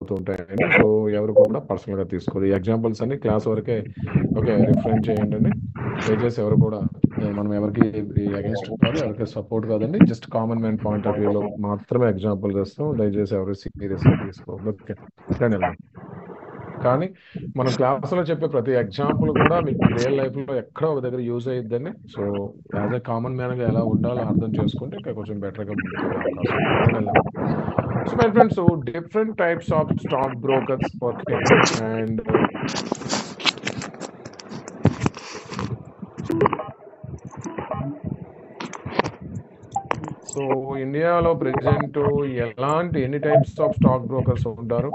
అవుతుంటాయండి. So ఎవరు కూడా పర్సనల్గా తీసుకోదు. ఈ ఎగ్జాంపుల్స్ అన్ని క్లాస్ వరకే ఓకే రిఫరెన్స్ చేయండి అండి. దయచేసి ఎవరు కూడా మనం ఎవరికి అగేన్స్ట్ కాదు, ఎవరికి సపోర్ట్ కాదండి. Just common man point of వ్యూలో మాత్రమే ఎగ్జాంపుల్స్ ఇస్తాం. దయచేసి ఎవరు సీరియస్గా తీసుకోవద్దు. ఓకే రండి వెళ్దాం. కానీ మనం క్లాసులో చెప్పే ప్రతి ఎగ్జాంపుల్ కూడా మీకు రియల్ లైఫ్లో ఎక్కడో ఒక దగ్గర యూజ్ అయ్యిద్దండి. సో యాజ్ ఎ కామన్ మ్యాన్గా ఎలా ఉండాలో అర్థం చేసుకుంటే ఇంకా కొంచెం బెటర్గా ముందుకెళ్ళే అవకాశం ఉంటుంది. రండి వెళ్దాం. So my friends, so different types of stockbrokers, okay, and so ఇండియాలో ప్రెసెంట్ ఎన్ని టైప్స్ ఆఫ్ స్టాక్ బ్రోకర్స్ ఉంటారు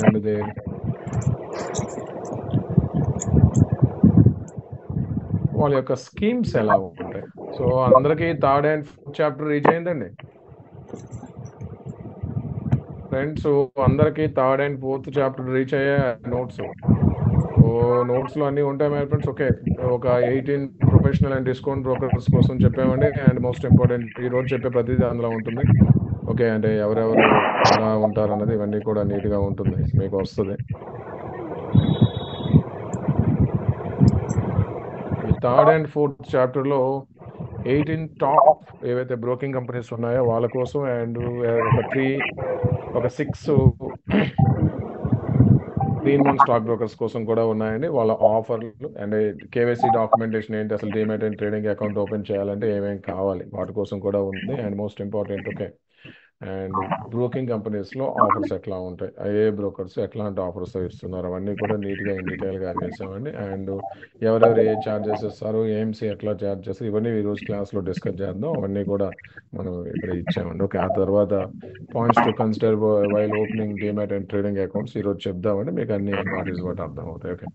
అండ్ వాళ్ళ యొక్క స్కీమ్స్ ఎలా ఉంటాయి. సో అందరికీ third and fourth chapter reach అయిందండి ఫ్రెండ్స్. అందరికీ third and fourth chapter reach అయ్యే నోట్స్లో అన్నీ ఉంటాయి మై ఫ్రెండ్స్. ఓకే ఒక 18 ప్రొఫెషనల్ అండ్ డిస్కౌంట్ బ్రోకర్స్ కోసం చెప్పామండి. అండ్ మోస్ట్ ఇంపార్టెంట్ ఈ రోజు చెప్పే ప్రతిదీ అందులో ఉంటుంది. ఓకే అంటే ఎవరెవరు ఎలా ఉంటారు అన్నది ఇవన్నీ కూడా నీట్గా ఉంటుంది, మీకు వస్తుంది. ఈ థర్డ్ అండ్ ఫోర్త్ చాప్టర్లో 18 టాప్ ఏవైతే బ్రోకింగ్ కంపెనీస్ ఉన్నాయో వాళ్ళ కోసం అండ్ ఒక 6 3-in-1 స్టాక్ బ్రోకర్స్ కోసం కూడా ఉన్నాయండి. వాళ్ళ ఆఫర్లు అండ్ కేవైసీ డాక్యుమెంటేషన్ ఏంటి, అసలు demat and trading account open చేయాలంటే ఏమేమి కావాలి వాటి కోసం కూడా ఉంది. And most important okay and broking కంపెనీస్లో ఆఫర్స్ ఎట్లా ఉంటాయి, ఏ బ్రోకర్స్ ఎట్లాంటి ఆఫర్స్ ఇస్తున్నారు అవన్నీ కూడా నీట్గా ఇన్ డీటెయిల్గా అడిగేసామండి. అండ్ ఎవరెవరు ఏ ఛార్జెస్ ఇస్తారు, ఏఎంసీ ఎట్లా ఛార్జ్ చేస్తారు, ఇవన్నీ ఈరోజు క్లాస్లో డిస్కస్ చేద్దాం. అవన్నీ కూడా మనం ఇక్కడ ఇచ్చామండి. ఓకే ఆ తర్వాత points to consider while opening demat and trading accounts ఈరోజు చెప్దామండి. మీకు అన్ని వాట్ ఈస్ వాట్ అర్థం అవుతాయి. Okay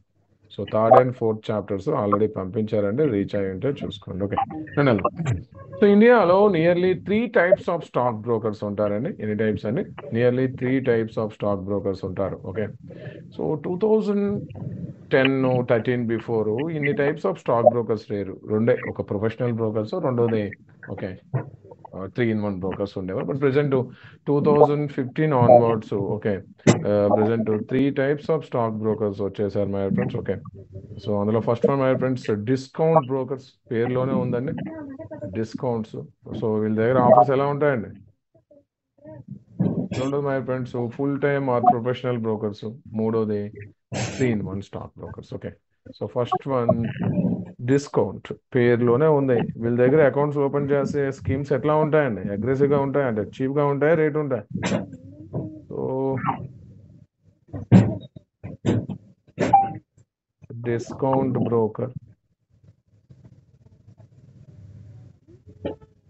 so third and fourth chapters already పంపించారండి, రీచ్ అయ్యి ఉంటే చూసుకోండి. ఓకే నేను సో ఇండియాలో nearly 3 types of stock brokers ఉంటారండి. ఎన్ని టైప్స్ అండి? Nearly 3 types of stock brokers ఉంటారు. ఓకే సో 2010-13 బిఫోర్ ఇన్ని టైప్స్ ఆఫ్ స్టాక్ బ్రోకర్స్ లేరు. రెండే, ఒక ప్రొఫెషనల్ బ్రోకర్స్, రెండోది ఓకే 3-in-1 బ్రోకర్స్ ఉండేవారు. But present 2015 onwards okay present 3 types of stock brokers వచ్చేసారు మై ఫ్రెండ్స్. ఓకే సో అందులో first one my friends discount brokers, పేరులోనే ఉందండి డిస్కౌంట్స్. సో వీళ్ళ దగ్గర ఆఫర్స్ ఎలా ఉంటాయండి? రెండోది my friends full time or professional brokers, మూడోది 3-in-1 stock brokers. Okay so first one discount, పేరులోనే ఉంది. వీళ్ళ దగ్గర అకౌంట్స్ ఓపెన్ చేసే స్కీమ్స్ ఎట్లా ఉంటాయండి? అగ్రెసివ్గా ఉంటాయి అంటే చీప్గా ఉంటాయా, రేట్ ఉంటాయి? So discount broker,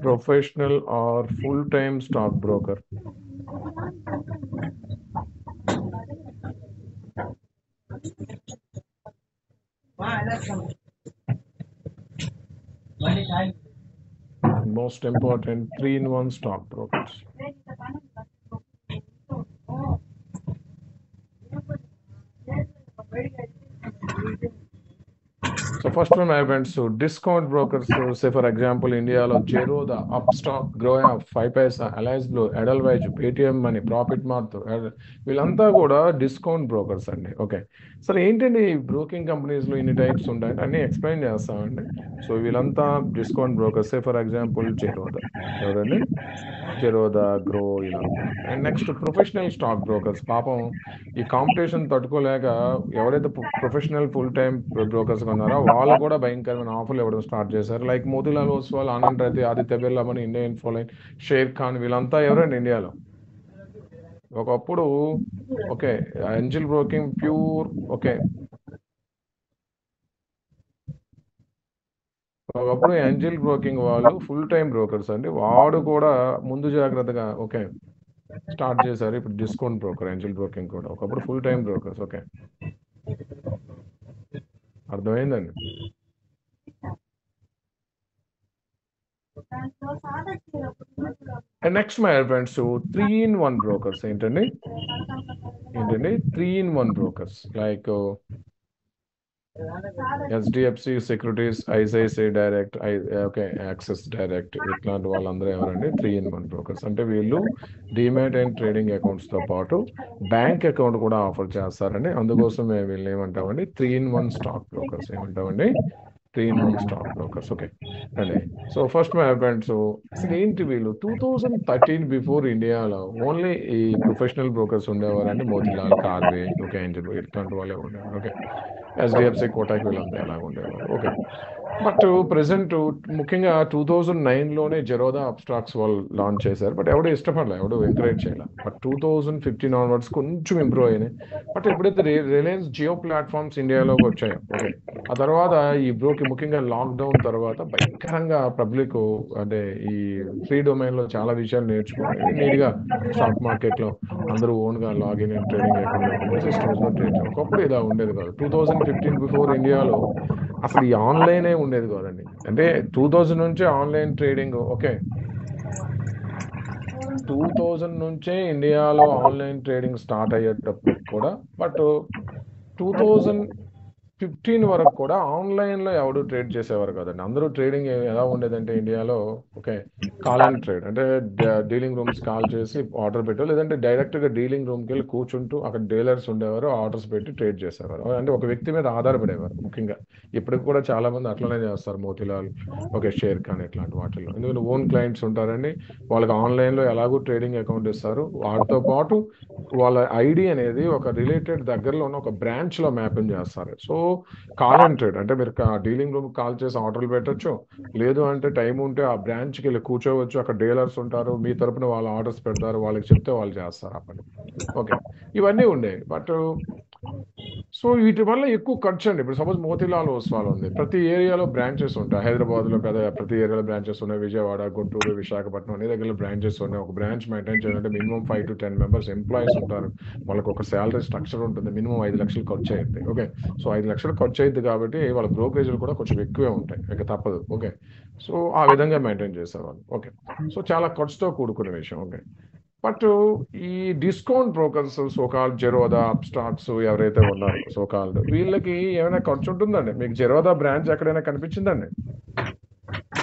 professional are full time stock broker. Most important 3-in-1 stock brokers. So first one my friends, so discount brokers, so say for example ఇండియాలో Zerodha, Upstox, Groww, 5paisa, Alliance Blue, Edelweiss, Paytm Money, Profit Mart, వీళ్ళంతా కూడా discount brokers అండి. Okay సరే ఏంటండి broking కంపెనీస్లో ఇన్ని types ఉంటాయండి, అన్నీ ఎక్స్ప్లెయిన్ చేస్తామండి. సో వీళ్ళంతా discount brokers. Say for example Zerodha, ఎవరండి? జెరోదా, గ్రో ఇలా. And next professional stock brokers, పాపం ఈ కాంపిటీషన్ తట్టుకోలేక ఎవరైతే ప్రొఫెషనల్ ఫుల్ టైమ్ బ్రోకర్స్ ఉన్నారో వాళ్ళు కూడా భయంకరమైన ఆఫర్లు ఇవ్వడం స్టార్ట్ చేశారు. లైక్ మోతీలాల్ ఓస్వాల్, ఆనంద్ రైతే, Aditya Birla money, India Infoline, share Khan, వీళ్ళంతా ఎవరండి ఇండియాలో? ఒకప్పుడు okay Angel broking pure okay ఒకప్పుడు ఏంజల్ బ్రోకింగ్ వాళ్ళు ఫుల్ టైం బ్రోకర్స్ అండి. వాడు కూడా ముందు జాగ్రత్తగా ఓకే స్టార్ట్ చేశారు. ఇప్పుడు డిస్కౌంట్ బ్రోకర్, ఏంజల్ బ్రోకింగ్ కూడా ఒకప్పుడు ఫుల్ టైం బ్రోకర్స్. ఓకే అర్థమైందండి. And next my friends 3-in-1 brokers ఏంటండి 3-in-1 brokers like HDFC securities, ICICI direct, okay, axis direct, ఇట్లాంటి వాళ్ళందరూ ఎవరండి 3-in-1 బ్రోకర్స్. అంటే వీళ్ళు డిమాట్ అండ్ ట్రేడింగ్ అకౌంట్స్తో పాటు బ్యాంక్ అకౌంట్ కూడా ఆఫర్ చేస్తారండి. అందుకోసం మేము వీళ్ళు ఏమంటామండి 3-in-1 స్టాక్ బ్రోకర్స్. ఏమంటామండి 3-in-1 స్టాక్ బ్రోకర్స్. ఓకే అండి. సో ఫస్ట్ మై ఫ్రెండ్స్, అసలు ఏంటి వీళ్ళు 2013 బిఫోర్ ఇండియాలో ఓన్లీ ఈ ప్రొఫెషనల్ బ్రోకర్స్ ఉండేవారండి. మోతిలాల్, కార్వే, ఓకే, ఏంజల్ ఇట్లాంటి వాళ్ళే ఉండేవారు. ఓకే, హెచ్డిఎఫ్సి, కోటాక్ వీళ్ళంతా ఎలాగ ఉండేవారు. ఓకే, బట్ ప్రెసెంట్ ముఖ్యంగా 2009లోనే జెరోదా అబ్స్ట్రాక్స్ వాళ్ళు లాంచ్ చేశారు. బట్ ఎవడు ఇష్టపడలే, ఎవడు ఎంకరేజ్ చేయలే. బట్ 2015 ఆన్వర్డ్స్ కొంచెం ఇంప్రూవ్ అయినాయి. బట్ ఎప్పుడైతే రిలయన్స్ జియో ప్లాట్ఫామ్స్ ఇండియాలోకి వచ్చాయో, ఓకే, ఆ తర్వాత ఈ బ్రోకి ముఖ్యంగా లాక్డౌన్ తర్వాత భయంకరంగా పబ్లిక్ అంటే ఈ ఫ్రీ డొమైన్లో చాలా విషయాలు నేర్చుకొని నీట్గా స్టాక్ మార్కెట్లో అందరూ ఓన్గా login and trading account open చేసి ఇష్టం ట్రేడ్ చేయాలి. ఒకప్పుడు ఇలా ఉండేది కాదు. 2015 బిఫోర్ ఇండియాలో అసలు ఈ ఆన్లైనే ఉండేది కాదండి. అంటే 2000 నుంచే ఆన్లైన్ ట్రేడింగ్, ఓకే, 2000 నుంచే ఇండియాలో ఆన్లైన్ ట్రేడింగ్ స్టార్ట్ అయ్యేటప్పటికి కూడా, బట్ 2015 వరకు కూడా ఆన్లైన్లో ఎవడు ట్రేడ్ చేసేవారు కదండి. అందరూ ట్రేడింగ్ ఎలా ఉండేదంటే ఇండియాలో, ఓకే, కాల్ అండ్ ట్రేడ్, అంటే డీలింగ్ రూమ్స్ కాల్ చేసి ఆర్డర్ పెట్టారు, లేదంటే డైరెక్ట్గా డీలింగ్ రూమ్కి వెళ్ళి కూర్చుంటూ అక్కడ డీలర్స్ ఉండేవారు, ఆర్డర్స్ పెట్టి ట్రేడ్ చేసేవారు. అంటే ఒక వ్యక్తి మీద ఆధారపడేవారు ముఖ్యంగా. ఇప్పటికి కూడా చాలా మంది అట్లనే చేస్తారు, మోతిలాల్, ఓకే, షేర్ ఖాన్ ఇట్లాంటి వాటిల్లో. ఎందుకంటే ఓన్ క్లయింట్స్ ఉంటారండి, వాళ్ళకి ఆన్లైన్లో ఎలాగో ట్రేడింగ్ అకౌంట్ ఇస్తారు. వాటితో పాటు వాళ్ళ ఐడి అనేది ఒక రిలేటెడ్ దగ్గరలో ఉన్న ఒక బ్రాంచ్లో మ్యాపింగ్ చేస్తారు. సో కాల్ అండ్ ట్రేడ్ అంటే మీరు డీలింగ్ రూమ్ కాల్ చేసి ఆర్డర్లు పెట్టచ్చు, లేదు అంటే టైం ఉంటే ఆ బ్రాంచ్కి వెళ్ళి కూర్చోవచ్చు. అక్కడ డీలర్స్ ఉంటారు, మీ తరపున వాళ్ళు ఆర్డర్స్ పెడతారు, వాళ్ళకి చెప్తే వాళ్ళు చేస్తారు ఆ పని. ఓకే, ఇవన్నీ ఉండేవి. బట్ సో వీటి వల్ల ఎక్కువ ఖర్చు అండి. ఇప్పుడు సపోజ్ మోతిలాల్ ఓస్వాల్ ఉంది, ప్రతి ఏరియాలో బ్రాంచెస్ ఉంటాయి. హైదరాబాద్లో ప్రతి ఏరియాలో బ్రాంచెస్ ఉన్నాయి. విజయవాడ, గుంటూరు, విశాఖపట్నం అన్ని దగ్గర బ్రాంచెస్ ఉన్నాయి. ఒక బ్రాంచ్ మెయింటైన్ చేయాలంటే మినిమం 5 to 10 మెంబర్స్ ఎంప్లాయీస్ ఉంటారు. వాళ్ళకి ఒక శాలరీ స్ట్రక్చర్ ఉంటుంది. మినిమం 5 లక్షలు ఖర్చు అయ్యింది. ఓకే, సో 5 లక్షలు ఖర్చు అయ్యింది కాబట్టి వాళ్ళ బ్రోకరేజ్లు కూడా కొంచెం ఎక్కువే ఉంటాయి, ఇక తప్పదు. ఓకే, సో ఆ విధంగా మెయింటైన్ చేసేవాళ్ళు. ఓకే, సో చాలా ఖర్చుతో కూడుకునే విషయం. ఓకే, బట్ ఈ discount brokers, so called Zerodha, Upstox ఎవరైతే ఉన్నారో సోకాల్డ్, వీళ్ళకి ఏమైనా ఖర్చు ఉంటుందండి? మీకు జెరోదా బ్రాంచ్ ఎక్కడైనా కనిపించిందండి?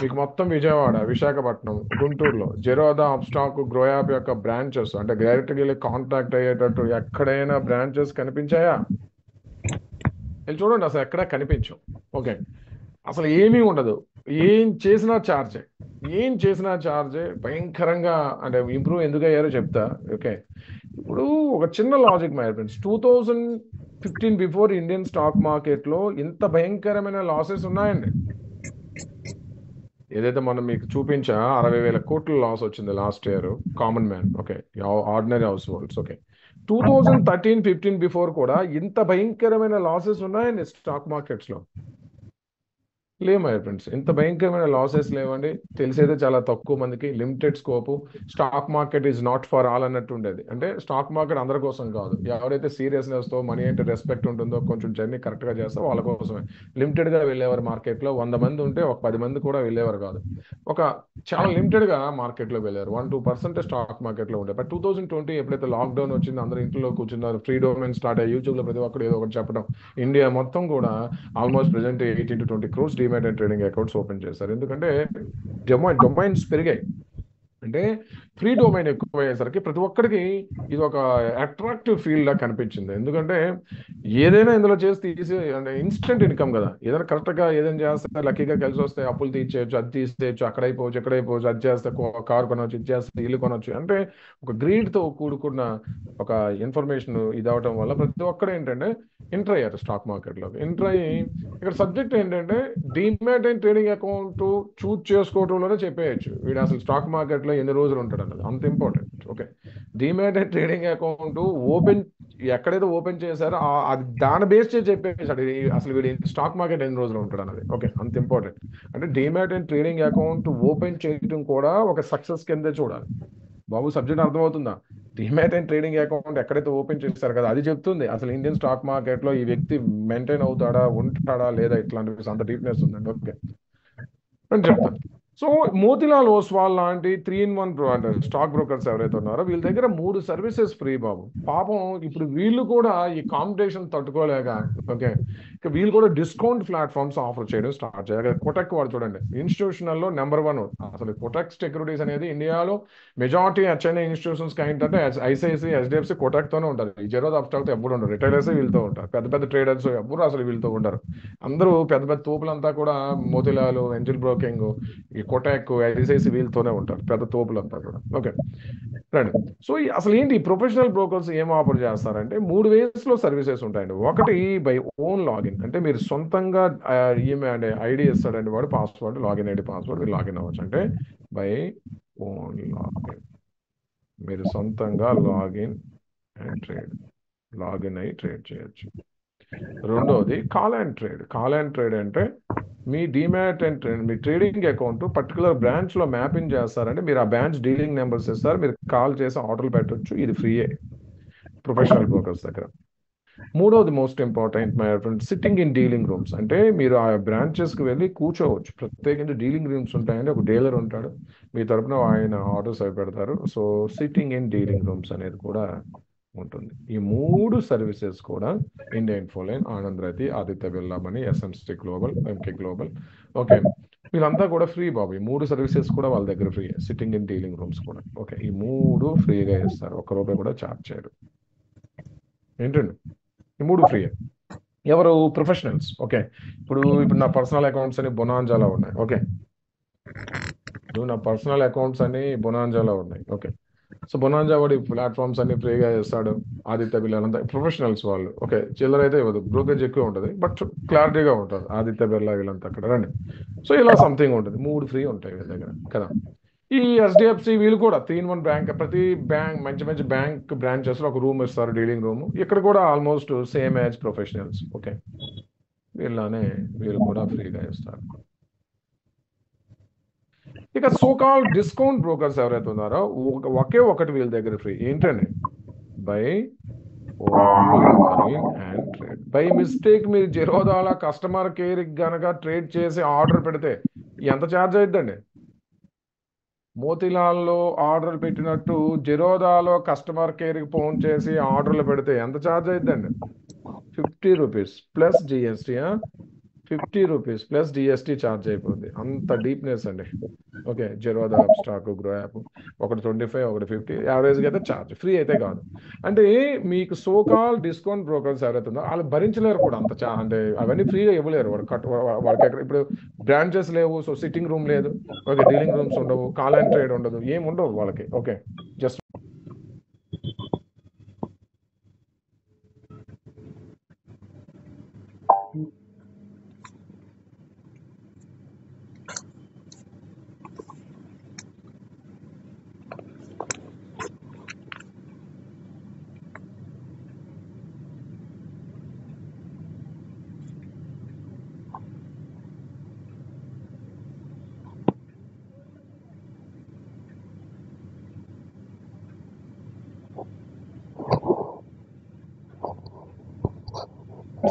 మీకు మొత్తం విజయవాడ, విశాఖపట్నం, గుంటూరులో జెరోదా, అబ్స్టాక్, గ్రోయాప్ యొక్క బ్రాంచెస్ అంటే డైరెక్ట్గా వెళ్ళి కాంటాక్ట్ అయ్యేటట్టు ఎక్కడైనా బ్రాంచెస్ కనిపించాయా? వెళ్ళి చూడండి, అసలు ఎక్కడా కనిపించవు. ఓకే, అసలు ఏమీ ఉండదు. ఏం చేసినా ఛార్జే, ఏం చేసినా ఛార్జే. భయంకరంగా అంటే ఇంప్రూవ్ ఎందుకు అయ్యారో చెప్తా. ఓకే, ఇప్పుడు ఒక చిన్న logic my friends, 2015 before Indian stock మార్కెట్లో ఇంత భయంకరమైన లాసెస్ ఉన్నాయండి. ఏదైతే మనం మీకు చూపించా 60,000 కోట్ల లాస్ వచ్చింది last year common man, okay, ordinary house holds. Okay, 2013-15 before కూడా ఇంత భయంకరమైన లాసెస్ ఉన్నాయండి స్టాక్ మార్కెట్స్లో. లేవు మై ఫ్రెండ్స్, ఇంత భయంకరమైన లాసెస్ లేవండి. తెలిసేదే చాలా తక్కువ మందికి, limited scope. Stock market is not for all అన్నట్టు ఉండేది. అంటే స్టాక్ మార్కెట్ అందరి కోసం కాదు, ఎవరైతే సీరియస్నెస్తో మనీ అంటే రెస్పెక్ట్ ఉంటుందో, కొంచెం జర్నీ కరెక్ట్గా చేస్తో వాళ్ళ కోసమే లిమిటెడ్గా వెళ్ళేవారు. మార్కెట్లో 100 మంది ఉంటే ఒక 10 మంది కూడా వెళ్ళేవారు కాదు. ఒక చాలా లిమిటెడ్గా మార్కెట్లో వెళ్ళారు. 1-2% స్టాక్ మార్కెట్లో ఉండే. బట్ 2020 ఎప్పుడైతే లాక్డౌన్ వచ్చిందో, అందరూ ఇంట్లో కూర్చున్నారు, ఫ్రీ డొమైన్ స్టార్ట్ అయ్యి యూట్యూబ్లో ప్రతి ఒక్కరు ఏదో ఒకటి చెప్పడం, ఇండియా మొత్తం కూడా almost present 18 to 20 crores demat and trading accounts open చేశారు. ఎందుకంటే డొమైన్స్ పెరిగాయి. అంటే ఫ్రీ డొమైన్ ఎక్కువ అయ్యేసరికి ప్రతి ఒక్కరికి ఇది ఒక అట్రాక్టివ్ ఫీల్డ్ లా కనిపించింది. ఎందుకంటే ఏదైనా ఇందులో చేసి తీసి అంటే ఇన్స్టెంట్ ఇన్కమ్ కదా, ఏదైనా కరెక్ట్గా ఏదైనా చేస్తే లక్కీగా కలిసి వస్తే అప్పులు తీర్చేయచ్చు, అది తీసేయచ్చు, అక్కడైపోవచ్చు, ఎక్కడైపోవచ్చు, అది చేస్తే కారు కొనవచ్చు, ఇది చేస్తే ఇల్లు కొనవచ్చు. అంటే ఒక గ్రీడ్తో కూడుకున్న ఒక ఇన్ఫర్మేషన్ ఇది అవటం వల్ల ప్రతి ఒక్కరు ఏంటంటే ఎంటర్ అయ్యారు స్టాక్ మార్కెట్లో. ఎంటర్ అయ్యి ఇక్కడ సబ్జెక్ట్ ఏంటంటే demat and trading account choose చేసుకోవడంలోనే చెప్పేయచ్చు వీడు అసలు స్టాక్ మార్కెట్లో ఎన్ని రోజులు ఉంటాడు అన్నది. అంత important. Okay, demat and trading account open ఎక్కడైతే ఓపెన్ చేశారో అది దాని బేస్ చేసి చెప్పేసాడు అసలు వీడు స్టాక్ మార్కెట్ ఎన్ని రోజులు ఉంటాడు అన్నది. ఓకే, అంత ఇంపార్టెంట్. అంటే demat and trading account open చేయడం కూడా ఒక సక్సెస్ కిందే చూడాలి. బాబు సబ్జెక్ట్ అర్థమవుతుందా? డిమాట్ అండ్ ట్రేడింగ్ అకౌంట్ ఎక్కడైతే ఓపెన్ చేస్తారు కదా, అది చెప్తుంది అసలు ఇండియన్ స్టాక్ మార్కెట్లో ఈ వ్యక్తి మెయింటైన్ అవుతాడా, ఉంటాడా లేదా, ఇట్లాంటి అంత డీప్నెస్ ఉందండి. ఓకే అని చెప్తాను. సో మోతిలాల్ ఓస్వాల్ లాంటి 3-in-1 అంటే స్టాక్ బ్రోకర్స్ ఎవరైతే ఉన్నారో వీళ్ళ దగ్గర 3 సర్వీసెస్ ఫ్రీ బాబు. పాపం ఇప్పుడు వీళ్ళు కూడా ఈ కాంపిటీషన్ తట్టుకోలేక, ఓకే, ఇక వీళ్ళు కూడా డిస్కౌంట్ ప్లాట్ఫామ్స్ ఆఫర్ చేయడం స్టార్ట్ చేయాలి. కొటెక్ వాడు చూడండి, ఇన్స్టిట్యూషనల్లో నెంబర్ 1. అసలు కొటెక్ సెక్యూరిటీస్ అనేది ఇండియాలో మెజారిటీ హెచ్ఎన్ఐ ఇన్స్టిట్యూషన్స్ ఏంటంటే ఐసిఐసి, హెచ్డిఎఫ్సి, కొటెక్తోనే ఉంటారు. ఈ జెరోదా అబ్స్ట్రాక్ట్ ఎప్పుడు ఉండరు. రిటైలర్స్ వీళ్ళతో ఉంటారు. పెద్ద పెద్ద ట్రేడర్స్ ఎప్పుడు అసలు వీళ్ళతో ఉండరు. అందరూ పెద్ద పెద్ద తోపులంతా కూడా మోతిలాల్, ఏంజల్ బ్రోకింగ్, ఈ కోటాక్, ఐసిఐసి వీళ్ళతోనే ఉంటారు పెద్ద తోపులంతా కూడా. ఓకే రండి. సో అసలు ఏంటి ప్రొఫెషనల్ బ్రోకర్స్ ఏం ఆఫర్ చేస్తారంటే 3 ways లో సర్వీసెస్ ఉంటాయండి. ఒకటి బై ఓన్ లాగిన్, అంటే మీరు సొంతంగా ఈమెయిల్ అంటే ఐడి ఇస్తాడండి వాడు, పాస్వర్డ్, లాగిన్ ఐడి, పాస్వర్డ్, మీరు లాగిన్ అవ్వచ్చు. అంటే బై ఓన్ లాగిన్, మీరు సొంతంగా లాగిన్ అండ్ ట్రేడ్, లాగిన్ అయ్యి ట్రేడ్ చేయొచ్చు. రెండోది call and trade. Call and trade అంటే మీ డిమాట్ అండ్ మీ ట్రేడింగ్ అకౌంట్ పర్టికులర్ బ్రాంచ్లో మ్యాపింగ్ చేస్తారంటే మీరు ఆ బ్రాంచ్ డీలింగ్ నెంబర్స్ ఇస్తారు, మీరు కాల్ చేసి ఆర్డర్లు పెట్టొచ్చు. ఇది ఫ్రీయే ప్రొఫెషనల్ బ్రోకర్స్ దగ్గర. మూడోది most important my friend, sitting in dealing rooms. అంటే మీరు ఆ బ్రాంచెస్కి వెళ్ళి కూర్చోవచ్చు. ప్రత్యేకించి డీలింగ్ రూమ్స్ ఉంటాయండి, ఒక డీలర్ ఉంటాడు, మీ తరపున ఆయన ఆర్డర్స్ అవి పెడతారు. So sitting in dealing rooms అనేది కూడా ఉంటుంది. ఈ 3 సర్వీసెస్ కూడా India Infoline, Anand Rathi, Aditya Birla money, SMC global, Emkay global, okay, వీళ్ళంతా కూడా ఫ్రీ బాబు. ఈ 3 సర్వీసెస్ కూడా వాళ్ళ దగ్గర free. Sitting in dealing rooms కూడా, ఓకే, ఈ 3 ఫ్రీగా ఇస్తారు. ₹1 కూడా ఛార్జ్ చేయరు. ఏంటండి, ఈ 3 ఫ్రీ. ఎవరు? ప్రొఫెషనల్స్. ఓకే, ఇప్పుడు నా పర్సనల్ అకౌంట్స్ అని బొనాంజాలో ఉన్నాయి. ఓకే, నా పర్సనల్ అకౌంట్స్ అని బొనాంజాలో ఉన్నాయి. ఓకే, సో బొనాంజా వాడి ప్లాట్ఫామ్స్ అన్ని ఫ్రీగా చేస్తాడు. ఆదిత్య బిర్లా అంతా ప్రొఫెషనల్స్ వాళ్ళు. ఓకే, చిల్లర అయితే ఇవ్వదు, బ్రోకరేజ్ ఎక్కువ ఉంటుంది, బట్ క్లారిటీగా ఉంటుంది. ఆదిత్య బిర్లా వీళ్ళంతా అక్కడ రండి. సో ఇలా సంథింగ్ ఉంటుంది. 3 ఫ్రీ ఉంటాయి వీళ్ళ దగ్గర కదా. ఈ హెచ్డిఎఫ్సి వీళ్ళు కూడా 3-in-1 బ్యాంక్, ప్రతి బ్యాంక్ మంచి మంచి బ్యాంక్ బ్రాంచెస్లో ఒక రూమ్ ఇస్తారు, డీలింగ్ రూమ్. ఇక్కడ కూడా almost same as professionals. Okay, వీళ్ళనే వీళ్ళు కూడా ఫ్రీగా ఇస్తారు. ఇక సోకాల్ డిస్కౌంట్ బ్రోకర్స్ ఎవరైతే ఉన్నారో ఒకే ఒకటి వీళ్ళ దగ్గర ఫ్రీ. ఏంటండి? By login and trade. By mistake మీరు జెరోదాలో కస్టమర్ కేర్కి గనక ట్రేడ్ చేసి ఆర్డర్ పెడితే ఎంత ఛార్జ్ అవుతుందండి? మోతిలాల్లో ఆర్డర్ పెట్టినట్టు జెరోదాలో కస్టమర్ కేర్కి ఫోన్ చేసి ఆర్డర్లు పెడితే ఎంత ఛార్జ్ అవుతుందండి? ₹50 plus GST. ₹50 plus GST charge అయిపోతుంది. అంత డీప్నెస్ అండి. Okay, Zerodha, abstract, grow app, ఒకటి 25, ఒకటి 50, యావరేజ్గా అయితే ఛార్జ్, ఫ్రీ అయితే కాదు. అంటే మీకు సోకాల్ డిస్కౌంట్ బ్రోకర్స్ ఎవరైతే ఉందో వాళ్ళు భరించలేరు కూడా అంత అంటే అవన్నీ ఫ్రీగా ఇవ్వలేరు. వాళ్ళకి ఎక్కడ ఇప్పుడు బ్రాంచెస్ లేవు, సో సిట్టింగ్ రూమ్ లేదు, ఓకే, డీలింగ్ రూమ్స్ ఉండవు, కాల్ అండ్ ట్రేడ్ ఉండదు, ఏం ఉండవు వాళ్ళకి. Okay, just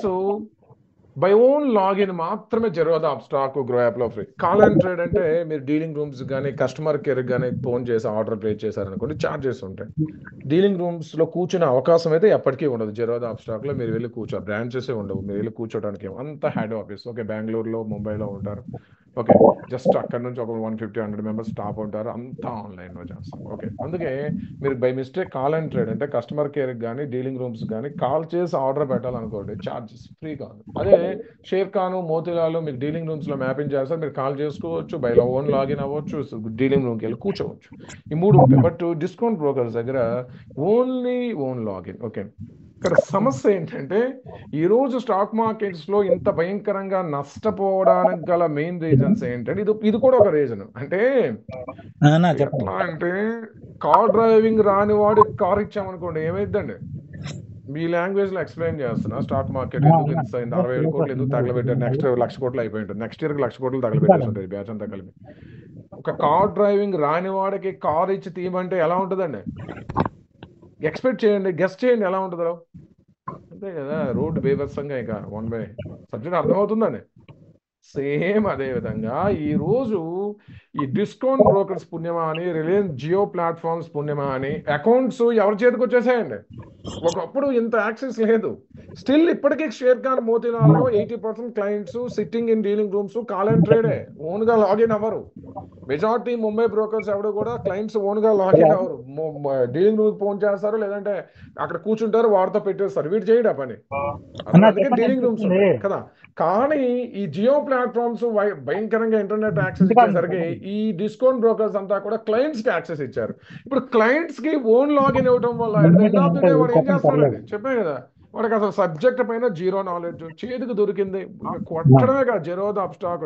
so by own login మాత్రమే జెరోదా, అబ్స్ట్రాక్, గ్రో యాప్లో ఫ్రీ. కాల్ అండ్ ట్రేడ్ అంటే మీరు డీలింగ్ రూమ్స్ కానీ కస్టమర్ కేర్కి కానీ ఫోన్ చేసి ఆర్డర్ ప్లేస్ చేశారనుకోండి, ఛార్జెస్ ఉంటాయి. డీలింగ్ రూమ్స్లో కూర్చునే అవకాశం అయితే ఎప్పటికీ ఉండదు. జెరోదా, అబ్స్ట్రాక్లో మీరు వెళ్ళి బ్రాంచెసే ఉండవు, మీరు వెళ్ళి కూర్చోడానికి. అంత హెడ్ ఆఫీస్. ఓకే, బెంగళూరులో, ముంబైలో ఉంటారు. ఓకే, జస్ట్ అక్కడ నుంచి ఒక 150-100 మెంబర్స్ స్టాఫ్ ఉంటారు, అంతా ఆన్లైన్లో చేస్తారు. ఓకే, అందుకే మీరు by mistake call and trade అంటే కస్టమర్ కేర్కి కానీ డీలింగ్ రూమ్స్ కానీ కాల్ చేసి ఆర్డర్ పెట్టాలనుకోండి, ఛార్జెస్ ఫ్రీ కాదు. అదే షేర్ ఖాను, మోతిలాలు మీకు డీలింగ్ రూమ్స్లో మ్యాపింగ్ చేస్తారు, మీరు కాల్ చేసుకోవచ్చు, బై ఓన్ లాగిన్ అవ్వచ్చు, డీలింగ్ రూమ్కి వెళ్ళి కూర్చోవచ్చు. ఈ 3 ఉంటాయి. బట్ డిస్కౌంట్ బ్రోకర్స్ దగ్గర ఓన్లీ ఓన్ లాగిన్. ఓకే, ఇక్కడ సమస్య ఏంటంటే ఈరోజు స్టాక్ మార్కెట్స్లో ఇంత భయంకరంగా నష్టపోవడానికి గల మెయిన్ రీజన్స్ ఏంటంటే ఇది కూడా ఒక రీజన్. అంటే ఎట్లా అంటే కార్ డ్రైవింగ్ రాని వాడికి కార్ ఇచ్చామనుకోండి, ఏమైందండి? మీ లాంగ్వేజ్లో ఎక్స్ప్లెయిన్ చేస్తున్నా. స్టాక్ మార్కెట్ ఎందుకు ఇంత 60,000 కోట్లు ఎందుకు తగలబెట్టారు? నెక్స్ట్ 1,00,000 కోట్లు అయిపోయి ఉంటుంది. నెక్స్ట్ ఇయర్కి 1,00,000 కోట్లు తగలబెట్టేసి ఉంటుంది బ్యాచ్ అంతా కలిపి. ఒక కార్ డ్రైవింగ్ రాని వాడికి కార్ ఇచ్చి తీయమంటే ఎలా ఉంటుందండి? ఎక్స్పెక్ట్ చేయండి, గెస్ట్ చేయండి ఎలా ఉంటుందో. అంతే కదా, రోడ్డు బేభత్సంగా ఇక 1 వే. సబ్జెక్ట్ అర్థమవుతుందండి. సేమ్ అదే విధంగా ఈరోజు ఈ డిస్కౌంట్ బ్రోకర్స్ పుణ్యమా అని, రిలయన్స్ జియో ప్లాట్ఫామ్స్ పుణ్యమా అని అకౌంట్స్ ఎవరి చేతికి వచ్చేసాయండి. ఒకప్పుడు ఇంత యాక్సెస్ లేదు. స్టిల్ ఇప్పటికీ షేర్ ఖాన్ మోతీలాల్లో 80% clients sitting in dealing rooms call and ట్రేడే, ఓన్గా లాగిన్ అవ్వరు. మెజారిటీ ముంబై బ్రోకర్స్ ఎవడు కూడా క్లయింట్స్ ఓన్గా లాగిన్ అవ్వరు. డీలింగ్ రూమ్ ఫోన్ చేస్తారు, లేదంటే అక్కడ కూర్చుంటారు, వాడితో పెట్టేస్తారు. వీడు చేయడా పని, అందుకే డీలింగ్ రూమ్స్ ఉంటాయి కదా. కానీ ఈ జియో ప్లాట్ఫామ్స్ భయంకరంగా ఇంటర్నెట్ యాక్సెస్ ఇచ్చేసరికి ఈ డిస్కౌంట్ బ్రోకర్స్ అంతా కూడా క్లయింట్స్ కి యాక్సెస్ ఇచ్చారు. ఇప్పుడు క్లయింట్స్ కి ఓన్ లాగిన్ ఇవ్వడం వల్ల at the end of the day వాడు ఏం చేస్తాడండి, చెప్పాను కదా, వాడికి అసలు సబ్జెక్ట్ పైన జీరో నాలెడ్జ్, చేతికి దొరికింది కొట్టడమే కదా, జెరోదా అప్స్టాక్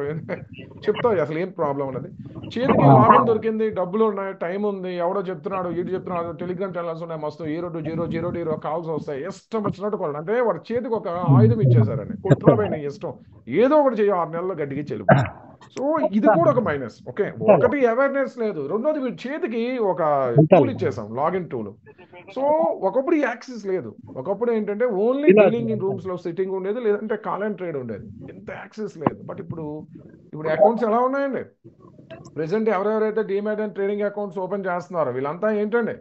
చెప్తా అసలు ఏం ప్రాబ్లం ఉన్నది. చేతికి లాగిన్ దొరికింది, డబ్బులు ఉన్నాయి, టైం ఉంది, ఎవడో చెప్తున్నాడు, వీడు చెప్తున్నాడు, టెలిగ్రామ్ ఛానల్స్ ఉన్నాయి, మస్తు 02000 కాల్స్ వస్తాయి, ఇష్టం వచ్చినట్టు కొన్నాడు. అంటే వాడి చేతికి ఒక ఆయుధం ఇచ్చేసారని, కుట్రమైన ఇష్టం, ఏదో ఒకటి చేయ 6 నెలల్లో గడ్డికి చెలుపు. సో ఇది కూడా ఒక మైనస్. ఓకే, ఒకటి అవేర్నెస్ లేదు, రెండోది వీడి చేతికి ఒక టూల్ ఇచ్చేసాం, లాగిన్ టూల్. సో ఒకప్పుడు యాక్సెస్ లేదు. ఒకప్పుడు ఏంటంటే ఓన్లీ డీలింగ్ ఇన్ రూమ్స్ లో సిట్టింగ్ ఉండేది, లేదంటే కాల్ అండ్ ట్రేడ్ ఉండేది, ఇంత యాక్సెస్ లేదు. బట్ ఇప్పుడు అకౌంట్స్ ఎలా ఉన్నాయండి ప్రెసెంట్, ఎవరెవరైతే demat and trading accounts open చేస్తున్నారో వీళ్ళంతా ఏంటండి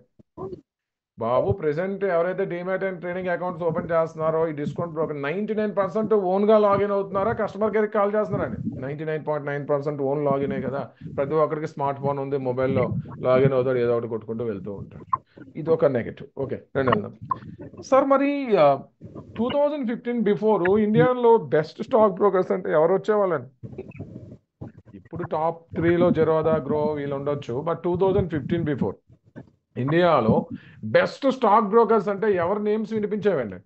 బాబు, ప్రెసెంట్ ఎవరైతే demat and trading accounts open చేస్తున్నారో ఈ డిస్కౌంట్ బ్రోకర్ 99% ఓన్గా లాగిన్ అవుతున్నారా, కస్టమర్ కేర్కి కాల్ చేస్తున్నారండి. 99.9% ఓన్ లాగినే కదా. ప్రతి ఒక్కరికి స్మార్ట్ ఫోన్ ఉంది, మొబైల్లో లాగిన్ అవుతాడు, ఏదో ఒకటి కొట్టుకుంటూ వెళ్తూ ఉంటాడు. ఇది ఒక నెగటివ్. ఓకే, రెండు వెళ్దాం సార్. మరి 2015 బిఫోర్ ఇండియాలో బెస్ట్ స్టాక్ బ్రోకర్స్ అంటే ఎవరు వచ్చేవాళ్ళండి? ఇప్పుడు టాప్ 3లో జెరోదా, గ్రో వీళ్ళు ఉండొచ్చు. బట్ 2015 బిఫోర్ ఇండియాలో బెస్ట్ స్టాక్ బ్రోకర్స్ అంటే ఎవరి నేమ్స్ వినిపించేవండి?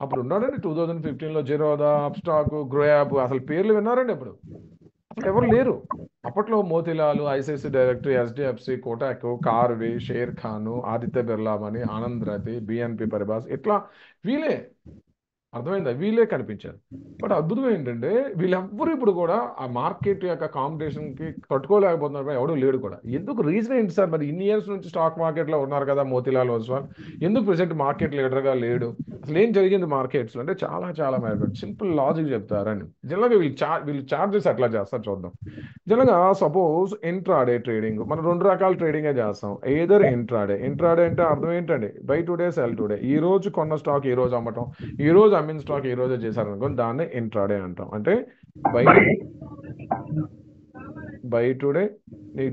అప్పుడు ఉన్నాడండి 2015లో జెరోదా, అప్స్టాక్, గ్రో యాప్, అసలు పేర్లు విన్నారండి అప్పుడు? అసలు ఎవరు లేరు. అప్పట్లో Motilal, ICICI directory, HDFC, Kotak, Karvy, share Khan, Aditya Birla money, Anand రతి, BNP పరిబాస్, ఇట్లా వీళ్ళే, అర్థమైందా, వీళ్ళే కనిపించారు. బట్ అద్భుతం ఏంటంటే వీళ్ళెవ్వరు ఇప్పుడు కూడా ఆ మార్కెట్ యొక్క కాంపిటీషన్కి తట్టుకోలేకపోతున్నారు, ఎవడూ లేడు కూడా. ఎందుకు, రీజన్ ఏంటి సార్? మరి ఇన్ని ఇయర్స్ నుంచి స్టాక్ మార్కెట్లో ఉన్నారు కదా మోతీలాల్ ఓస్వాల్, ఎందుకు ప్రెసెంట్ మార్కెట్ లీడర్గా లేడు? అసలు ఏం జరిగింది మార్కెట్స్లో అంటే చాలా సింపుల్ లాజిక్ చెప్తారని. జనరల్గా వీళ్ళు చార్జెస్ ఎట్లా చేస్తారు చూద్దాం. జనరల్గా సపోజ్ ఇంట్రాడే ట్రేడింగ్, మనం 2 రకాల ట్రేడింగే చేస్తాం. ఏదర్ ఇంట్రాడే అంటే అర్థం ఏంటండి, బై టుడే సెల్ టుడే, ఈ రోజు కొన్న స్టాక్ ఈ రోజు అమ్మటం, ఈ రోజు అమ్మిన స్టాక్ ఈ రోజే చేశారనుకో, దాన్ని ఇంట్రాడే అంటాం. అంటే బై టుడే,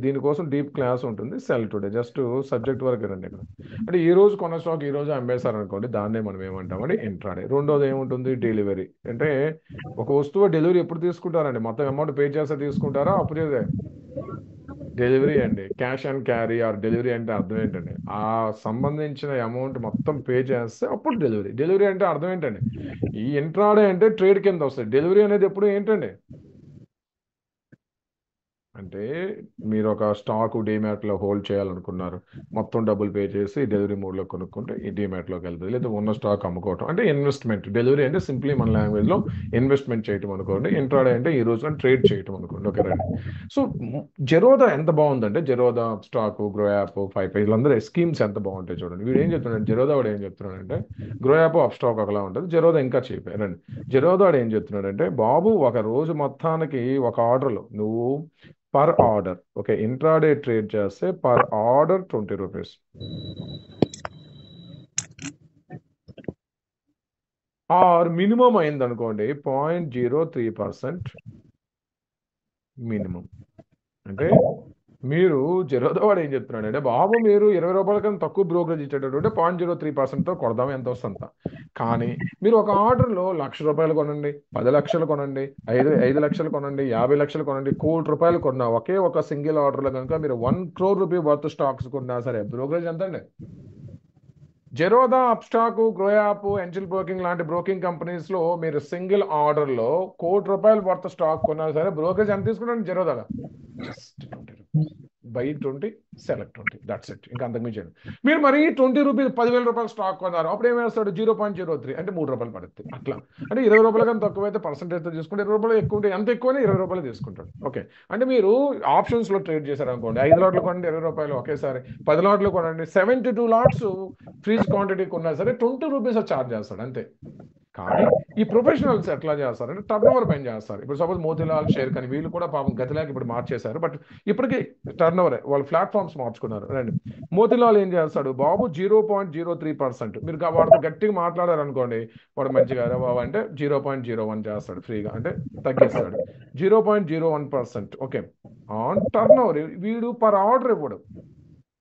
దీనికోసం డీప్ క్లాస్ ఉంటుంది, సెల్ టుడే జస్ట్ సబ్జెక్ట్ వరకు రండి ఇక్కడ. అంటే ఈ రోజు కొన్న స్టాక్ ఈ రోజు అమ్మేశారనుకోండి, దాన్నే మనం ఏమంటామంటే ఇంట్రాడే. రెండోది ఏముంటుంది, డెలివరీ. అంటే ఒక వస్తువు డెలివరీ ఎప్పుడు తీసుకుంటారండి, మొత్తం అమౌంట్ పే చేస్తే తీసుకుంటారా, అప్పుడు డెలివరీ అండి. Cash and carry or delivery అంటే అర్థం ఏంటండి, ఆ సంబంధించిన అమౌంట్ మొత్తం పే చేస్తే అప్పుడు డెలివరీ అంటే అర్థం ఏంటండి. ఈ ఇంట్రాడే అంటే ట్రేడ్ కింద వస్తుంది. డెలివరీ అనేది ఎప్పుడు ఏంటండి అంటే మీరు ఒక స్టాక్ డీమ్యాట్లో హోల్డ్ చేయాలనుకున్నారు, మొత్తం డబ్బులు పే చేసి డెలివరీ మోడ్లో కొనుక్కుంటే ఈ డీమ్యాట్లోకి వెళ్తుంది, లేదా ఉన్న స్టాక్ అమ్ముకోవటం అంటే ఇన్వెస్ట్మెంట్. డెలివరీ అంటే సింప్లీ మన లాంగ్వేజ్లో ఇన్వెస్ట్మెంట్ చేయటం అనుకోండి. ఇంట్రాడే అంటే ఈ రోజు ట్రేడ్ చేయటం అనుకోండి. ఓకే రండి. సో జెరోదా ఎంత బాగుందంటే, జెరోదా, స్టాక్, గ్రో యాప్, 5 వీళ్ళందరూ స్కీమ్స్ ఎంత బాగుంటాయి చూడండి. వీడు ఏం చెప్తున్నాడు, జెరోదా వాడు ఏం చెప్తున్నాడంటే, గ్రో యాప్, అప్ స్టాక్ ఒకలా ఉంటుంది, జెరోదా ఇంకా చెప్పారు రండి. జెరోదా వాడు ఏం చెప్తున్నాడంటే, బాబు ఒక రోజు మొత్తానికి ఒక ఆర్డర్లో నువ్వు per order, okay, intraday trade చేస్తే per order 20 rupees, or minimum అయింది అనుకోండి 0.03% మినిమం. అంటే మీరు జెరోదా వాడు ఏం చెప్తున్నాడు అంటే, బాబు మీరు 20 రూపాయల కన్నా తక్కువ బ్రోకరేజ్ ఇచ్చేటటువంటి 0.03%తో కొడదాం, ఎంత వస్తుంది అంత. కానీ మీరు ఒక ఆర్డర్లో 1,00,000 రూపాయలు కొనండి, 10 లక్షలు కొనండి, 5 లక్షలు కొనండి, 50 లక్షలు కొనండి, 1,00,00,000 రూపాయలు కొన్నా, ఒకే ఒక సింగిల్ ఆర్డర్లో కనుక మీరు 1 crore రూపీ వర్త్ స్టాక్స్ కొన్నా సరే బ్రోకరేజ్ ఎంత అండి? Zerodha, Upstox, Groww app, Angel broking లాంటి బ్రోకింగ్ కంపెనీస్లో మీరు సింగిల్ ఆర్డర్లో 1,00,00,000 రూపాయలు వర్త్ స్టాక్ కొన్నా సరే బ్రోకరేజ్ ఎంత తీసుకుంటారు జెరోదాగా? Just 20 rupees. Buy 20, select 20, that's it. ఇంకా అంతకుమించి మీరు మరి 20 రూపీస్ 10,000 రూపాయలు స్టాక్ కొన్నారు, అప్పుడు ఏమేస్తాడు 0.03 అంటే 3 రూపాయలు పడుతుంది. అట్లా అంటే 20 రూపాయలు కానీ తక్కువ అయితే పర్సెంటేజ్తో తీసుకుంటే, 20 రూపాయలు ఎక్కువ ఉంటే ఎంత ఎక్కువైనా 20 రూపాయలు తీసుకుంటాడు. ఓకే, అంటే మీరు ఆప్షన్స్లో ట్రేడ్ చేశారనుకోండి, 5 లాట్లు కొనండి 20 రూపాయలు ఒకేసారి, 10 లాట్లు కొనండి, 72 లాట్స్ ఫ్రీజ్ క్వాంటిటీ కొన్నా సరే 20 రూపీస్ ఛార్జ్ చేస్తాడు అంతే. కానీ ఈ ప్రొఫెషనల్స్ ఎట్లా చేస్తారంటే టర్న్ ఓవర్ పైన చేస్తారు. ఇప్పుడు సపోజ్ మోతిలాల్, షేర్ ఖాన్ వీళ్ళు కూడా పాపం గతిలేక ఇప్పుడు మార్చేశారు. బట్ ఇప్పటికీ టర్న్ ఓవర్ వాళ్ళు ప్లాట్ఫామ్స్ మార్చుకున్నారు. రండి, మోతిలాల్ ఏం చేస్తాడు బాబు, 0.03%. మీరు వాడితో గట్టిగా మాట్లాడారు అనుకోండి, వాడు మంచిగా బాబు అంటే 0.01 చేస్తాడు ఫ్రీగా, అంటే తగ్గిస్తాడు 0.01%. ఓకే, ఆన్ టర్న్ ఓవర్ వీడు పర్ ఆర్డర్ ఇవ్వడు.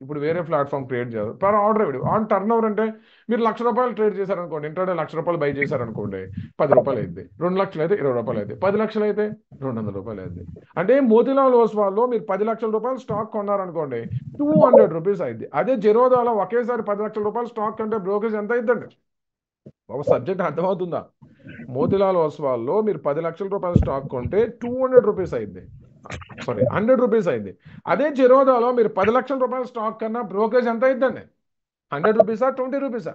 ఇప్పుడు వేరే ప్లాట్ఫామ్ క్రియేట్ చేయాలి, పర్ ఆర్డర్ ఇవ్వడు. ఆన్ టర్న్ ఓవర్ అంటే మీరు ₹1,00,000 ట్రేడ్ చేశారనుకోండి, ఇంటర్డే ₹1,00,000 బై చేశారనుకోండి, ₹10 అయింది. 2,00,000 అయితే ₹20 అయింది. 10 లక్షలు అయితే ₹200 అయింది. అంటే మోతిలాల్ ఓస్వాల్లో మీరు ₹10,00,000 స్టాక్ కొన్నారనుకోండి, ₹200 అయింది. అదే జెరోదాలో ఒకేసారి ₹10,00,000 స్టాక్ అంటే బ్రోకరేజ్ ఎంత అయిందండి? ఒక సబ్జెక్ట్ అర్థమవుతుందా? మోతిలాల్ ఓస్వాల్లో మీరు ₹10,00,000 స్టాక్ కొంటే ₹200 అయింది, సారీ ₹100 అయింది. అదే జెరోదాలో మీరు ₹10,00,000 స్టాక్ కన్నా బ్రోకరేజ్ ఎంత అయిందండి? ₹100, ₹20?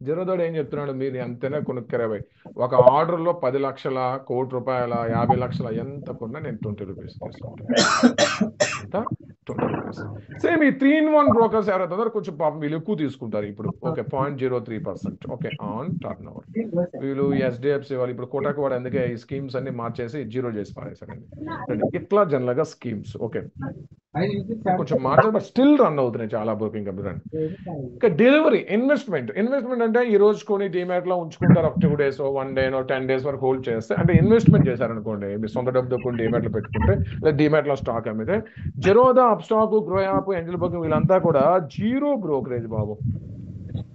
జెరోదాడు ఏం చెప్తున్నాడు, మీరు ఎంతైనా కొనుక్కరాబై ఒక ఆర్డర్లో 10 లక్షల, ₹1,00,00,000, 50 లక్షల ఎంత కొన్నా నేను ₹20 తీసుకుంటాను. ఎంత? ₹20. సేమ్ ఈ 3-in-1 బ్రోకర్స్ ఎవరైతే కొంచెం పాపం వీళ్ళు ఎక్కువ తీసుకుంటారు ఇప్పుడు. Okay, 0.03%. Okay, on turn over వీళ్ళు ఎస్డిఎఫ్సి వాళ్ళు ఇప్పుడు కోటాకు వాడు అందుకే ఈ స్కీమ్స్ అన్ని మార్చేసి జీరో చేసి పారేశారండి. ఇట్లా జనరల్ గా స్కీమ్స్. ఓకే, కొంచెం మార్చారు బట్ స్టిల్ రన్ అవుతున్నాయి చాలా బ్రోకింగ్ కంపెనీ. ఇంకా డెలివరీ, ఇన్వెస్ట్మెంట్ అంటే ఈ రోజు కొని డిమాట్ లో ఉంచుకుంటారు, ఒక 2 days 1 day 10 days వరకు హోల్డ్ చేస్తే, అంటే ఇన్వెస్ట్మెంట్ చేశారనుకోండి, మీరు సొంత డబ్బుతో కొన్ని డిమాట్ లో పెట్టుకుంటే లేదా డిమాట్ లో స్టాక్ అమ్మితే. Zerodha, Upstox, Groww app, Angel broking వీళ్ళంతా కూడా జీరో బ్రోకరేజ్ బాబు,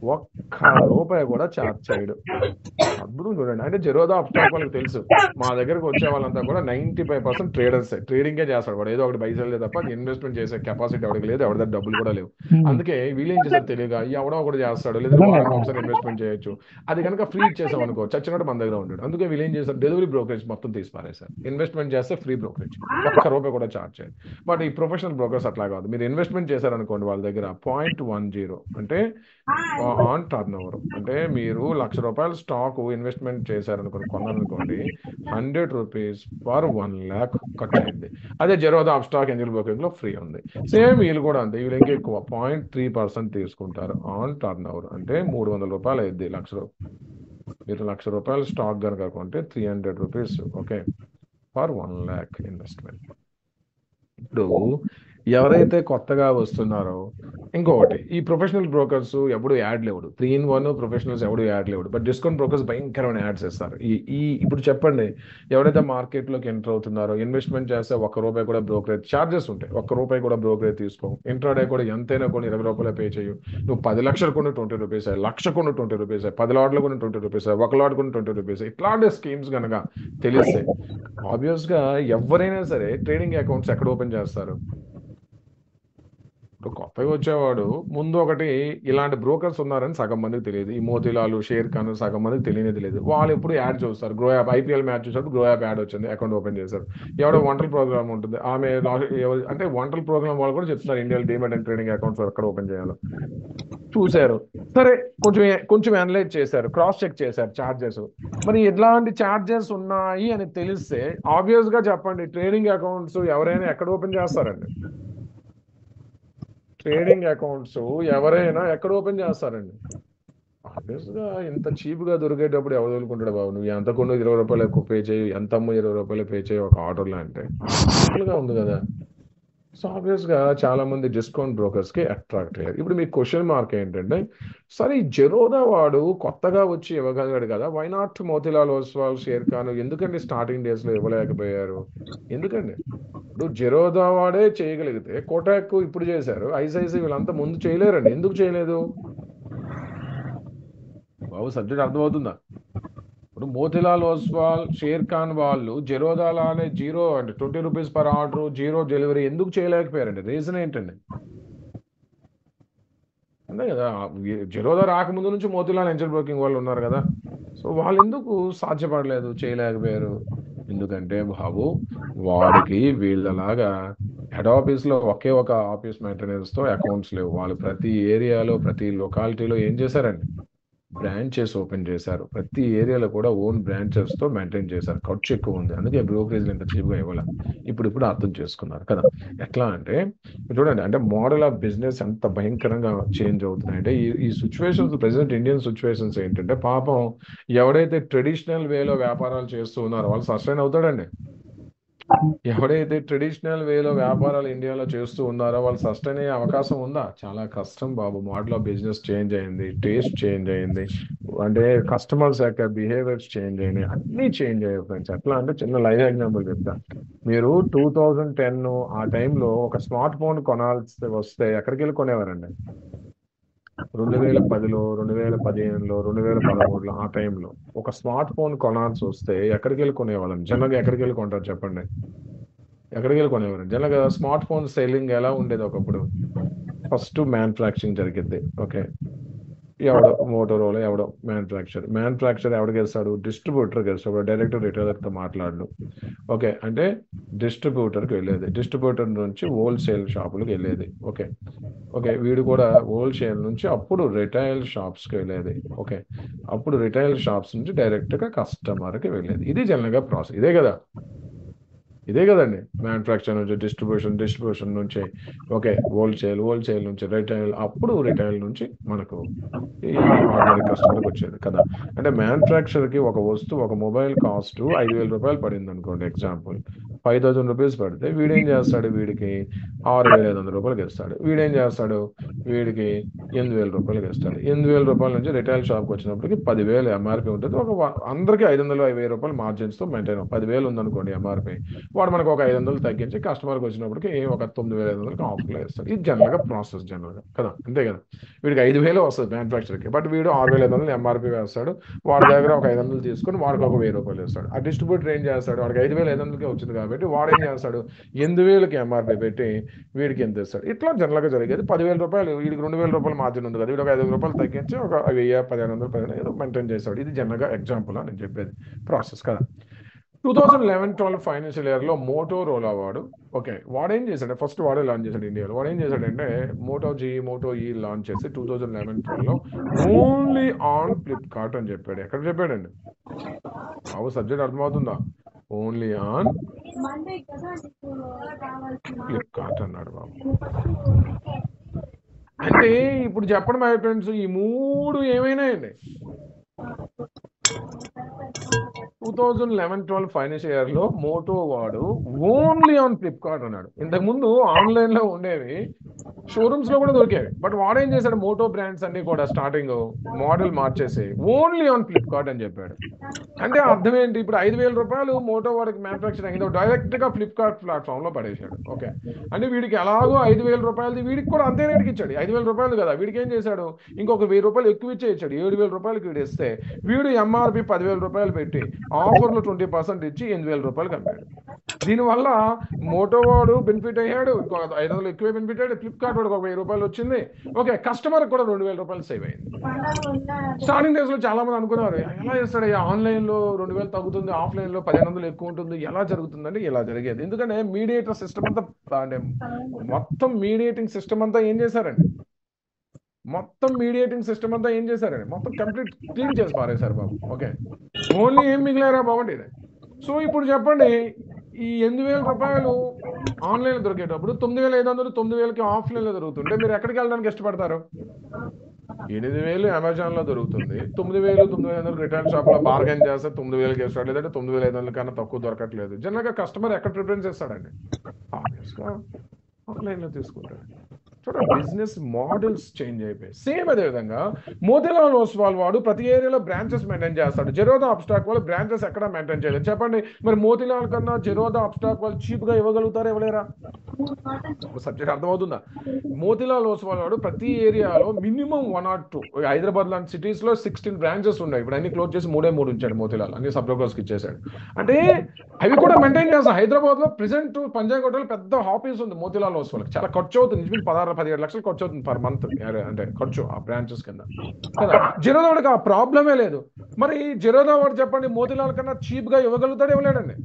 ₹1 కూడా చార్జ్ చేయడు. అద్భుతం చూడండి. అంటే జెరోదా, అప్స్టాక్ వాళ్ళకి తెలుసు మా దగ్గరకు వచ్చే వాళ్ళంతా కూడా 95% ట్రేడర్స్, ట్రేడింగే చేస్తాడు వాడు, ఏదో ఒకటి బైసెల్ తప్ప ఇన్వెస్ట్మెంట్ చేసే కెపాసిటీ ఎవరికి లేదు, ఎవరి దగ్గర డబ్బులు కూడా లేవు. అందుకే వీళ్ళేం చేస్తారు తెలియగా ఎవడో ఒకటి చేస్తాడు, లేదా వారానికి ఒకసారి ఇన్వెస్ట్మెంట్ చేయొచ్చు. అది కనుక ఫ్రీ ఇచ్చేసాం అనుకో చచ్చినట్టు మన దగ్గర ఉంటాడు. అందుకే వీళ్ళు ఏం చేస్తారు, డెలివరీ బ్రోకరేజ్ మొత్తం తీసి పారేశారు. ఇన్వెస్ట్మెంట్ చేస్తే ఫ్రీ బ్రోకరేజ్, ₹1 కూడా చార్జ్ చేయాలి. బట్ ఈ ప్రొఫెషనల్ బ్రోకర్స్ అట్లా కాదు. మీరు ఇన్వెస్ట్మెంట్ చేశారనుకోండి వాళ్ళ దగ్గర 0.10 అంటే ఆన్ టర్న్ ఓవర్, అంటే మీరు ₹1,00,000 స్టాక్ ఇన్వెస్ట్మెంట్ చేశారనుకోండి, కొన్నారనుకోండి, ₹100 పర్ 1 lakh ఖర్చు అయింది. అదే జెరోదా, అప్స్టాక్, ఏంజల్ బ్రోకింగ్ లో ఫ్రీ ఉంది. సేమ్ వీళ్ళు కూడా అంతే, వీళ్ళు ఇంకా ఎక్కువ 0.3% తీసుకుంటారు ఆన్ టర్న్ ఓవర్, అంటే ₹300 అయింది. మీరు ₹1,00,000 స్టాక్ కనుక కొంటే ₹300. Okay, per 1 lakh investment. ఇప్పుడు ఎవరైతే కొత్తగా వస్తున్నారో, ఇంకొకటి ఈ ప్రొఫెషనల్ బ్రోకర్స్ ఎప్పుడు యాడ్ లేవుడు, 3-in-1 ప్రొఫెషనల్స్ ఎవడు యాడ్ లేవుడు, బట్ డిస్కౌంట్ బ్రోకర్స్ భయంకరమైన యాడ్స్ ఇస్తారు. ఇప్పుడు చెప్పండి, ఎవరైతే మార్కెట్లోకి ఎంటర్ అవుతున్నారో, ఇన్వెస్ట్మెంట్ చేస్తే ₹1 కూడా బ్రోకరేజ్ ఛార్జెస్ ఉంటాయి, ₹1 కూడా బ్రోకరేజ్ తీసుకో. ఇంట్రాడే కూడా ఎంతైనా కొన్ని ₹20 పే చేయు. నువ్వు 10 లక్షలు కొన్ని ₹20, 1,00,000 కొన్ని ₹20, 10 లాట్లు కొన్ని ₹20, 1 లాట్ కొన్ని ₹20, ఇట్లాంటి స్కీమ్స్ కనుక తెలిస్తే ఆబ్వియస్ గా ఎవరైనా సరే ట్రేడింగ్ అకౌంట్స్ ఎక్కడ ఓపెన్ చేస్తారు? ఇప్పుడు కొత్తగా వచ్చేవాడు ముందు ఒకటి ఇలాంటి బ్రోకర్స్ ఉన్నారని సగం మందికి తెలియదు. ఈ మోతిలాలు, షేర్ ఖాన్ సగం మందికి తెలియనే లేదు. వాళ్ళు ఎప్పుడు యాడ్ చూస్తారు, గ్రో యాప్ ఐపీఎల్ మ్యాచ్ చూసారు, గ్రో యాప్ యాడ్ వచ్చింది, అకౌంట్ ఓపెన్ చేశారు. ఎవడో వంటల ప్రోగ్రామ్ ఉంటుంది, ఆమె అంటే వంటల ప్రోగ్రామ్ వాళ్ళు కూడా చెప్తున్నారు ఇండియాలో డిమాట్ అండ్ ట్రేడింగ్ అకౌంట్స్ ఎక్కడ ఓపెన్ చేయాలో చూశారు. సరే, కొంచెం అనలైజ్ చేశారు, క్రాస్ చెక్ చేశారు ఛార్జెస్. మరి ఎట్లాంటి ఛార్జెస్ ఉన్నాయి అని తెలిస్తే ఆబ్వియస్ గా చెప్పండి, ట్రేడింగ్ అకౌంట్స్ ఎవరైనా ఎక్కడ ఓపెన్ చేస్తారండి? ట్రేడింగ్ అకౌంట్స్ ఎవరైనా ఎక్కడ ఓపెన్ చేస్తారండి? ఆబ్వియస్ గా ఇంత చీప్ గా దొరికేటప్పుడు ఎవరు వదులుకుంటాడు బాబు? నువ్వు ఎంత కొను ₹20 ఎక్కువ పే చేయి, ఎంత అమ్ము ₹20 పే చేయి ఒక ఆర్డర్లో అంటే సింపుల్ గా ఉంది కదా. సో ఆబ్వియస్ గా చాలా మంది డిస్కౌంట్ బ్రోకర్స్ కి అట్రాక్ట్ అయ్యారు. ఇప్పుడు మీ క్వశ్చన్ మార్క్ ఏంటంటే, సరే ఈ జెరోదా వాడు కొత్తగా వచ్చి ఇవ్వగలిగాడు కదా, why not Motilal Oswal, Sharekhan ఎందుకండి స్టార్టింగ్ డేస్ లో ఇవ్వలేకపోయారు? ఎందుకండి? ఇప్పుడు జెరోదా వాడే చేయగలిగితే కోటాక్ ఇప్పుడు చేశారు, ఐసిఐసిఐ వీళ్ళంతా ముందు చేయలేరండి. ఎందుకు చేయలేదు బాబు? సబ్జెక్ట్ అర్థమవుతుందా? ఇప్పుడు మోతిలాల్ ఓస్వాల్, షేర్ ఖాన్ వాళ్ళు జెరోదాలానే జీరో అంటే ₹20 పర్ ఆర్డర్, జీరో డెలివరీ ఎందుకు చేయలేకపోయారండి? రీజన్ ఏంటండి? అంతే కదా, జెరోదా రాకముందు నుంచి మోతిలాల్, ఏంజల్ బ్రోకింగ్ వాళ్ళు ఉన్నారు కదా. సో వాళ్ళు ఎందుకు సాధ్యపడలేదు, చేయలేకపోయారు? ఎందుకంటే బాబు వాడికి వీళ్ళలాగా హెడ్ ఆఫీస్ లో ఒకే ఒక ఆఫీస్ మెయింటెనెన్స్ తో అకౌంట్స్ లేవు. వాళ్ళు ప్రతి ఏరియాలో, ప్రతి లొకాలిటీలో ఏం చేశారండి, బ్రాంచెస్ ఓపెన్ చేశారు. ప్రతి ఏరియాలో కూడా ఓన్ బ్రాంచెస్తో మెయింటైన్ చేశారు. ఖర్చు ఎక్కువ ఉంది, అందుకే బ్రోకరేజ్లు ఇంత చీప్గా ఇవ్వాలి. ఇప్పుడు అర్థం చేసుకున్నారు కదా. ఎట్లా అంటే చూడండి, అంటే మోడల్ ఆఫ్ బిజినెస్ ఎంత భయంకరంగా చేంజ్ అవుతున్నాయి అంటే ఈ సిచ్యువేషన్స్, ప్రెసెంట్ ఇండియన్ సిచ్యువేషన్స్ ఏంటంటే పాపం ఎవడైతే ట్రెడిషనల్ వేలో వ్యాపారాలు చేస్తూ ఉన్నారో వాళ్ళు సస్టైన్ అవుతాడండి. ఎవడైతే ట్రెడిషనల్ వేలో వ్యాపారాలు ఇండియాలో చేస్తూ ఉన్నారో వాళ్ళు సస్టైన్ అయ్యే అవకాశం ఉందా? చాలా కష్టం బాబు. మోడల్ ఆఫ్ బిజినెస్ చేంజ్ అయింది, టేస్ట్ చేంజ్ అయింది, అంటే కస్టమర్స్ యొక్క బిహేవియర్స్ చేంజ్ అయినాయి, అన్నీ చేంజ్ అయ్యాయి ఫ్రెండ్స్. ఎట్లా అంటే చిన్న లైవ్ ఎగ్జాంపుల్ చెప్తా. మీరు 2010 ఆ టైంలో ఒక స్మార్ట్ ఫోన్ కొనాల్సి వస్తే ఎక్కడికి వెళ్ళి కొనేవారండి? 2010లో, 2015లో, 2013లో ఆ టైంలో ఒక స్మార్ట్ ఫోన్ కొనాల్సి వస్తే ఎక్కడికి వెళ్ళి కొనేవాళ్ళం? జనరల్గా ఎక్కడికి వెళ్ళి కొంటారు చెప్పండి? ఎక్కడికి వెళ్ళి కొనేవారు? జనరల్గా స్మార్ట్ ఫోన్ సెల్లింగ్ ఎలా ఉండేది ఒకప్పుడు? ఫస్ట్ మ్యానుఫ్యాక్చరింగ్ జరిగింది. ఓకే, ఎవడో మోటోరోలా ఎవడో మ్యానుఫ్యాక్చర్ ఎవడికి వేస్తాడు? డిస్ట్రిబ్యూటర్కి వేస్తాడు. డైరెక్ట్ రిటైలర్తో మాట్లాడు. ఓకే, అంటే డిస్ట్రిబ్యూటర్కి వెళ్ళేది, డిస్ట్రిబ్యూటర్ నుంచి హోల్సేల్ షాపులకు వెళ్ళేది. ఓకే ఓకే వీడు కూడా హోల్సేల్ నుంచి అప్పుడు రిటైల్ షాప్స్కి వెళ్ళేది. ఓకే, అప్పుడు రిటైల్ షాప్స్ నుంచి డైరెక్ట్గా కస్టమర్కి వెళ్ళేది. ఇది జనరల్గా ప్రాసెస్. ఇదే కదండి. మ్యానుఫ్యాక్చర్ నుంచి డిస్ట్రిబ్యూషన్ నుంచి ఓకే హోల్సేల్ నుంచి రిటైల్, అప్పుడు రిటైల్ నుంచి మనకు ఈ ఆర్డినరీ కస్టమర్కి వచ్చేది కదా. అంటే మ్యానుఫ్యాక్చర్కి ఒక వస్తువు, ఒక మొబైల్ కాస్ట్ 5,000 రూపాయలు పడింది అనుకోండి, ఎగ్జాంపుల్ 5,000 రూపీస్ పడితే వీడేం చేస్తాడు? వీడికి 6,500 రూపాయలకి ఇస్తాడు. వీడేం చేస్తాడు? వీడికి 8,000 రూపాయలకి ఇస్తాడు. 8,000 రూపాయల నుంచి రిటైల్ షాప్కి వచ్చినప్పటికి 10,000 ఎంఆర్పి ఉంటుంది. అందరికీ 500-1,000 రూపాయలు మార్జిన్స్తో మెయింటైన్. 10,000 ఉందనుకోండి ఎంఆర్పి, వాడు మనకు ఒక 500 తగ్గించి కస్టమర్కి వచ్చినప్పటికి ఒక 9,500కి ఆఫర్లో ఇస్తాడు. ఇది జనరల్గా ప్రాసెస్ జనరల్గా కదా, అంతే కదా. వీడికి 5,000 వస్తుంది మ్యానుఫ్యాక్చర్కి, బట్ వీడు 6,500 ఎంఆర్పి వేస్తాడు. వాడి దగ్గర ఒక 500 తీసుకొని వాడికి ఒక 1,000 రూపాయలు ఇస్తాడు. ఆ డిస్ట్రిబ్యూటర్ ఏం చేస్తాడు? వాడికి 5,500కే వచ్చింది కాబట్టి వాడు ఏం చేస్తాడు? 8,000కి ఎంఆర్పి పెట్టి వీడికి ఎంత ఇస్తాడు? ఇట్లా జనరల్గా జరిగేది. 10,000 రూపాయలు, వీడికి 2,000 రూపాయలు మార్జిన్ ఉంది కదా, వీడికి 5,000 రూపాయలు తగ్గించి ఒక 1,000, 1,500 ఏదో మెయింటైన్ చేస్తాడు. ఇది జనరల్గా ఎగ్జాంపుల్ నేను చెప్పేది ప్రాసెస్ కదా. 2011-12 ఫైనాన్షియల్ ఇయర్లో మోటోరోలా వాడు, ఓకే, వాడేం చేశాడు? ఫస్ట్ వాడే లాంచ్ చేశాడు ఇండియాలో. వాడు ఏం చేశాడంటే మోటో ఈ లాంచ్ చేసి 2011-12లో ఓన్లీ ఆన్ ఫ్లిప్కార్ట్ అని చెప్పాడు. ఎక్కడ చెప్పాడండి? సబ్జెక్ట్ అర్థమవుతుందా? ఓన్లీ ఆన్ ఫ్లిప్కార్ట్ అన్నాడు బాబు. అంటే ఇప్పుడు చెప్పండి మై ఫ్రెండ్స్, ఈ మూడు ఏమైనాయండి? 2011-12 ఫైనాన్షియల్ ఇయర్లో మోటో వాడు ఓన్లీ ఆన్ ఫ్లిప్కార్ట్ అన్నాడు. ఇంతకుముందు ఆన్లైన్లో ఉండేవి, షోరూమ్స్లో కూడా దొరికేవి, బట్ వాడు ఏం చేశాడు? మోటో బ్రాండ్స్ అన్ని కూడా స్టార్టింగ్ మోడల్ మార్చేసి ఓన్లీ ఆన్ ఫ్లిప్కార్ట్ అని చెప్పాడు. అంటే అర్థం ఏంటి? ఇప్పుడు 5,000 రూపాయలు మోటో వాడికి మ్యానుఫ్యాక్చరింగ్ అయిందో డైరెక్ట్గా ఫ్లిప్కార్ట్ ప్లాట్ఫామ్లో పడేశాడు. ఓకే, అంటే వీడికి ఎలాగో 5,000 రూపాయలది వీడికి కూడా అంతే రేటుకి ఇచ్చాడు. 5,000 రూపాయలు కదా, వీడికి ఏం చేశాడు? ఇంకొక 1,000 రూపాయలు ఎక్కువ ఇచ్చాడు. 7,000 రూపాయలకి వీడు ఇస్తే వీడు ఎంఆర్పి 10,000 రూపాయలు పెట్టి ఆఫర్లో 20% ఇచ్చి 8,000 రూపాయలు అమ్మాడు. దీనివల్ల మోటో వాడు బెనిఫిట్ అయ్యాడు, ఇంకో 500 ఎక్కువే బెనిఫిట్ అయ్యాడు. ఫ్లిప్కార్ట్ వాడికి ఒక 1,000 రూపాయలు వచ్చింది. ఓకే, కస్టమర్ కూడా 2,000 రూపాయలు సేవ్ అయింది. స్టార్టింగ్ డేస్లో చాలా మంది అనుకున్నారు, ఎలా చేస్తాడు? ఆన్లైన్లో 2,000 తగ్గుతుంది, ఆఫ్లైన్లో 1,500 ఎక్కువ ఉంటుంది, ఎలా జరుగుతుందంటే ఇలా జరిగేది. ఎందుకంటే మీడియేటర్ సిస్టమ్ అంతా, అంటే మొత్తం మీడియేటింగ్ సిస్టమ్ అంతా ఏం చేశారండి? మొత్తం కంప్లీట్ క్లీన్ చేసి పారేశారు బాబు. ఓకే, ఓన్లీ ఏం మిగిలారా బాగుండి ఇది. సో ఇప్పుడు చెప్పండి, ఈ 8,000 రూపాయలు ఆన్లైన్లో దొరికేటప్పుడు 9,500 9,000కి ఆఫ్లైన్లో దొరుకుతుంటే మీరు ఎక్కడికి వెళ్ళడానికి ఇష్టపడతారు? 8,000 అమెజాన్లో దొరుకుతుంది, 9,000 9,500 రిటైల్ షాప్లో బార్గెన్ చేస్తే 9,000కి వేస్తాడు, లేదంటే 9,500 కన్నా తక్కువ దొరకట్లేదు. జనరల్గా కస్టమర్ ఎక్కడ ప్రిఫరెన్స్ చేస్తాడండి? ఆబ్వియస్గా ఆన్లైన్లో తీసుకుంటాడు. చూడండి, బిజినెస్ మోడల్స్ చేంజ్ అయిపోయాయి. సేమ్ అదే విధంగా మోతీలాల్ ఓస్వాల్ వాడు ప్రతి ఏరియాలో బ్రాంచెస్ మెయింటైన్ చేస్తాడు. జెరోదా అప్స్టాక్ వాళ్ళు బ్రాంచెస్ ఎక్కడ మెయింటైన్ చేయలేదు. చెప్పండి, మరి మోతీలాల్ కన్నా జెరోదా అప్స్టాక్ వాళ్ళు చీప్గా ఇవ్వగలుగుతారా, ఇవ్వలేరా? సబ్జెక్ట్ అర్థమవుతుందా? మోతీలాల్ ఓస్వాల్ వాడు ప్రతి ఏరియాలో మినిమం 1 or 2, హైదరాబాద్ లాంటి సిటీస్లో 16 బ్రాంచెస్ ఉన్నాయి. ఇప్పుడు అన్ని క్లోజ్ చేసి 3 ఉంచాడు మోతీలాల్, అన్ని సబ్ బ్రోకర్స్కి ఇచ్చేసాడు. అంటే అవి కూడా మెయింటైన్ చేస్తాం. హైదరాబాద్లో ప్రెసెంట్ పంజాగుట్టలో పెద్ద ఆఫీస్ ఉంది మోతీలాల్ ఓస్వాల్కి. చాలా ఖర్చు అవుతుంది, 16-17 లక్షలు ఖర్చు అవుతుంది పర్ మంత్, అంటే ఖర్చు ఆ బ్రాంచెస్ కింద కదా. జెరోదా వాడికి ఆ ప్రాబ్లమే లేదు. మరి జెరోదా వాడు చెప్పండి, మోతీలాల్ కన్నా చీప్గా ఇవ్వగలుగుతాడు, ఇవ్వలేడండి?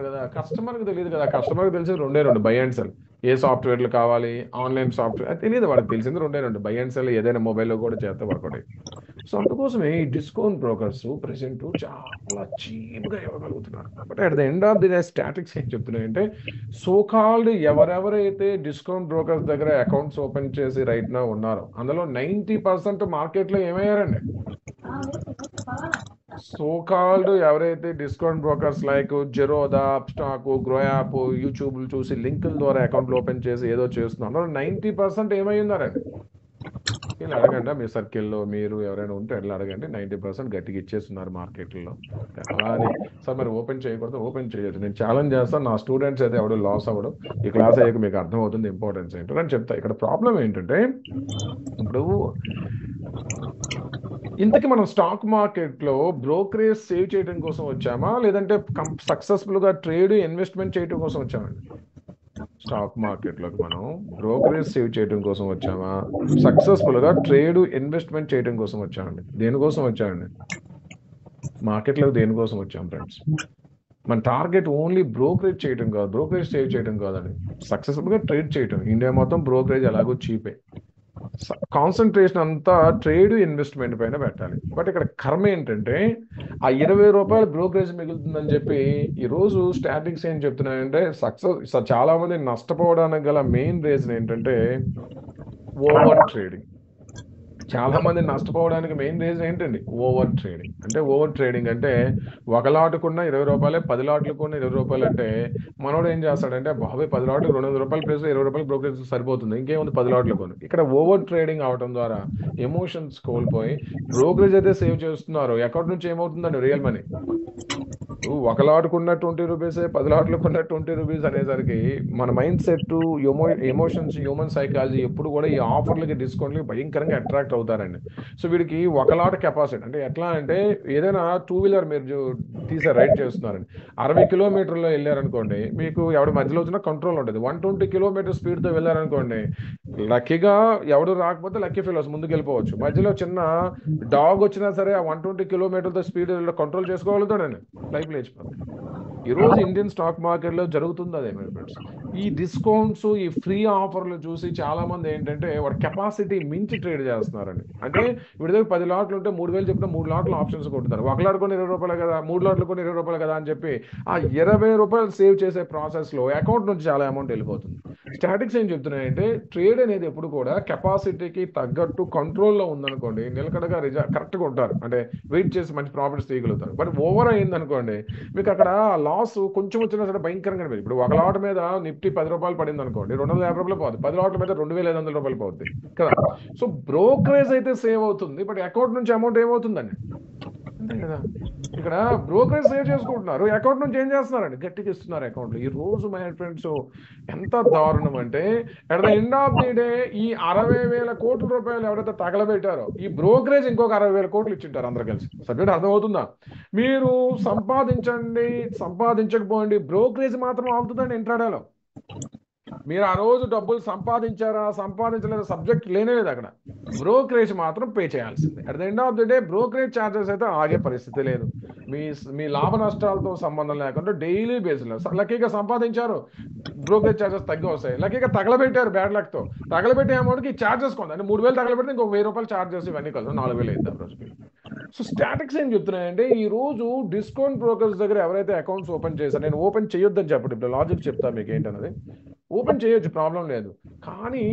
కదా. కస్టమర్కి తెలియదు కదా. కస్టమర్కి తెలిసి 2 బై అండ్ సెల్. ఏ సాఫ్ట్వేర్లు కావాలి, ఆన్లైన్ సాఫ్ట్వేర్ అది తెలియదు వాళ్ళకి, తెలిసింది రెండు బై అండ్ సెల్ ఏదైనా మొబైల్లో కూడా చేస్తే వర్కౌట్. సో అందుకోసమే ఈ డిస్కౌంట్ బ్రోకర్స్ ప్రెసెంట్ చాలా చీప్గా ఇవ్వగలుగుతున్నారు. But at the end of the day statics ఏం చెప్తున్నాయంటే సో కాల్డ్ ఎవరెవరైతే డిస్కౌంట్ బ్రోకర్స్ దగ్గర అకౌంట్స్ ఓపెన్ చేసి రైట్ నా ఉన్నారో అందులో 90% మార్కెట్లో ఏమయ్యారండి? సో కాల్డ్ ఎవరైతే discount brokers like Zerodha, Upstox, Groww app, YouTube చూసి లింకుల ద్వారా అకౌంట్లు ఓపెన్ చేసి ఏదో చేస్తున్నారు, 90% ఏమై ఉన్నారండి? ఇలా అడగండి మీ సర్కిల్లో మీరు ఎవరైనా ఉంటే అట్లా అడగండి. 90% గట్టిగా ఇచ్చేస్తున్నారు మార్కెట్లో. అలా అని సార్ మరి ఓపెన్ చేయకూడదు, ఓపెన్ చేయొచ్చు. నేను ఛాలెంజ్ చేస్తాను, నా స్టూడెంట్స్ అయితే ఎవడు లాస్ అవ్వడం. ఈ క్లాస్ అయ్యాక మీకు అర్థమవుతుంది ఇంపార్టెన్స్ ఏంటో అని చెప్తా. ఇక్కడ ప్రాబ్లం ఏంటంటే ఇప్పుడు ఇంతకీ మనం స్టాక్ మార్కెట్లో బ్రోకరేజ్ సేవ్ చేయడం కోసం వచ్చామా, లేదంటే సక్సెస్ఫుల్గా ట్రేడ్ ఇన్వెస్ట్మెంట్ చేయడం కోసం వచ్చామండి? స్టాక్ మార్కెట్లోకి మనం బ్రోకరేజ్ సేవ్ చేయడం కోసం వచ్చామా, సక్సెస్ఫుల్గా ట్రేడ్ ఇన్వెస్ట్మెంట్ చేయడం కోసం వచ్చామండి? దేనికోసం వచ్చామండి? మార్కెట్లోకి దేనికోసం వచ్చాం ఫ్రెండ్స్? మన టార్గెట్ ఓన్లీ బ్రోకరేజ్ చేయడం కాదు, బ్రోకరేజ్ సేవ్ చేయడం కాదండి, సక్సెస్ఫుల్గా ట్రేడ్ చేయడం. ఇండియా మొత్తం బ్రోకరేజ్ ఎలాగో చీపే. కాన్సన్ట్రేషన్ అంతా ట్రేడ్ ఇన్వెస్ట్మెంట్ పైన పెట్టాలి. బట్ ఇక్కడ కర్మ ఏంటంటే ఆ 20 రూపాయలు బ్రోకరేజ్ మిగులుతుందని చెప్పి ఈరోజు స్టాటిక్స్ ఏం చెప్తున్నాయంటే చాలా మంది నష్టపోవడానికి గల మెయిన్ రీజన్ ఏంటంటే ఓవర్ ట్రేడింగ్. చాలా మంది నష్టపోవడానికి మెయిన్ రీజన్ ఏంటండి? Over trading. అంటే ఓవర్ ట్రేడింగ్ అంటే ఒక లాటుకున్న 20 రూపాయలే, 10 లాట్లకున్న 20 రూపాయలు. అంటే మనోడు ఏం చేస్తాడంటే బాబాయ్ 10 లాట్లకు 200 రూపాయలు ప్లేస్ 20 రూపాయలు బ్రోకరేజ్ సరిపోతుంది, ఇంకేముంది 10 లాట్లు కొని. ఇక్కడ ఓవర్ ట్రేడింగ్ అవడం ద్వారా ఎమోషన్స్ కోల్పోయి బ్రోకరేజ్ అయితే సేవ్ చేస్తున్నారు, అకౌంట్ నుంచి ఏమవుతుందండి రియల్ మనీ? ఒక లాట్కున్న 20 రూపీసే 10 లాట్లకున్న 20 రూపీస్ అనేసరికి మన mind set, emotions, human psychology ఎప్పుడు కూడా ఈ ఆఫర్లకి డిస్కౌంట్లకి భయంకరంగా అట్రాక్ట్ అవుతారండి. సో వీడికి ఒక లాట్ కెపాసిటీ అంటే ఎట్లా అంటే ఏదైనా 2 వీలర్ మీరు రైడ్ చేస్తున్నారండి, 60 కిలోమీటర్లో వెళ్ళారనుకోండి, మీకు ఎవడు మధ్యలో వచ్చినా కంట్రోల్ ఉంటుంది. 120 కిలోమీటర్ స్పీడ్తో వెళ్ళారనుకోండి, లక్కీగా ఎవడు రాకపోతే లక్కీ ఫెలోస్ ముందుకు వెళ్ళిపోవచ్చు. మధ్యలో చిన్న డాగ్ వచ్చినా సరే ఆ 120 కిలోమీటర్తో స్పీడ్ కంట్రోల్ చేసుకోగలుగుతాడండి, లైఫ్ లేచిపోతుంది. ఈరోజు ఇండియన్ స్టాక్ మార్కెట్లో జరుగుతుంది అదే ఫ్రెండ్స్. ఈ డిస్కౌంట్స్, ఈ ఫ్రీ ఆఫర్లు చూసి చాలా మంది ఏంటంటే వాడు కెపాసిటీ మించి ట్రేడ్ చేస్తున్నారండి. అంటే వీడి దగ్గర 10 లాట్లు ఉంటే 3,000 చెప్పిన 3 లాట్లు ఆప్షన్స్ కొట్టుతారు. ఒక లాట్ కొని 20 రూపాయలు కదా, 3 లాట్లు కొని 20 రూపాయలు కదా అని చెప్పి ఆ 20 రూపాయలు సేవ్ చేసే ప్రాసెస్లో అకౌంట్ నుంచి చాలా అమౌంట్ వెళ్ళిపోతుంది. స్టాటిక్స్ ఏం చెప్తున్నాయంటే ట్రేడ్ అనేది ఎప్పుడు కూడా కెపాసిటీకి తగ్గట్టు కంట్రోల్లో ఉందనుకోండి, నిలకడగా కరెక్ట్గా ఉంటారు, అంటే వెయిట్ చేసి మంచి ప్రాఫిట్స్ తీయగలుగుతారు. బట్ ఓవర్ అయిందనుకోండి, మీకు అక్కడ లాస్ కొంచెం వచ్చినా సరే భయంకరంగా ఉంటుంది. ఇప్పుడు ఒక లాట్ మీద నిఫ్టీ 10 రూపాయలు పడింది అనుకోండి, 250 రూపాయలు పోతుంది. 10 లాట్ల మీద 2,500 రూపాయలు పోతుంది కదా. సో బ్రోకరేజ్ అయితే సేవ్ అవుతుంది, బట్ అకౌంట్ నుంచి అమౌంట్ ఏమవుతుందండి? అంతే కదా. ఇక్కడ బ్రోకరేజ్ సేవ్ చేసుకుంటున్నారు, అకౌంట్ నుంచి ఏం చేస్తున్నారండి? గట్టిగా ఇస్తున్నారు అకౌంట్లు. ఈ రోజు మై ఫ్రెండ్స్ ఎంత దారుణం అంటే at the end of the day ఈ 60,000 కోట్ల రూపాయలు ఎవరైతే తగలబెట్టారో ఈ బ్రోకరేజ్ ఇంకొక 60,000 కోట్లు ఇచ్చింటారు అందరు కలిసి. సబ్జెక్ట్ అర్థమవుతుందా? మీరు సంపాదించండి, సంపాదించకపోండి, బ్రోకరేజ్ మాత్రం ఆగుతుందండి ఇంట్రాడేలో. మీరు ఆ రోజు డబ్బులు సంపాదించారా సంపాదించలేదా సబ్జెక్ట్ లేనే లేదు, అక్కడ బ్రోకరేజ్ మాత్రం పే చేయాల్సిందే. At the end of the day brokerage charges అయితే ఆగే పరిస్థితి లేదు. మీ లాభ నష్టాలతో సంబంధం లేకుండా డైలీ బేస్లో లక్కీగా సంపాదించారు, బ్రోకరేజ్ ఛార్జెస్ తగ్గి వస్తాయి. లక్కీగా తగలబెట్టారు బ్యాడ్ లక్తో, తగలబెట్టే అమౌంట్కి ఛార్జెస్ కొంత అంటే 3,000 తగలబెడితే ఇంకొక 1,000 రూపాయలు ఛార్జెస్, ఇవన్నీ కలిసి 4,000 అవుతాం రోజుకి. సో స్టాటిక్స్ ఏం చెప్తున్నాయంటే ఈ రోజు డిస్కౌంట్ బ్రోకర్స్ దగ్గర ఎవరైతే అకౌంట్స్ ఓపెన్ చేశారో, నేను ఓపెన్ చేయొద్దని చెప్పండి, ఇప్పుడు లాజిక్ చెప్తా మీకు ఏంటన్నది. ఓపెన్ చేయొచ్చు, ప్రాబ్లం లేదు, కానీ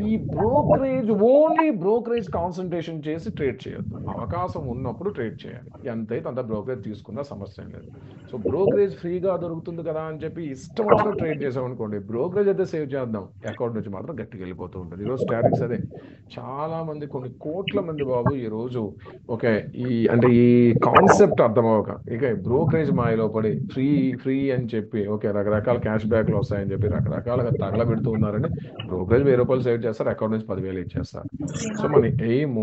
ఈ బ్రోకరేజ్ ఓన్లీ బ్రోకరేజ్ కాన్సన్ట్రేషన్ చేసి ట్రేడ్ చేయొద్దు. అవకాశం ఉన్నప్పుడు ట్రేడ్ చేయాలి, ఎంతైతే అంత బ్రోకరేజ్ తీసుకున్నా సమస్య లేదు. సో బ్రోకరేజ్ ఫ్రీగా దొరుకుతుంది కదా అని చెప్పి ఇష్టం వచ్చిన ట్రేడ్ చేసామనుకోండి, బ్రోకరేజ్ అయితే సేవ్ చేద్దాం, అకౌంట్ నుంచి మాత్రం గట్టిగా వెళ్ళిపోతూ ఉంటుంది. ఈరోజు స్టాటిక్స్ అదే. చాలా మంది, కొన్ని కోట్ల మంది బాబు ఈరోజు ఓకే ఈ కాన్సెప్ట్ అర్థమవక ఇక బ్రోకరేజ్ మాయలో పడి ఫ్రీ అని చెప్పి ఓకే రకరకాల క్యాష్ బ్యాక్లు వస్తాయని చెప్పి రకరకాలుగా తగలబెడుతూ ఉన్నారని బ్రోకరేజ్ 1,000 రూపాయలు సేవ్ చేస్తారు, అకౌంట్ నుంచి 10,000 ఇచ్చేస్తారు. సో మన ఎయిమ్,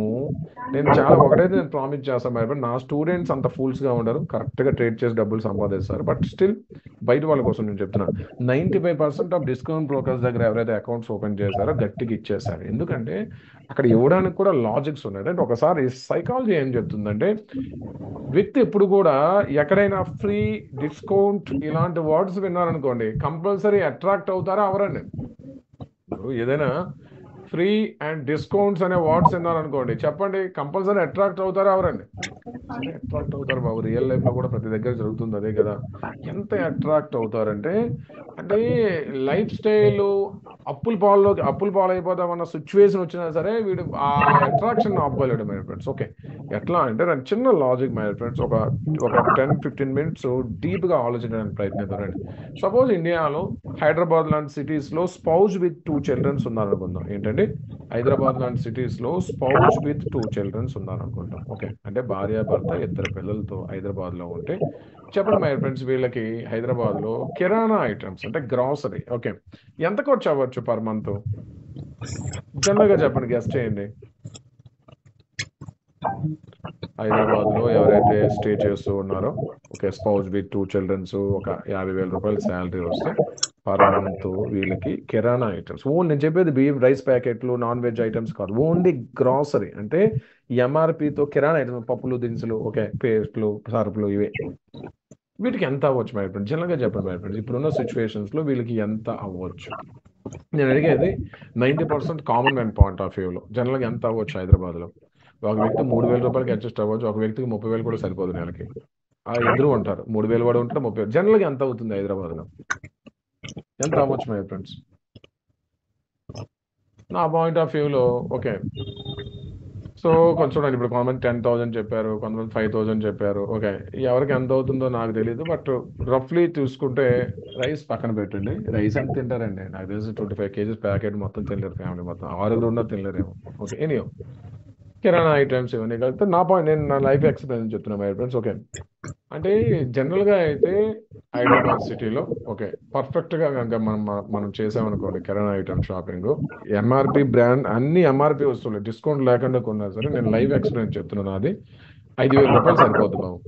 నేను ఒకటైతే నేను ప్రామిస్ చేస్తాను, మరి నా స్టూడెంట్స్ అంత ఫూల్స్గా ఉండరు, కరెక్ట్గా ట్రేడ్ చేసి డబ్బులు సంపాదిస్తారు. బట్ స్టిల్ బయట వాళ్ళ కోసం నేను చెప్తున్నాను, 95% ఆఫ్ డిస్కౌంట్ బ్రోకర్స్ దగ్గర ఎవరైతే అకౌంట్స్ ఓపెన్ చేశారో గట్టిగా ఇచ్చేస్తారు. ఎందుకంటే అక్కడ ఇవ్వడానికి కూడా లాజిక్స్ ఉన్నాయి. అంటే ఒకసారి సైకాలజీ ఏం చెప్తుందంటే వ్యక్తి ఎప్పుడు కూడా ఎక్కడైనా ఫ్రీ, డిస్కౌంట్ ఇలాంటి వర్డ్స్ విన్నారనుకోండి, కంపల్సరీ అట్రాక్ట్ అవుతారా అవరండి? ఏదైనా ఫ్రీ అండ్ డిస్కౌంట్స్ అనే వర్డ్స్ విన్నారనుకోండి, చెప్పండి కంపల్సరీ అట్రాక్ట్ అవుతారా ఎవరండి? కంపల్సరీ అట్రాక్ట్ అవుతారు బాబు. రియల్ లైఫ్లో కూడా ప్రతి దగ్గర జరుగుతుంది అదే కదా. ఎంత అట్రాక్ట్ అవుతారంటే, అంటే లైఫ్ స్టైల్ అప్పుల పాలైపోతామన్న సిచ్యువేషన్ వచ్చినా సరే వీడు ఆ అట్రాక్షన్ ఆపుకోలేడు మై ఫ్రెండ్స్. ఓకే, ఎట్లా అంటే నాకు చిన్న లాజిక్ మై ఫ్రెండ్స్, ఒక ఒక 10-15 మినిట్స్ డీప్గా ఆలోచించడానికి ప్రయత్నిద్దారండి. సపోజ్ ఇండియాలో హైదరాబాద్ లాంటి సిటీస్లో స్పౌజ్ విత్ 2 చిల్డ్రన్స్ ఉన్నారనుకుందాం. ఏంటండి, హైదరాబాద్ లాంటి సిటీస్లో స్పౌజ్ విత్ 2 చిల్డ్రన్స్ ఉన్నారనుకుంటాం. ఓకే, అంటే భార్యాభర్త 2 పిల్లలతో హైదరాబాద్లో ఉంటే, చెప్పండి మై ఫ్రెండ్స్, వీళ్ళకి హైదరాబాద్లో కిరాణా ఐటమ్స్ అంటే గ్రాసరీ ఓకే ఎంత ఖర్చు అవ్వచ్చు పర్ మంత్? జనరల్గా చెప్పండి, గెస్ట్ చేయండి. హైదరాబాద్లో ఎవరైతే స్టే చేస్తూ ఉన్నారో, ఓకే, స్పౌజ్ విత్ 2 చిల్డ్రన్స్, ఒక 50,000 రూపాయలు శాలరీ వస్తే పర్ మంత్ వీళ్ళకి కిరాణా ఐటమ్స్, ఓన్లీ నేను చెప్పేది బియ్యం రైస్ ప్యాకెట్లు నాన్ వెజ్ ఐటమ్స్ కాదు, ఓన్లీ గ్రాసరీ అంటే ఎంఆర్పితో కిరాణా ఐటమ్స్, పప్పులు దినుసులు, ఓకే, పేస్ట్లు సరుపులు ఇవే, వీటికి ఎంత అవ్వచ్చు మై ఫ్రెండ్స్? జనరల్గా చెప్పండి మై ఫ్రెండ్స్, ఇప్పుడున్న సిచ్యువేషన్స్లో వీళ్ళకి ఎంత అవ్వచ్చు? నేను అడిగేది 90% కామన్ మ్యాన్ పాయింట్ ఆఫ్ వ్యూలో జనరల్గా ఎంత అవ్వచ్చు హైదరాబాద్లో? ఒక వ్యక్తి 3,000 రూపాయలకి అడ్జస్ట్ అవ్వచ్చు, ఒక వ్యక్తికి 30,000 కూడా సరిపోదు నెలకి. ఆ ఇద్దరు ఉంటారు, 3,000 వాడు ఉంటారు, 30,000. జనరల్గా ఎంత అవుతుంది హైదరాబాద్లో? ఎంత అవ్వచ్చు మై ఫ్రెండ్స్? నా పాయింట్ ఆఫ్ వ్యూలో ఓకే, సో కొంచెం చూడండి, ఇప్పుడు కొంతమంది 10,000 చెప్పారు, కొంతమంది 5,000 చెప్పారు. ఓకే, ఎవరికి ఎంత అవుతుందో నాకు తెలియదు, బట్ రఫ్లీ చూసుకుంటే రైస్ పక్కన పెట్టండి, రైస్ ఎంత తింటారండి? నాకు తెలిసి 25 kgs ప్యాకెట్ మొత్తం తినలేరు, ఫ్యామిలీ మొత్తం 6 ఉన్న తినలేరేమో. ఓకే, ఎనీ కిరాణా ఐటమ్స్ ఇవన్నీ కలిపితే నా పాయింట్, నేను నా లైఫ్ ఎక్స్పీరియన్స్ చెప్తున్నా మై ఫ్రెండ్స్. ఓకే, అంటే జనరల్గా అయితే హైదరాబాద్ సిటీలో ఓకే పర్ఫెక్ట్గా కనుక మనం చేసామనుకోండి కిరాణా ఐటమ్ షాపింగ్, ఎంఆర్పి బ్రాండ్ అన్ని ఎంఆర్పి వస్తువులు డిస్కౌంట్ లేకుండా కొన్నా సరే, నేను లైవ్ ఎక్స్పీరియన్స్ చెప్తున్నాను, అది 5,000 రూపాయలు సరిపోద్ది బాబు.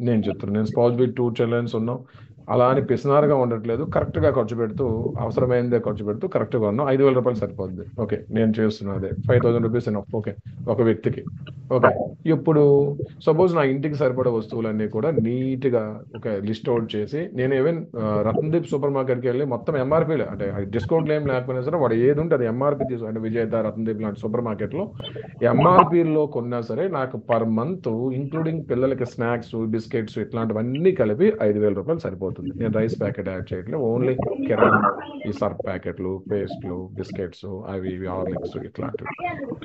నేను చెప్తున్నాను, నేను స్పౌజ్ విత్ 2 చిల్డ్రన్స్ ఉన్నాం, అలా అని పిసినారుగా ఉండట్లేదు, కరెక్ట్గా ఖర్చు పెడుతూ అవసరమైనదే ఖర్చు పెడుతూ కరెక్ట్గా ఉన్నాం, 5,000 రూపాయలు సరిపోద్ది. ఓకే, నేను చేస్తున్నా అదే 5,000 రూపీస్ ఓకే ఒక వ్యక్తికి. ఓకే, ఇప్పుడు సపోజ్ నా ఇంటికి సరిపడే వస్తువులన్నీ కూడా నీట్గా ఒక లిస్ట్ అవుట్ చేసి, నేను ఈవెన్ రత్నదీప్ సూపర్ మార్కెట్కి వెళ్ళి మొత్తం ఎంఆర్పీలే, అంటే డిస్కౌంట్లు ఏం లేకపోయినా సరే వాడు ఏది ఉంటే అది ఎంఆర్పీ తీసు, అంటే విజేత, రత్నదీప్ లాంటి సూపర్ మార్కెట్లో ఎంఆర్పీలో కొన్నా సరే నాకు పర్ మంత్ ఇంక్లూడింగ్ పిల్లలకి స్నాక్స్, బిస్కెట్స్ ఇట్లాంటివన్నీ కలిపి 5,000 రూపాయలు సరిపోతుంది. నేను రైస్ ప్యాకెట్ యాడ్ చేయట్లేదు, ఓన్లీ కిరాణా ఈ సర్ఫ్ ప్యాకెట్లు, పేస్ట్లు, బిస్కెట్స్, అవి ఇవి హార్లిక్స్ ఇట్లాంటివి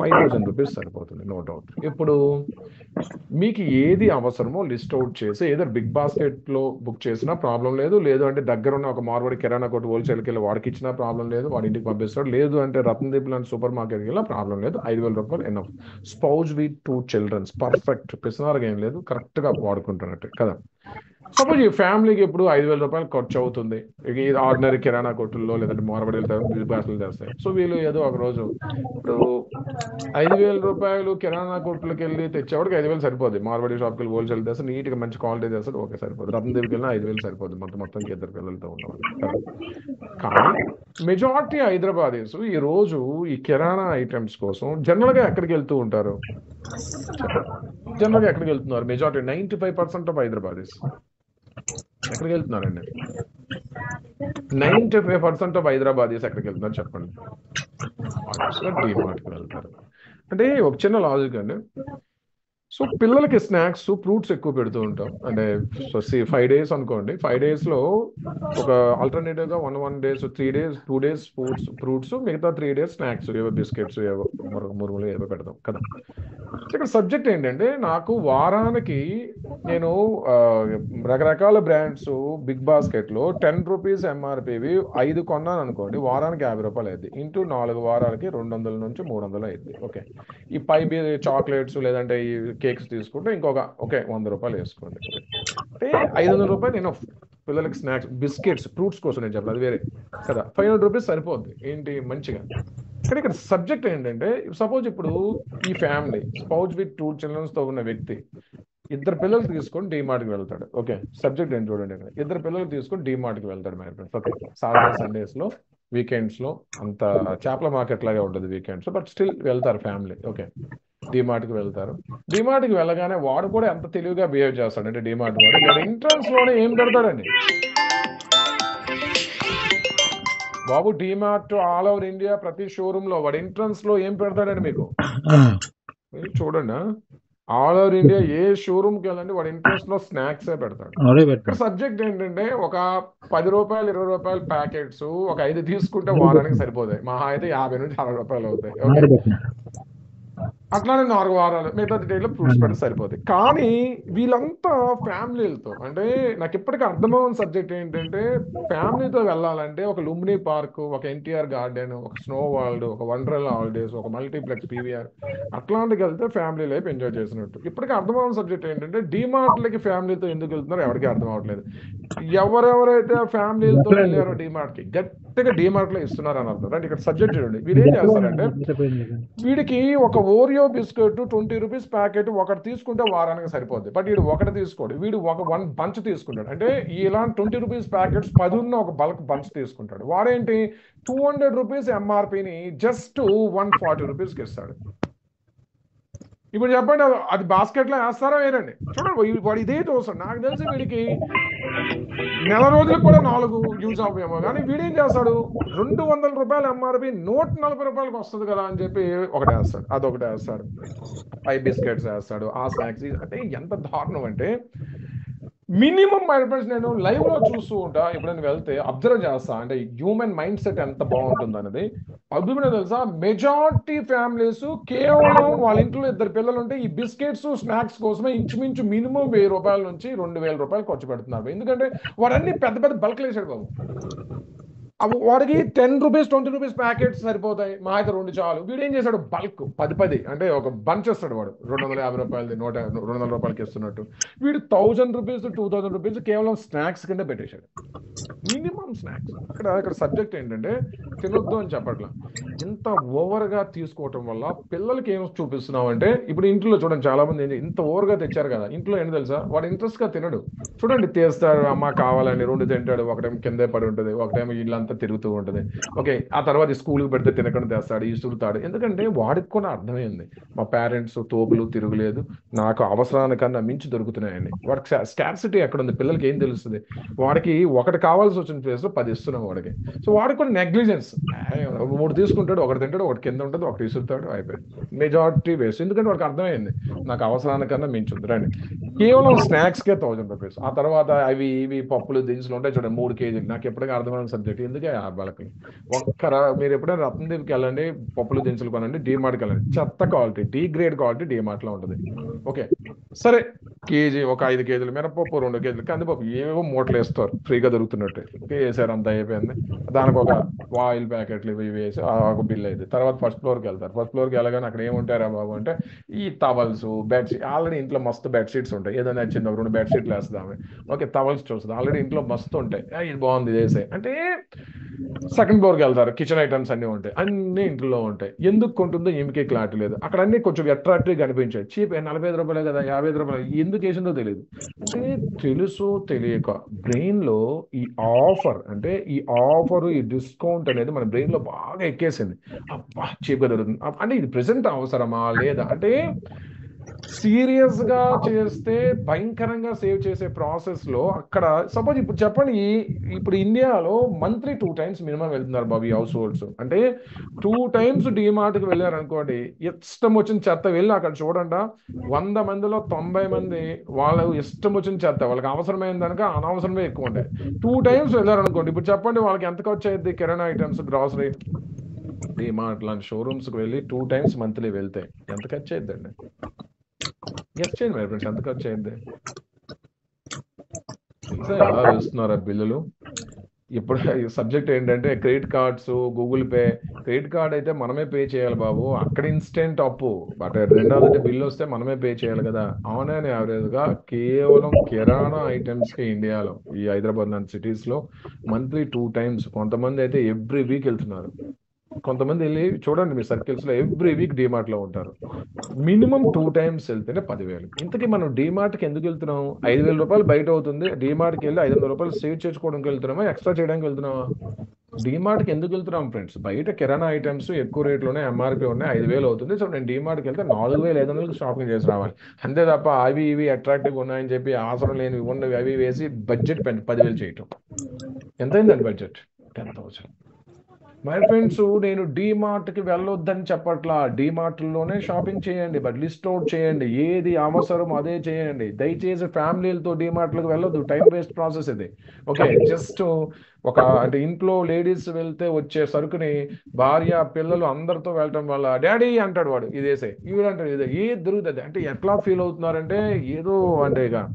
5,000 రూపీస్ సరిపోతుంది, నో డౌట్. ఇప్పుడు మీకు ఏది అవసరమో లిస్ట్ అవుట్ చేసి ఏదో బిగ్ బాస్కెట్లో బుక్ చేసినా ప్రాబ్లం లేదు, లేదు అంటే దగ్గర ఉన్న ఒక మార్వాడి కిరాణా కొట్టు హోల్సేల్కి వెళ్ళి వాడికి ఇచ్చినా ప్రాబ్లం లేదు, వాడి ఇంటికి పంపిస్తాడు, లేదు అంటే రత్నదీప్ లాంటి సూపర్ మార్కెట్కి వెళ్ళినా ప్రాబ్లం లేదు, 5,000 రూపాయలు enough. Spouse with 2 childrens perfect, పిసినారుగా ఏం లేదు, కరెక్ట్గా వాడుకుంటున్నట్టు కదా. సపోజ్ ఈ ఫ్యామిలీకి ఇప్పుడు 5,000 రూపాయలు ఖర్చు అవుతుంది, ఈ ఆర్డినరీ కిరాణా కొట్టుల్లో లేదంటే మార్వాడీలు బిగ్ బాస్లు చేస్తాయి. సో వీళ్ళు ఏదో ఒక రోజు ఇప్పుడు 5,000 రూపాయలు కిరాణా కొట్టులకు వెళ్ళి తెచ్చేవాడికి 5,000 సరిపోద్ది, మార్వాడి షాప్కి వెళ్ళి హోల్సేల్ చేస్తే నీట్గా మంచి క్వాలిటీ చేస్తాడు, ఓకే సరిపోదు. రత్నదీప్కి వెళ్ళినా 5,000 సరిపోద్ది మొత్తంకి 2 పిల్లలతో ఉన్నవాళ్ళు కదా. కానీ మెజారిటీ హైదరాబాదీస్ ఈ రోజు ఈ కిరాణా ఐటమ్స్ కోసం జనరల్గా ఎక్కడికి వెళ్తూ ఉంటారు? జనరల్గా ఎక్కడికి వెళ్తున్నారు? మెజారిటీ 95% ఆఫ్ హైదరాబాదీస్ ఎక్కడికి వెళ్తున్నారండి? 95% ఆఫ్ హైదరాబాదీస్ ఎక్కడికి వెళ్తున్నారు చెప్పండి? ఆబ్వియస్గా డీమార్ట్కి వెళ్తారు. అంటే ఒక చిన్న లాజిక్ అండి, సో పిల్లలకి స్నాక్స్ ఫ్రూట్స్ ఎక్కువ పెడుతూ ఉంటాం, అంటే 5 days అనుకోండి, 5 daysలో ఒక ఆల్టర్నేటివ్గా 1 days 3 days 2 days ఫ్రూట్స్, మిగతా 3 days స్నాక్స్, ఏవో బిస్కెట్స్, ఏవో మురుగులు ఏవో పెడతాం కదా. ఇక్కడ సబ్జెక్ట్ ఏంటంటే, నాకు వారానికి నేను రకరకాల బ్రాండ్స్ బిగ్ బాస్కెట్లో 10 రూపీస్ ఎంఆర్పివి 5 కొన్నాను అనుకోండి, వారానికి 50 రూపాయలు అయింది, ఇంటూ 4 వారాలకి 200 నుంచి 300 అయింది. ఓకే, ఈ పై చాక్లెట్స్ లేదంటే ఈ కేక్స్ తీసుకుంటే ఇంకొక 100 రూపాయలు వేసుకోండి. అంటే 500 రూపాయలు నేను పిల్లలకి స్నాక్స్, బిస్కెట్స్, ఫ్రూట్స్ కోసం నేను చెప్పాలి, అది వేరే కదా. 500 రూపీస్ సరిపోద్ది ఏంటి మంచిగా. ఇక్కడ సబ్జెక్ట్ ఏంటంటే, సపోజ్ ఇప్పుడు ఈ ఫ్యామిలీ స్పౌజ్ విత్ 2 చిల్డ్రన్స్తో ఉన్న వ్యక్తి 2 పిల్లలు తీసుకొని డీమార్ట్కి వెళ్తాడు. ఓకే, సబ్జెక్ట్ ఏంటి చూడండి, ఇక్కడ 2 పిల్లలు తీసుకొని డీమార్ట్కి వెళ్తాడు మై ఫ్రెండ్స్. ఓకే, సాటర్డే సండేస్లో వీకెండ్స్లో అంత చేపల మార్కెట్ లాగే ఉంటుంది వీకెండ్స్, బట్ స్టిల్ వెళ్తారు ఫ్యామిలీ. ఓకే, డీమార్ట్కి వెళ్తారు. డీమార్ట్కి వెళ్ళగానే వాడు కూడా ఎంత తెలివిగా బిహేవ్ చేస్తాడు అంటే, డీమార్ట్ వాడు ఎంట్రన్స్ లోనే ఏం పెడతాడండి? బాబు డీమార్ట్ ఆల్ ఓవర్ ఇండియా ప్రతి షోరూమ్ లో వాడు ఎంట్రన్స్ లో ఏం పెడతాడండి మీకు మీరు చూడండి, ఆల్ ఓవర్ ఇండియా ఏ షోరూమ్కి వెళ్ళండి వాడు ఎంట్రన్స్ లో స్నాక్సే పెడతాడు. అదే ఇక్కడ పెట్టాను. సబ్జెక్ట్ ఏంటంటే ఒక 10 రూపాయలు 20 రూపాయలు ప్యాకెట్స్ ఒక 5 తీసుకుంటే వారానికి సరిపోతాయి, మహా అయితే 50 నుంచి 60 రూపాయలు అవుతాయి. ఓకే, అట్లానే 4 వారాలు మిగతా డేట్లో ఫ్రూట్స్ పెడితే సరిపోతాయి. కానీ వీళ్ళంతా ఫ్యామిలీలతో, అంటే నాకు ఇప్పటికీ అర్థమవుతున్న సబ్జెక్ట్ ఏంటంటే ఫ్యామిలీతో వెళ్ళాలంటే ఒక లుంబిని పార్క్, ఒక ఎన్టీఆర్ గార్డెన్, ఒక స్నో వరల్డ్, ఒక వండర్లా హాలిడేస్, ఒక మల్టీప్లెక్స్ పీవీఆర్ అట్లాంటికి వెళ్తే ఫ్యామిలీ లైఫ్ ఎంజాయ్ చేసినట్టు. ఇప్పటికీ అర్థమవుతున్న సబ్జెక్ట్ ఏంటంటే డీమార్ట్లకి ఫ్యామిలీతో ఎందుకు వెళ్తున్నారో ఎవరికి అర్థం అవ్వట్లేదు. ఎవరెవరైతే ఫ్యామిలీలతో వెళ్ళారో డీమార్ట్కి గట్టిగా డీమార్ట్లో ఇస్తున్నారు అని అర్థం. అంటే ఇక్కడ సబ్జెక్ట్ చూడండి, వీళ్ళు ఏం చేస్తారంటే వీడికి ఒక ఓరియో బిస్కెట్ 20 రూపీస్ ప్యాకెట్ ఒకటి తీసుకుంటే వారానికి సరిపోద్ది. బట్ వీడు ఒకటి తీసుకోడు, వీడు ఒక 1 బంచ్ తీసుకుంటాడు. అంటే ఇలాంటి 20 రూపీస్ ప్యాకెట్స్ 10 ఉన్న ఒక బల్క్ బంచ్ తీసుకుంటాడు. వాడేంటి 200 రూపీస్ ఎంఆర్పిని జస్ట్ 140 రూపీస్కి ఇస్తాడు. ఇప్పుడు చెప్పండి, అది బాస్కెట్లో వేస్తారా వేరండి? చూడండి వాడు ఇదే చూస్తాడు. నాకు తెలిసి వీడికి నెల రోజులకు కూడా 4 యూజ్ అవ్వేమో, కానీ వీడేం చేస్తాడు 200 రూపాయలు ఎంఆర్పి 140 రూపాయలకు వస్తుంది కదా అని చెప్పి ఒకటి వేస్తాడు, అదొకటి వేస్తాడు, 5 బిస్కెట్స్ వేస్తాడు, ఆ స్నాక్స్. అంటే ఎంత దారుణం అంటే మినిమం మైండ్ నేను లైవ్ లో చూస్తూ ఉంటా, ఎప్పుడైనా వెళ్తే అబ్జర్వ్ చేస్తా, అంటే హ్యూమన్ మైండ్ సెట్ ఎంత బాగుంటుంది అనేది. అద్భుతమైన తెలుసా, మెజారిటీ ఫ్యామిలీస్ కేవలం వాళ్ళ ఇంట్లో 2 పిల్లలు ఉంటే ఈ బిస్కెట్స్ స్నాక్స్ కోసమే ఇంచుమించు మినిమం 1000 రూపాయల నుంచి 2000 రూపాయలు ఖర్చు పెడుతున్నారు. ఎందుకంటే వాడన్ని పెద్ద పెద్ద బల్క్లు వేసాడు బాబు. వాడికి 10 రూపీస్ 20 రూపీస్ ప్యాకెట్స్ సరిపోతాయి, మా అయితే 2 చాలు. వీడు ఏం చేశాడు బల్క్ 10 అంటే ఒక బంచ్ వస్తాడు వాడు 250 రూపాయలది 200 రూపాయలకి ఇస్తున్నట్టు. వీడు 1000 రూపీస్ 2000 రూపీస్ కేవలం స్నాక్స్ కింద పెట్టేశాడు, మినిమం స్నాక్స్. ఇక్కడ సబ్జెక్ట్ ఏంటంటే తినొద్దు అని చెప్పట్లా, ఇంత ఓవర్గా తీసుకోవటం వల్ల పిల్లలకి ఏం చూపిస్తున్నాం అంటే, ఇప్పుడు ఇంట్లో చూడండి చాలా మంది ఇంత ఓవర్గా తెచ్చారు కదా, ఇంట్లో ఏంటి తెలుసా వాడు ఇంట్రెస్ట్గా తినడు. చూడండి తీస్తాడు, అమ్మ కావాలని 2 తింటాడు, ఒకటేమో కిందే పడి ఉంటుంది, ఒకటేమో ఇల్లంతా తిరుగుతూ ఉంటుంది. ఓకే, ఆ తర్వాత స్కూల్కి పెడితే తినకుండా తెస్తాడు, ఇసురుతాడు. ఎందుకంటే వాడికి కూడా అర్థమైంది మా పేరెంట్స్ తోపులు తిరుగులేదు, నాకు అవసరానికన్నా మించి దొరుకుతున్నాయని. వాడికి స్కార్సిటీ ఎక్కడ ఉంది, పిల్లలకి ఏం తెలుస్తుంది? వాడికి ఒకటి కావాల్సి వచ్చిన ప్లేస్లో 10 ఇస్తున్నాం వాడికి. సో వాడికి కూడా నెగ్లిజెన్స్, 3 తీసుకుంటాడు, ఒకటి తింటాడు, ఒకటి కింద ఉంటుంది, ఒకటి ఇసురుతాడు, అయిపోయింది. మెజారిటీ వేస్ట్, ఎందుకంటే వాడికి అర్థమైంది నాకు అవసరానికన్నా మించి ఉంది. రండి, కేవలం స్నాక్స్కే 1000 రూపీస్. ఆ తర్వాత అవి ఇవి పప్పులు దినుసులు ఉంటాయి చూడండి 3 కేజీలు. నాకు ఎప్పటికీ అర్థమైన సబ్జెక్ట్, ఎందుకే ఆ బలకి మీరు ఎప్పుడైనా రత్నదీప్కి వెళ్ళండి, పప్పులు దినుసులు కొనండి, డీమార్ట్కి వెళ్ళండి, చెత్త క్వాలిటీ, డి గ్రేడ్ క్వాలిటీ డీమార్ట్లో ఉంటుంది. ఓకే సరే, కేజీ ఒక 5 కేజీలు మినపప్పు, 2 కేజీలు కందిపప్పు, ఏవో మూటలు వేస్తారు ఫ్రీగా దొరుకుతున్నట్టు. వేసారు, అంతా అయిపోయింది. దానికి ఒక ఆయిల్ ప్యాకెట్లు ఇవి వేసి ఒక బిల్ అయింది. తర్వాత ఫస్ట్ ఫ్లోర్కి వెళ్తారు. ఫస్ట్ ఫ్లోర్కి వెళ్ళగానే అక్కడ ఏముంటారా బాబు అంటే ఈ టవల్స్, బెడ్షీట్. ఆల్రెడీ ఇంట్లో మస్తు బెడ్షీట్స్ ఉంటాయి, ఏదో నచ్చింది ఒక 2 బెడ్షీట్లు వేస్తామే. ఓకే, టవల్స్ చూస్తుంది, ఆల్రెడీ ఇంట్లో మస్తు ఉంటాయి, ఇది బాగుంది చేసే అంటే. సెకండ్ ఫ్లోర్కి వెళ్తారు, కిచెన్ ఐటమ్స్ అన్నీ ఉంటాయి, అన్ని ఇంట్లో ఉంటాయి. ఎందుకు కొంటుందో ఈమెకే క్లారిటీ లేదు. అక్కడ అన్ని కొంచెం అట్రాక్టివ్గా కనిపించాయి, చీప్ 45 రూపాయలే కదా, 55 రూపాయలు, ఎందుకు వేసిందో తెలియదు. అంటే తెలుసు తెలియక బ్రెయిన్లో ఈ ఆఫర్, అంటే ఈ ఆఫర్, ఈ డిస్కౌంట్ అనేది మన బ్రెయిన్లో బాగా ఎక్కేసింది. అబ్బా చీప్గా దొరుకుతుంది అంటే ఇది ప్రెసెంట్ అవసరమా లేదా అంటే, సీరియస్గా చేస్తే భయంకరంగా సేవ్ చేసే ప్రాసెస్లో అక్కడ సపోజ్ ఇప్పుడు చెప్పండి, ఇప్పుడు ఇండియాలో మంత్లీ 2 టైమ్స్ మినిమం వెళ్తున్నారు బాబు ఈ హౌస్ హోల్డ్స్. అంటే 2 టైమ్స్ డీమార్ట్కి వెళ్ళారు అనుకోండి, ఇష్టం వచ్చిన చెత్త వెళ్ళి అక్కడ చూడండి, 100 మందిలో 90 మంది వాళ్ళు ఇష్టం వచ్చిన చెత్త, వాళ్ళకి అవసరమైన దానిక అనవసరమే ఎక్కువ ఉంటాయి. 2 టైమ్స్ వెళ్ళారు అనుకోండి, ఇప్పుడు చెప్పండి వాళ్ళకి ఎంత ఖర్చు అయ్యింది? కిరాణా ఐటమ్స్, గ్రాసరీ, డీమార్ట్ లాంటి షోరూమ్స్కి వెళ్ళి 2 టైమ్స్ మంత్లీ వెళ్తే ఎంత ఖర్చు అయ్యిద్దండి? గెస్ట్ చేయండి మరి ఫ్రెండ్స్, ఎంత ఖర్చు అయింది? తెలుసా ఎలా వేస్తున్నారు ఆ బిల్లులు? ఇప్పుడు సబ్జెక్ట్ ఏంటంటే credit cards, Google pay. Credit card అయితే మనమే పే చేయాలి బాబు, అక్కడ ఇన్స్టెంట్ అప్పు. బట్ రెండోది బిల్లు వస్తే మనమే పే చేయాలి కదా. ఆన్ అండ్ యావరేజ్గా కేవలం కిరాణా ఐటమ్స్కి ఇండియాలో ఈ హైదరాబాద్ లాంటి సిటీస్లో మంత్లీ 2 టైమ్స్, కొంతమంది అయితే ఎవ్రీ వీక్ వెళ్తున్నారు. కొంతమంది వెళ్ళి చూడండి మీ సర్కిల్స్లో ఎవ్రీ వీక్ డీమార్ట్లో ఉంటారు. మినిమం 2 టైమ్స్ వెళ్తేనే 10,000. ఇంతకీ మనం డీమార్ట్కి ఎందుకు వెళ్తున్నాం? 5,000 రూపాయలు బయట అవుతుంది, డీమార్ట్కి వెళ్ళి 500 రూపాయలు సేవ్ చేసుకోవడానికి వెళ్తున్నామా, ఎక్స్ట్రా చేయడానికి వెళ్తున్నామా? డీమార్ట్కి ఎందుకు వెళ్తున్నాం ఫ్రెండ్స్? బయట కిరాణా ఐటమ్స్ ఎక్కువ రేట్లోనే ఎంఆర్పి ఉన్నాయి, 5,000 అవుతుంది. సో నేను డీమార్ట్కి వెళ్తే 4,500 షాపింగ్ చేసి రావాలి, అంతే తప్ప అవి ఇవి అట్రాక్టివ్గా ఉన్నాయని చెప్పి అవసరం లేని ఉన్నవి అవి వేసి బడ్జెట్ 10,000 చేయటం. ఎంత అయిందండి బడ్జెట్? 10,000. మై ఫ్రెండ్స్, నేను డీమార్ట్కి వెళ్ళొద్దని చెప్పట్లా. డీమార్ట్లోనే షాపింగ్ చేయండి, బట్ లిస్ట్ అవుట్ చేయండి, ఏది అవసరం అదే చేయండి. దయచేసి ఫ్యామిలీలతో డీమార్ట్లకు వెళ్ళొద్దు, టైం వేస్ట్ ప్రాసెస్ ఇది. ఓకే, జస్ట్ ఒక అంటే ఇంట్లో లేడీస్ వెళ్తే వచ్చే సరుకుని భార్య పిల్లలు అందరితో వెళ్ళటం వల్ల డాడీ అంటాడు వాడు ఇదేసే, ఈవిడంటాడు ఇదే, ఏది దొరుకుతుంది అంటే ఎట్లా ఫీల్ అవుతున్నారంటే ఏదో అంటే ఇక.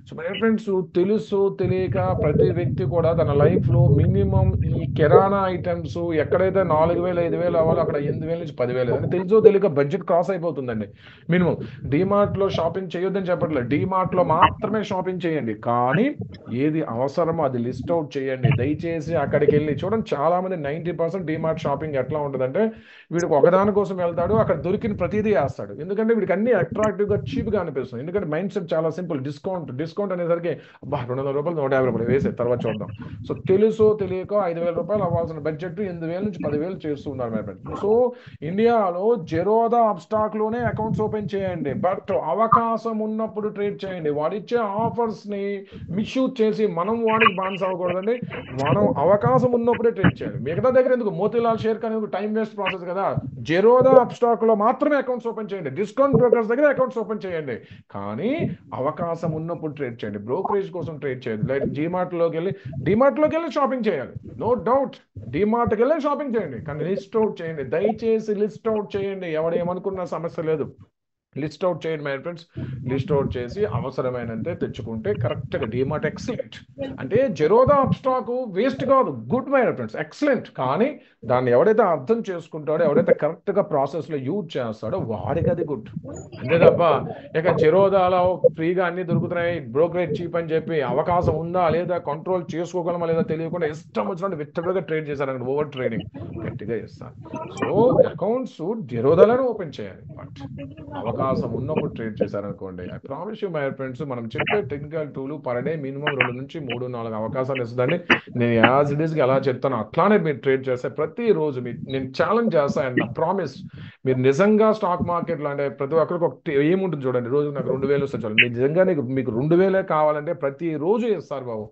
సో మై ఫ్రెండ్స్, తెలుసు తెలియక ప్రతి వ్యక్తి కూడా తన లైఫ్లో మినిమం ఈ కిరాణా ఐటమ్స్ ఎక్కడైతే 4,000 5,000 అవ్వాలో అక్కడ 8,000 నుంచి 10,000 అని తెలుసో తెలియక బడ్జెట్ క్రాస్ అయిపోతుందండి. మినిమం డీమార్ట్లో షాపింగ్ చేయొద్దని చెప్పట్లేదు, డీమార్ట్లో మాత్రమే షాపింగ్ చేయండి, కానీ ఏది అవసరమో అది లిస్ట్ అవుట్ చేయండి. దయచేసి అక్కడికి వెళ్ళి చూడండి, చాలా మంది 90% డీమార్ట్ షాపింగ్ ఎట్లా ఉంటుందంటే వీడికి ఒకదాని కోసం వెళ్తాడు, అక్కడ దొరికిన ప్రతిదీ వేస్తాడు. ఎందుకంటే వీడికి అన్ని అట్రాక్టివ్గా చీప్గా అనిపిస్తుంది. ఎందుకంటే మైండ్ సెట్ చాలా సింపుల్, డిస్కౌంట్ అనేసరికి అబ్బా 200 రూపాయలు 150 రూపాయలు వేసే తర్వాత చూద్దాం. సో తెలుసో తెలియక 5,000 రూపాయలు అవ్వాల్సిన బడ్జెట్ 8,000 నుంచి 10,000 చేస్తూ ఉన్నారు మేడం. సో ఇండియాలో జెరోదా అబ్స్టాక్లోనే అకౌంట్స్ ఓపెన్ చేయండి, బట్ అవకాశం ఉన్నప్పుడు ట్రేడ్ చేయండి. వాడిచ్చే ఆఫర్స్ని మిస్యూజ్ చేసి మనం వాడికి బాన్స్ అవ్వకూడదండి. మనం అవకాశం ఉన్నప్పుడే ట్రేడ్ చేయాలి. మిగతా దగ్గర ఎందుకు మోతీలాల్ షేర్ కానీ టైం వేస్ట్ ప్రాసెస్ కదా. జెరోదా అబ్స్టాక్లో మాత్రమే అకౌంట్స్ ఓపెన్ చేయండి, డిస్కౌంట్ బ్రోకర్స్ దగ్గర అకౌంట్స్ ఓపెన్ చేయండి, కానీ అవకాశం ఉన్నప్పుడు ట్రేడ్ చేయండి. బ్రోకరేజ్ కోసం ట్రేడ్ చేయండి. లైక్ డిమార్ట్లోకి వెళ్ళి షాపింగ్ చేయాలి, నో డౌట్. డిమార్ట్కి వెళ్ళి షాపింగ్ చేయండి, కానీ లిస్ట్ అవుట్ చేయండి. దయచేసి లిస్ట్ అవుట్ చేయండి, ఎవడేమనుకున్న సమస్య లేదు. లిస్ట్ అవుట్ చేయండి మై ఫ్రెండ్స్. లిస్ట్ అవుట్ చేసి అవసరమైనంతే తెచ్చుకుంటే కరెక్ట్గా డిమార్ట్ ఎక్సలెంట్. అంటే జెరోదా అబ్స్టాక్ వేస్ట్ కాదు, గుడ్ మై ఫ్రెండ్స్, ఎక్సలెంట్. కానీ దాన్ని ఎవడైతే అర్థం చేసుకుంటాడో, ఎవడైతే కరెక్ట్గా ప్రాసెస్లో యూజ్ చేస్తాడో వాడికి అది గుడ్. అంతే తప్ప ఇక జెరోదాలో ఫ్రీగా అన్ని దొరుకుతున్నాయి, బ్రోకరేజ్ చీప్ అని చెప్పి అవకాశం ఉందా లేదా, కంట్రోల్ చేసుకోగలమా లేదా తెలియకుండా ఇష్టం వచ్చినట్టు విచ్చలుగా ట్రేడ్ చేశారని ఓవర్ ట్రేడింగ్ గట్టిగా చేస్తారు. సో అకౌంట్స్ జెరోదాలోనే ఓపెన్ చేయాలి, బట్ అవకాశం ఉన్నప్పుడు ట్రేడ్ చేశారనుకోండి, I promise you my friends, మనం చెప్పే technical tool per day minimum 2 నుంచి 3 4 అవకాశాలు ఇస్తుందండి. నేను యాజ్ ఇట్ ఈస్గా ఎలా చెప్తాను అట్లానే మీరు ట్రేడ్ చేస్తే ప్రతిరోజు నేను ఛాలెంజ్ చేస్తాను అండ్ నా ప్రామిస్, మీరు నిజంగా స్టాక్ మార్కెట్లో అంటే ప్రతి ఒక్కరికి ఒక ఏముంటుంది చూడండి, రోజు నాకు 2,000 వస్తే చాలు. మీరు నిజంగా మీకు 2,000 కావాలంటే ప్రతిరోజు ఇస్తారు బాబు,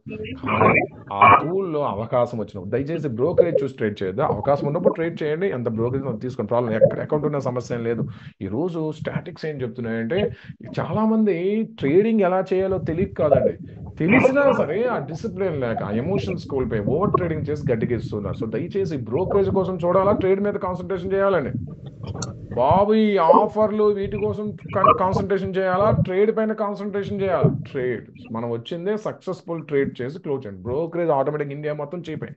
కానీ ఆ టూల్లో అవకాశం వచ్చినప్పుడు దయచేసి బ్రోకరేజ్ చూసి ట్రేడ్ చేయొద్దు. అవకాశం ఉన్నప్పుడు ట్రేడ్ చేయండి, అంత బ్రోకరేజ్ తీసుకొని ప్రాబ్లం, ఎక్కడ అకౌంట్ ఉన్న సమస్య ఏం లేదు. ఈరోజు స్టాటిక్స్ ఏం చెప్తున్నాయంటే చాలా మంది ట్రేడింగ్ ఎలా చేయాలో తెలియక కాదండి, తెలిసినా సరే ఆ డిసిప్లిన్ లేక ఆ ఎమోషన్స్ కోల్పోయి ఓవర్ ట్రేడింగ్ చేసి గడ్డిగిస్తున్నారు. సో దయచేసి బ్రోకరేజ్ కోసం చూడాలా, ట్రేడ్ మీద కాన్సన్ట్రేషన్ చేయాలండి బాబు. ఈ ఆఫర్లు వీటి కోసం కాన్సన్ట్రేషన్ చేయాలా, ట్రేడ్ పైన కాన్సన్ట్రేషన్ చేయాలా? ట్రేడ్ మనం వచ్చిందే సక్సెస్ఫుల్ ట్రేడ్ చేసి క్లోజ్ చేయండి. బ్రోకరేజ్ ఆటోమేటిక్ ఇండియా మొత్తం చీపే,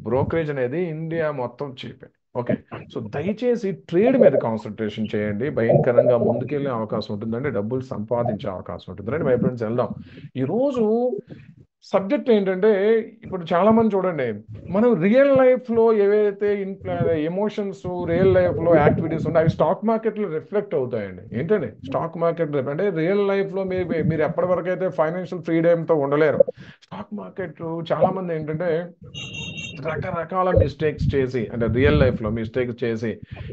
బ్రోకరేజ్ అనేది ఇండియా మొత్తం చీపే. ఓకే, సో దయచేసి ట్రేడ్ మీద కాన్సన్ట్రేషన్ చేయండి, భయంకరంగా ముందుకెళ్ళే అవకాశం ఉంటుందండి, డబ్బులు సంపాదించే అవకాశం ఉంటుందండి. మై ఫ్రెండ్స్ వెళ్దాం. ఈరోజు సబ్జెక్ట్ ఏంటంటే, ఇప్పుడు చాలా మంది చూడండి, మనం రియల్ లైఫ్లో ఏవైతే ఎమోషన్స్ రియల్ లైఫ్లో యాక్టివిటీస్ ఉంటాయి అవి స్టాక్ మార్కెట్లో రిఫ్లెక్ట్ అవుతాయండి. ఏంటండి స్టాక్ మార్కెట్ అంటే రియల్ లైఫ్లో మీరు ఎప్పటి వరకు అయితే ఫైనాన్షియల్ ఫ్రీడమ్తో ఉండలేరు. స్టాక్ మార్కెట్ చాలా మంది ఏంటంటే రకరకాల మిస్టేక్స్ చేసి, అంటే రియల్ లైఫ్లో మిస్టేక్స్ చేసి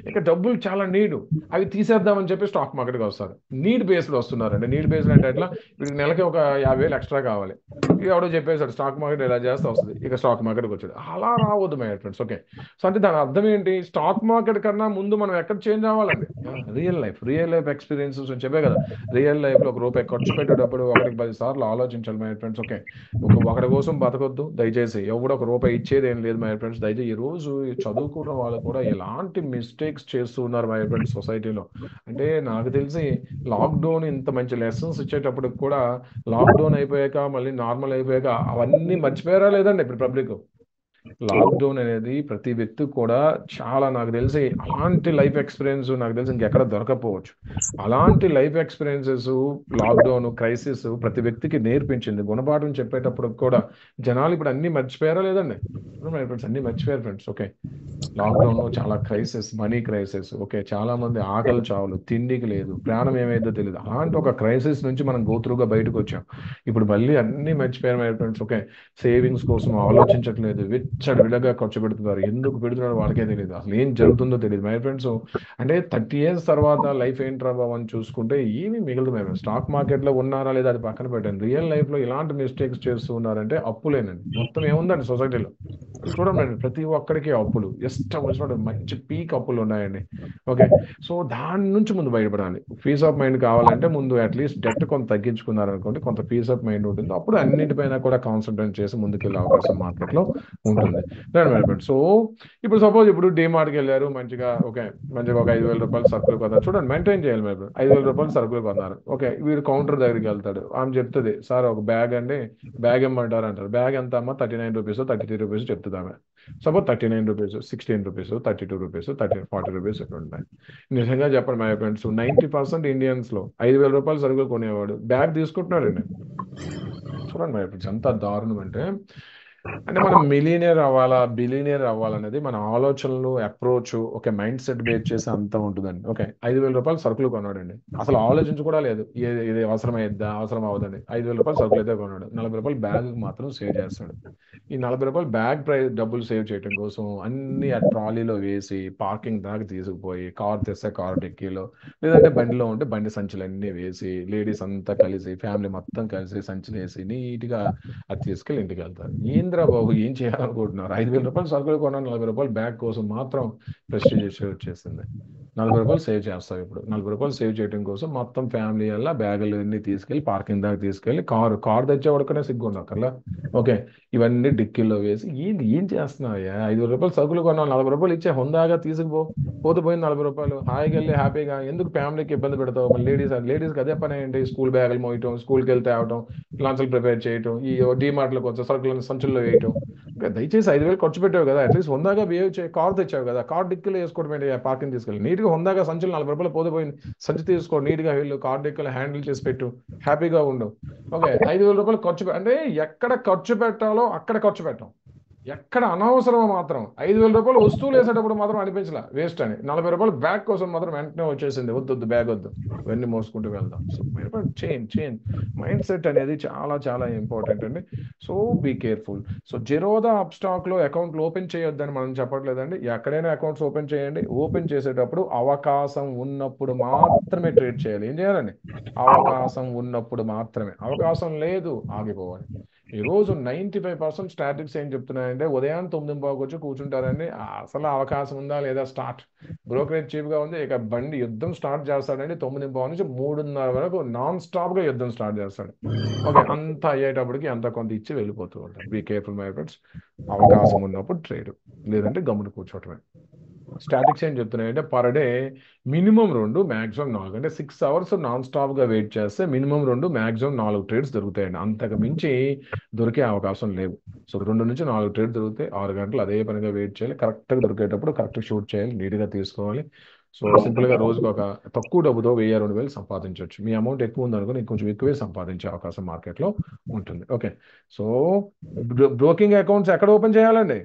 ఇక డబ్బులు చాలా నీడు అవి తీసేద్దామని చెప్పి స్టాక్ మార్కెట్కి వస్తారు. నీడ్ బేస్డ్ వస్తున్నారండి. నీడ్ బేస్డ్ అంటే ఎట్లా, వీడికి నెలకి ఒక 50,000 ఎక్స్ట్రా కావాలి, ఎవడో చెప్పేశాడు స్టాక్ మార్కెట్ ఇలా చేస్తే వస్తుంది, ఇక స్టాక్ మార్కెట్కి వచ్చాడు. అలా రావద్దు మై ఫ్రెండ్స్. ఓకే, సో అంటే దాని అర్థం ఏంటి, స్టాక్ మార్కెట్ కన్నా ముందు మనం ఎక్కడ చేంజ్ అవ్వాలండి, రియల్ లైఫ్ ఎక్స్పీరియన్సెస్ అని చెప్పే కదా. రియల్ లైఫ్లో ఒక రూపాయి ఖర్చు పెట్టేటప్పుడు 1-10 సార్లు ఆలోచించాలి మై ఫ్రెండ్స్. ఓకే, ఒకటి కోసం బతకొద్దు దయచేసి, ఎవడో ఒక రూపాయి ఇచ్చేది ఏం లేదు మై ఫ్రెండ్స్. దయచేసి ఈరోజు చదువుకున్న వాళ్ళు కూడా ఎలాంటి మిస్టేక్స్ చేస్తూ ఉన్నారు మై ఫ్రెండ్స్ సొసైటీలో. అంటే నాకు తెలిసి లాక్డౌన్ ఇంత మంచి లెసన్స్ ఇచ్చేటప్పుడు కూడా లాక్డౌన్ అయిపోయాక మళ్ళీ నార్మల్ అయిపోయాక అవన్నీ మర్చిపోయారా లేదండి ఇప్పుడు పబ్లిక్. లాక్డౌన్ అనేది ప్రతి వ్యక్తి కూడా చాలా, నాకు తెలిసి అలాంటి లైఫ్ ఎక్స్పీరియన్స్ నాకు తెలిసి ఇంకెక్కడ దొరకపోవచ్చు. అలాంటి లైఫ్ ఎక్స్పీరియన్సెస్ లాక్డౌన్ క్రైసిస్ ప్రతి వ్యక్తికి నేర్పించింది. గుణపాఠం చెప్పేటప్పుడు కూడా జనాలు ఇప్పుడు అన్ని మర్చిపోయారా లేదండి? అన్ని మర్చిపోయారు ఫ్రెండ్స్. ఓకే, లాక్డౌన్లో చాలా క్రైసిస్, మనీ క్రైసిస్, ఓకే, చాలా మంది ఆకలి చావులు, తిండికి లేదు, ప్రాణం ఏమైందో తెలియదు. అలాంటి ఒక క్రైసిస్ నుంచి మనం గోత్రూగా బయటకు వచ్చాం. ఇప్పుడు మళ్ళీ అన్ని మర్చిపోయారు మై ఫ్రెండ్స్. ఓకే, సేవింగ్స్ కోసం ఆలోచించట్లేదు, విచ్చడు విడగా ఖర్చు పెడుతున్నారు. ఎందుకు పెడుతున్నారో వాళ్ళకే తెలియదు, అసలు ఏం జరుగుతుందో తెలియదు మై ఫ్రెండ్స్. అంటే 30 years తర్వాత లైఫ్ ఏంట్రా బాబు అని చూసుకుంటే ఏమీ మిగలదు మై ఫ్రెండ్స్. స్టాక్ మార్కెట్లో ఉన్నారా లేదా అది పక్కన పెట్టండి, రియల్ లైఫ్లో ఇలాంటి మిస్టేక్స్ చేస్తూ ఉన్నారంటే అప్పులేనండి. మొత్తం ఏముందండి సొసైటీలో చూడండి, ప్రతి ఒక్కరికి అప్పులు, ఇష్టం వచ్చినట్టు మంచి పీక్ అప్పులు ఉన్నాయండి. ఓకే, సో దాని నుంచి ముందు బయటపడాలి. పీస్ ఆఫ్ మైండ్ కావాలంటే ముందు అట్లీస్ట్ డెట్ కొంత తగ్గించుకున్నారనుకోండి, కొంత పీస్ ఆఫ్ మైండ్ ఉంటుంది. అప్పుడు అన్నింటిపైన కూడా కాన్సన్ట్రేట్ చేసి ముందుకెళ్ళే అవకాశం మార్కెట్లో ఉంటుంది. సో ఇప్పుడు సపోజ్ ఇప్పుడు డీమార్ట్కి వెళ్ళారు, మంచిగా ఓకే, మంచిగా ఒక 5,000 రూపాయలు సరుకులు కొన్నారు. చూడండి, మెయింటైన్ చేయాలి మీరు. 5,000 రూపాయలు సరుకులు కొన్నారు. ఓకే, వీడు కౌంటర్ దగ్గరికి వెళ్తాడు, ఆమె చెప్తుంది, సార్ ఒక బ్యాగ్ అండి, బ్యాగ్ ఇమ్మంటారు అంటారు. బ్యాగ్ ఎంత అమ్మా, 39 రూపీస్ 33 రూపీస్ చెప్తుంది ఆమె. Suppose 39 rupees, 16 rupees, 32 rupees, 40 rupees ఎక్కడ ఉంటాయి. నిజంగా చెప్పండి మై ఫ్రెండ్స్, 90% ఇండియన్స్లో 5,000 రూపాయలు సరుకులు కొనేవాడు బ్యాగ్ తీసుకుంటున్నాడండి. చూడండి మై ఫ్రెండ్స్, ఎంత దారుణం అంటే మనం మిలీనియర్ అవ్వాలా, బిలీనియర్ అవ్వాలనేది మన ఆలోచనలు, అప్రోచ్, ఒక మైండ్ సెట్ బేస్ చేసి అంతా ఉంటుందండి. ఓకే, 5,000 రూపాయలు సరుకులు కొన్నాడండి, అసలు ఆలోచించి కూడా లేదు ఇది అవసరమైద్దా అవసరం అవ్వదండి. 5,000 రూపాయలు సరుకులు అయితే కొన్నాడు, 40 రూపాయలు బ్యాగ్ మాత్రం సేవ్ చేస్తాడు. ఈ 40 రూపాయలు బ్యాగ్ ప్రైస్ డబ్బులు సేవ్ చేయడం కోసం అన్ని ఆ ట్రాలీలో వేసి పార్కింగ్ దాకా తీసుకుపోయి, కార్ తెస్తే కార్ డిక్కీలో, లేదంటే బండిలో ఉంటే బండి సంచులు అన్నీ వేసి, లేడీస్ అంతా కలిసి, ఫ్యామిలీ మొత్తం కలిసి సంచులు వేసి నీట్గా అది తీసుకెళ్ళి ఇంటికి వెళ్తారు. ఏంద్రా బాబు ఏం చేయాలనుకుంటున్నారు? 5,000 రూపాయలు సరుకులు కొన్నాను, 40 రూపాయలు బ్యాగ్ కోసం మాత్రం ప్రెస్టీజ్ వచ్చేసింది. 40 రూపాయలు సేవ్ చేస్తావు. ఇప్పుడు 40 రూపాయలు సేవ్ చేయడం కోసం మొత్తం ఫ్యామిలీ వల్ల బ్యాగులు అన్ని తీసుకెళ్ళి పార్కింగ్ దాకా తీసుకెళ్ళి కారు తెచ్చేవాడుకనే సిగ్గు ఉండక్కర్లా. ఓకే, ఇవన్నీ డిక్కీల్లో వేసి ఏం చేస్తున్నావయ్యా? 5,000 రూపాయలు సరుకులు కొన్నావు, 40 రూపాయలు ఇచ్చే హుందాగా తీసుకుపో, పోయిన 40 రూపాయలు హాయిగా వెళ్ళి హ్యాపీగా, ఎందుకు ఫ్యామిలీకి ఇబ్బంది పెడతావు? మళ్ళీ లేడీస్కి అదే పని ఏంటి? స్కూల్ బ్యాగులు మోయటం, స్కూల్కి వెళ్తే అవటం, లంచ్లు ప్రిపేర్ చేయటం, ఈ డీమార్ట్లకు వచ్చే సరుకులను సంచుల్లో వేయటం. ఇంకా దయచేసి 5,000 ఖర్చు పెట్టావు కదా, అట్లీస్ట్ హుందాగా బిహేవ్ చేయి. కార్ తెచ్చావు కదా, కార్ డిక్కీలో వేసుకోవడం ఏంటి? పార్కింగ్ తీసుకెళ్ళి నీట్గా హుందాగా సంచులు 40 రూపాయలు పోయిన సంచి తీసుకో, నీట్గా వెళ్ళు, కార్ డిక్కీలో హ్యాండిల్ చేసి పెట్టు, హ్యాపీగా ఉండు. ఓకే, 5,000 రూపాయలు ఖర్చు అంటే ఎక్కడ ఖర్చు పెట్టాలో అక్కడ ఖర్చు పెట్టాం. ఎక్కడ అనవసరమో మాత్రం 5,000 రూపాయలు వస్తువులు వేసేటప్పుడు మాత్రం అనిపించలే వేస్ట్ అని, 40 రూపాయలు బ్యాగ్ కోసం మాత్రం వెంటనే వచ్చేసింది, వద్దు బ్యాగ్ వద్దు, ఇవన్నీ మోసుకుంటూ వెళ్దాం. సో చేంజ్ మైండ్ సెట్ అనేది చాలా చాలా ఇంపార్టెంట్ అండి. So be careful. So Zerodha అప్ స్టాక్లో అకౌంట్లు ఓపెన్ చేయొద్దని మనం చెప్పట్లేదండి. ఎక్కడైనా అకౌంట్స్ ఓపెన్ చేయండి. ఓపెన్ చేసేటప్పుడు అవకాశం ఉన్నప్పుడు మాత్రమే ట్రేడ్ చేయాలి. ఏం చేయాలండి? అవకాశం ఉన్నప్పుడు మాత్రమే. అవకాశం లేదు, ఆగిపోవాలి. ఈరోజు 95% స్టాటిక్స్ ఏం చెప్తున్నాయంటే ఉదయం 9:15 వచ్చి కూర్చుంటారండి. అసలు అవకాశం ఉందా లేదా? స్టార్ట్ బ్రోకరేజ్ చీప్గా ఉంది, ఇక బండి యుద్ధం స్టార్ట్ చేస్తాడండి. 9:15 నుంచి 3:30 వరకు నాన్ స్టాప్గా యుద్ధం స్టార్ట్ చేస్తాడు. ఓకే, అంతా అయ్యేటప్పటికి అంత కొంత ఇచ్చి వెళ్ళిపోతూ ఉంటారు. Be careful my friends. అవకాశం ఉన్నప్పుడు ట్రేడ్, లేదంటే గమ్మున కూర్చోవటమే. స్టాటిక్స్ ఏం చెప్తున్నాయంటే పర్ డే మినిమం 2, మ్యాక్సిమం 4, అంటే 6 hours నాన్ స్టాప్గా వెయిట్ చేస్తే మినిమం 2, మ్యాక్సిమం 4 ట్రేడ్స్ దొరుకుతాయండి. అంతకు మించి దొరికే అవకాశం లేవు. సో 2 నుంచి 4 ట్రేడ్స్ దొరుకుతాయి. 6 గంటలు అదే పనిగా వెయిట్ చేయాలి. కరెక్ట్గా దొరికేటప్పుడు కరెక్ట్గా షూట్ చేయాలి, నీట్గా తీసుకోవాలి. సో సింపుల్గా రోజుకి ఒక తక్కువ డబ్బుతో 1,000-2,000 సంపాదించవచ్చు. మీ అమౌంట్ ఎక్కువ ఉందనుకో కొంచెం ఎక్కువే సంపాదించే అవకాశం మార్కెట్లో ఉంటుంది. ఓకే, సో బ్రోకింగ్ అకౌంట్స్ ఎక్కడ ఓపెన్ చేయాలండి?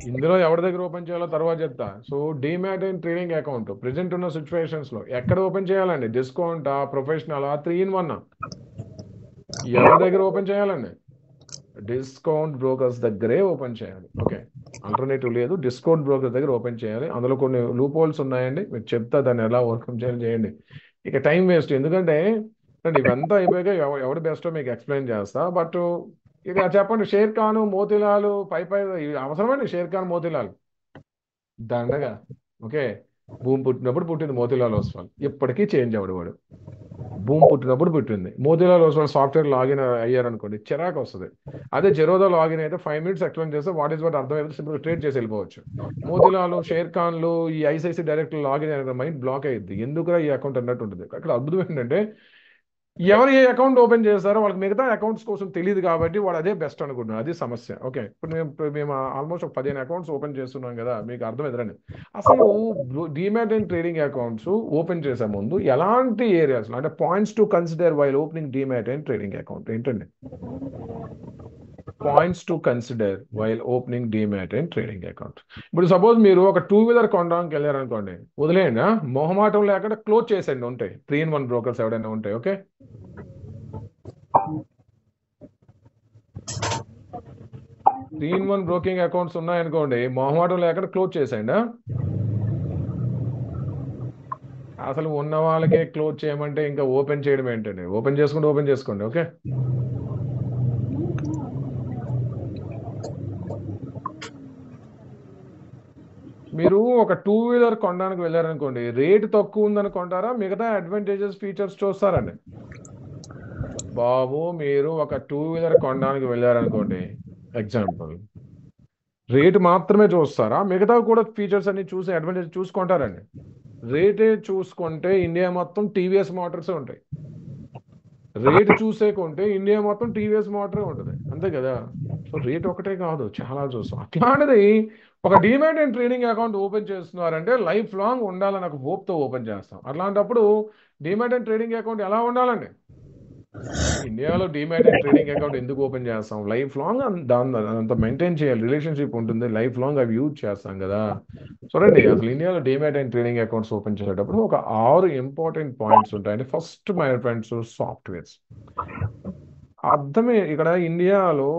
ఇందులో ఎవరి దగ్గర ఓపెన్ చేయాలో తర్వాత చెప్తా. So demat and trading account present ఉన్న సిచ్యువేషన్స్లో ఎక్కడ ఓపెన్ చేయాలండి? డిస్కౌంటా, ప్రొఫెషనలా, 3-in-1? ఎవరి దగ్గర ఓపెన్ చేయాలండి? డిస్కౌంట్ బ్రోకర్స్ దగ్గరే ఓపెన్ చేయాలి. ఓకే, ఆల్టర్నేటివ్ లేదు. డిస్కౌంట్ బ్రోకర్స్ దగ్గర ఓపెన్ చేయాలి. అందులో కొన్ని లూప్ హోల్స్ ఉన్నాయండి, మీకు చెప్తా దాన్ని ఎలా వర్కౌట్ చేయండి. ఇక టైం వేస్ట్ ఎందుకంటే ఇవంతా అయిపోయాక ఎవడు బెస్టో మీకు ఎక్స్ప్లెయిన్ చేస్తా. బట్ ఇక చెప్పండి, షేర్ ఖాన్, మోతీలాల్ పై అవసరమండి? షేర్ ఖాన్, మోతీలాల్ దండగా. ఓకే, భూమి పుట్టినప్పుడు పుట్టింది మోతీలాల్ ఓస్వాల్, ఇప్పటికీ చేంజ్ అవ్వడు వాడు. భూమి పుట్టినప్పుడు పుట్టింది. మోతీలాల్ ఓస్వాల్ సాఫ్ట్వేర్ లాగిన్ అయ్యారనుకోండి, చిరాకు వస్తుంది. అదే జెరోదా లాగిన్ అయితే 5 minutes ఎక్స్ప్లెయిన్ చేస్తే వాట్ ఈస్ వాట్ అర్థమైతే సింపుల్ ట్రేడ్ చేసి వెళ్ళిపోవచ్చు. మోతీలాల్, షేర్ ఖాన్లు, ఈ ఐసిఐసి డైరెక్ట్ లాగిన్ అయిన మైండ్ బ్లాక్ అయ్యింది, ఎందుకురా ఈ అకౌంట్ అన్నట్టు ఉంటుంది. అక్కడ అద్భుతం ఏంటంటే ఎవరు ఏ అకౌంట్ ఓపెన్ చేస్తారో వాళ్ళకి మిగతా అకౌంట్స్ కోసం తెలియదు కాబట్టి వాడు అదే బెస్ట్ అనుకుంటున్నాడు. అది సమస్య. ఓకే, ఇప్పుడు మేము ఆల్మోస్ట్ ఒక 15 అకౌంట్స్ ఓపెన్ చేస్తున్నాం కదా, మీకు అర్థమవుతుందండి. అసలు demat and trading accounts open చేసే ముందు ఎలాంటి ఏరియాస్లో, అంటే points to consider while opening demat and trading account ఏంటండి? Points to consider while opening demat and trading account. ఇప్పుడు సపోజ్ మీరు ఒక 2-వీలర్ కొనడానికి వెళ్ళారనుకోండి, వదిలేయండి, మొహమాటం లేకుండా క్లోజ్ చేసేయండి. ఉంటాయి 3-in-1 బ్రోకర్స్ ఎవడైనా ఉంటాయి. ఓకే, 3-in-1 బ్రోకింగ్ అకౌంట్స్ ఉన్నాయనుకోండి, మొహమాటం లేకుండా క్లోజ్ చేసేయండి. అసలు ఉన్న వాళ్ళకే క్లోజ్ చేయమంటే ఇంకా ఓపెన్ చేయడం ఏంటండి? ఓపెన్ చేసుకోండి. ఓకే, మీరు ఒక 2-వీలర్ కొనడానికి వెళ్ళారనుకోండి, రేటు తక్కువ ఉందని కొంటారా, మిగతా అడ్వాంటేజెస్ ఫీచర్స్ చూస్తారండి? బాబు, మీరు ఒక 2-వీలర్ కొనడానికి వెళ్ళారనుకోండి, ఎగ్జాంపుల్, రేటు మాత్రమే చూస్తారా, మిగతా కూడా ఫీచర్స్ అన్ని చూసి అడ్వాంటేజ్ చూసుకుంటారండి? రేటే చూసుకుంటే ఇండియా మొత్తం టీవీఎస్ మోటార్స్ ఉంటాయి. రేటు చూసే కొంటే ఇండియా మొత్తం టీవీఎస్ మోటారే ఉంటుంది, అంతే కదా. సో రేట్ ఒకటే కాదు, చాలా చూస్తాం. అట్లాంటిది ఒక demat and trading account open చేస్తున్నారంటే లైఫ్ లాంగ్ ఉండాలని ఒక హోప్తో ఓపెన్ చేస్తాం. అట్లాంటప్పుడు డీమ్యాట్ అండ్ ట్రేడింగ్ అకౌంట్ ఎలా ఉండాలండి? ఇండియాలో డీమ్యాట్ అండ్ ట్రేడింగ్ అకౌంట్ ఎందుకు ఓపెన్ చేస్తాం? లైఫ్ లాంగ్ దాన్ని అంత మెయింటైన్ చేయాలి, రిలేషన్షిప్ ఉంటుంది, లైఫ్ లాంగ్ అవి యూజ్ చేస్తాం కదా. చూడండి, అసలు ఇండియాలో demat and trading accounts open చేసేటప్పుడు ఒక 6 ఇంపార్టెంట్ పాయింట్స్ ఉంటాయండి. First my friends, softwares. అర్థమే ఇక్కడ ఇండియాలో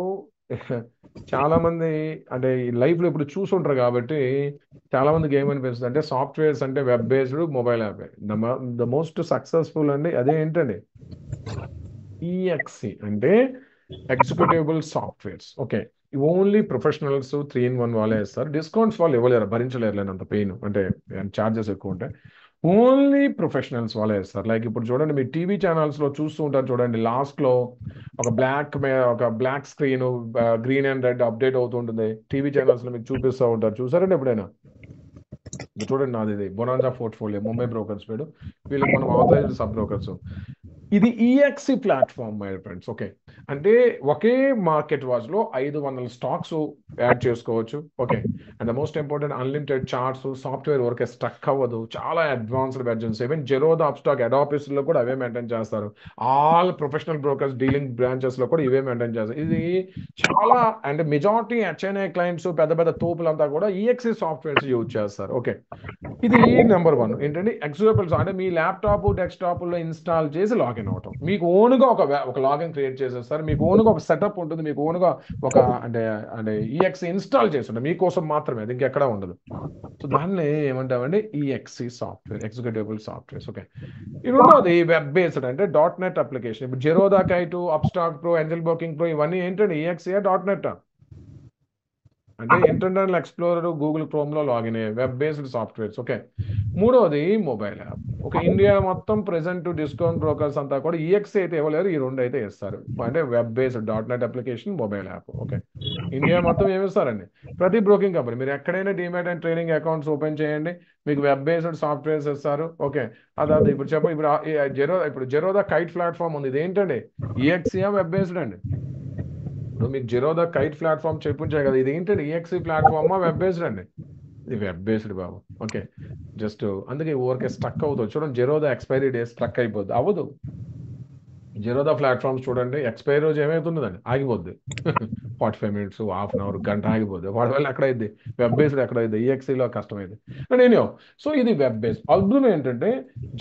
చాలా మంది అంటే లైఫ్లో ఇప్పుడు చూసుంటారు కాబట్టి చాలా మందికి ఏమనిపిస్తుంది అంటే సాఫ్ట్వేర్స్ అంటే web based mobile app. The most successful అండి అదే ఏంటండి? ఈఎక్సి అంటే executive softwares. Okay, only professionals 3-in-1 వాళ్ళే ఇస్తారు. డిస్కౌంట్స్ వాళ్ళు ఇవ్వలేరు, భరించలేరు అంత పెయిన్, అంటే ఛార్జెస్ ఎక్కువ ఉంటాయి. ఓన్లీ ప్రొఫెషనల్స్ వాళ్ళే ఇస్తారు. లైక్ ఇప్పుడు చూడండి, మీ టీవీ ఛానల్స్లో చూస్తూ ఉంటారు చూడండి, లాస్ట్లో ఒక black screen, green and red update అవుతుంటుంది టీవీ ఛానల్స్లో, మీకు చూపిస్తూ ఉంటారు. చూసారండి ఎప్పుడైనా? చూడండి, నాది ఇది బొనాంజా పోర్ట్ఫోలియో, ముంబై బ్రోకర్స్ పేరు. వీళ్ళకి మనం ఆథరైజ్డ్ సబ్ బ్రోకర్స్. ఇది EXE platform my friends. Okay, అంటే ఒకే మార్కెట్ వాచ్లో 500 స్టాక్స్ యాడ్ చేసుకోవచ్చు. Okay, and the most important unlimited charts, software work struck అవ్వదు, చాలా advanced versions. Even Zerodha Upstox head ఆఫీస్లో కూడా అవే మెయింటైన్ చేస్తారు. ఆల్ ప్రొఫెషనల్ బ్రోకర్స్ డీలింగ్ బ్రాంచెస్లో కూడా ఇవే మెయింటైన్ చేస్తారు. ఇది చాలా అంటే మెజారిటీ హెచ్ఎన్ఐ క్లయింట్స్, పెద్ద పెద్ద తోపులంతా కూడా ఈఎక్సి సాఫ్ట్వేర్స్ యూజ్ చేస్తారు. ఓకే, ఇది నెంబర్ 1 ఏంటంటే ఎగ్జిక్యూటివ్స్ అంటే మీ ల్యాప్టాప్ డెస్క్టాప్లో ఇన్స్టాల్ చేసి లాగిన్ అవటం. మీకు ఓన్గా ఒక లాగిన్ క్రియేట్ చేసేస్తారు, మీకు ఓన్గా ఒక సెటప్ ఉంటుంది, మీకు ఓన్గా ఒక అంటే అంటే ఈఎక్సి ఇన్స్టాల్ చేసి ఉంటుంది మీకోసం మాత్రమే, అది ఇంకెక్కడా ఉండదు. సో దాన్ని ఏమంటామండి? EXE software, executive softwares. Okay, ఇది రెండోది వెబ్ బేస్డ్ అంటే .NET అప్లికేషన్. ఇప్పుడు Zerodha Kite, Upstox Pro, Angel broking pro ఇవన్నీ ఏంటంటే ఈఎక్సి .NET అంటే ఇంటర్నల్ ఎక్స్ప్లోరర్, గూగుల్ క్రోమ్లో లాగిన్ అయ్యే వెబ్ బేస్డ్ సాఫ్ట్వేర్స్. ఓకే, మూడవది మొబైల్ యాప్. ఓకే, ఇండియా మొత్తం ప్రెసెంట్ డిస్కౌంట్ బ్రోకర్స్ అంతా కూడా ఈఎక్సి అయితే ఇవ్వలేరు, ఈ రెండు అయితే ఇస్తారు. అంటే web based .NET application, mobile app. Okay, India మొత్తం ఏమిస్తారండి? ప్రతి బ్రోకింగ్ కంపెనీ మీరు ఎక్కడైనా demat and trading accounts open చేయండి, మీకు వెబ్ బేస్డ్ సాఫ్ట్వేర్స్ ఇస్తారు. ఓకే, అదే ఇప్పుడు ఇప్పుడు జెరోదా కైట్ ప్లాట్ఫామ్ ఉంది, ఇది ఏంటండి? ఈఎక్సియా వెబ్ బేస్డ్ అండి? ఇప్పుడు మీకు జెరోదా కైట్ ప్లాట్ఫామ్ చెప్పించాయి కదా, ఇది ఏంటండి? ఈఎక్సి ప్లాట్ఫామా వెబ్ బేస్డ్ అండి? ఇది వెబ్ బేస్డ్ బాబు. ఓకే, జస్ట్ అందుకే ఊరికే స్ట్రక్ అవుతుంది. చూడండి, జెరోదా ఎక్స్పైరీ డేస్ స్ట్రక్ అయిపోద్ది, అవ్వదు. జెరోదా ప్లాట్ఫామ్స్ చూడండి, ఎక్స్పైరీ రోజు ఏమవుతుందండి? ఆగిపోద్ది. 45 minutes, హాఫ్ అన్ అవర్, గంట ఆగిపోద్ది. వాడి వల్ల ఎక్కడైద్ది? Web based ఎక్కడైద్ది? ఈఎక్సీలో కష్టమైంది. అండ్ ఎనీహో, సో ఇది వెబ్ బేస్డ్. అద్భుతం ఏంటంటే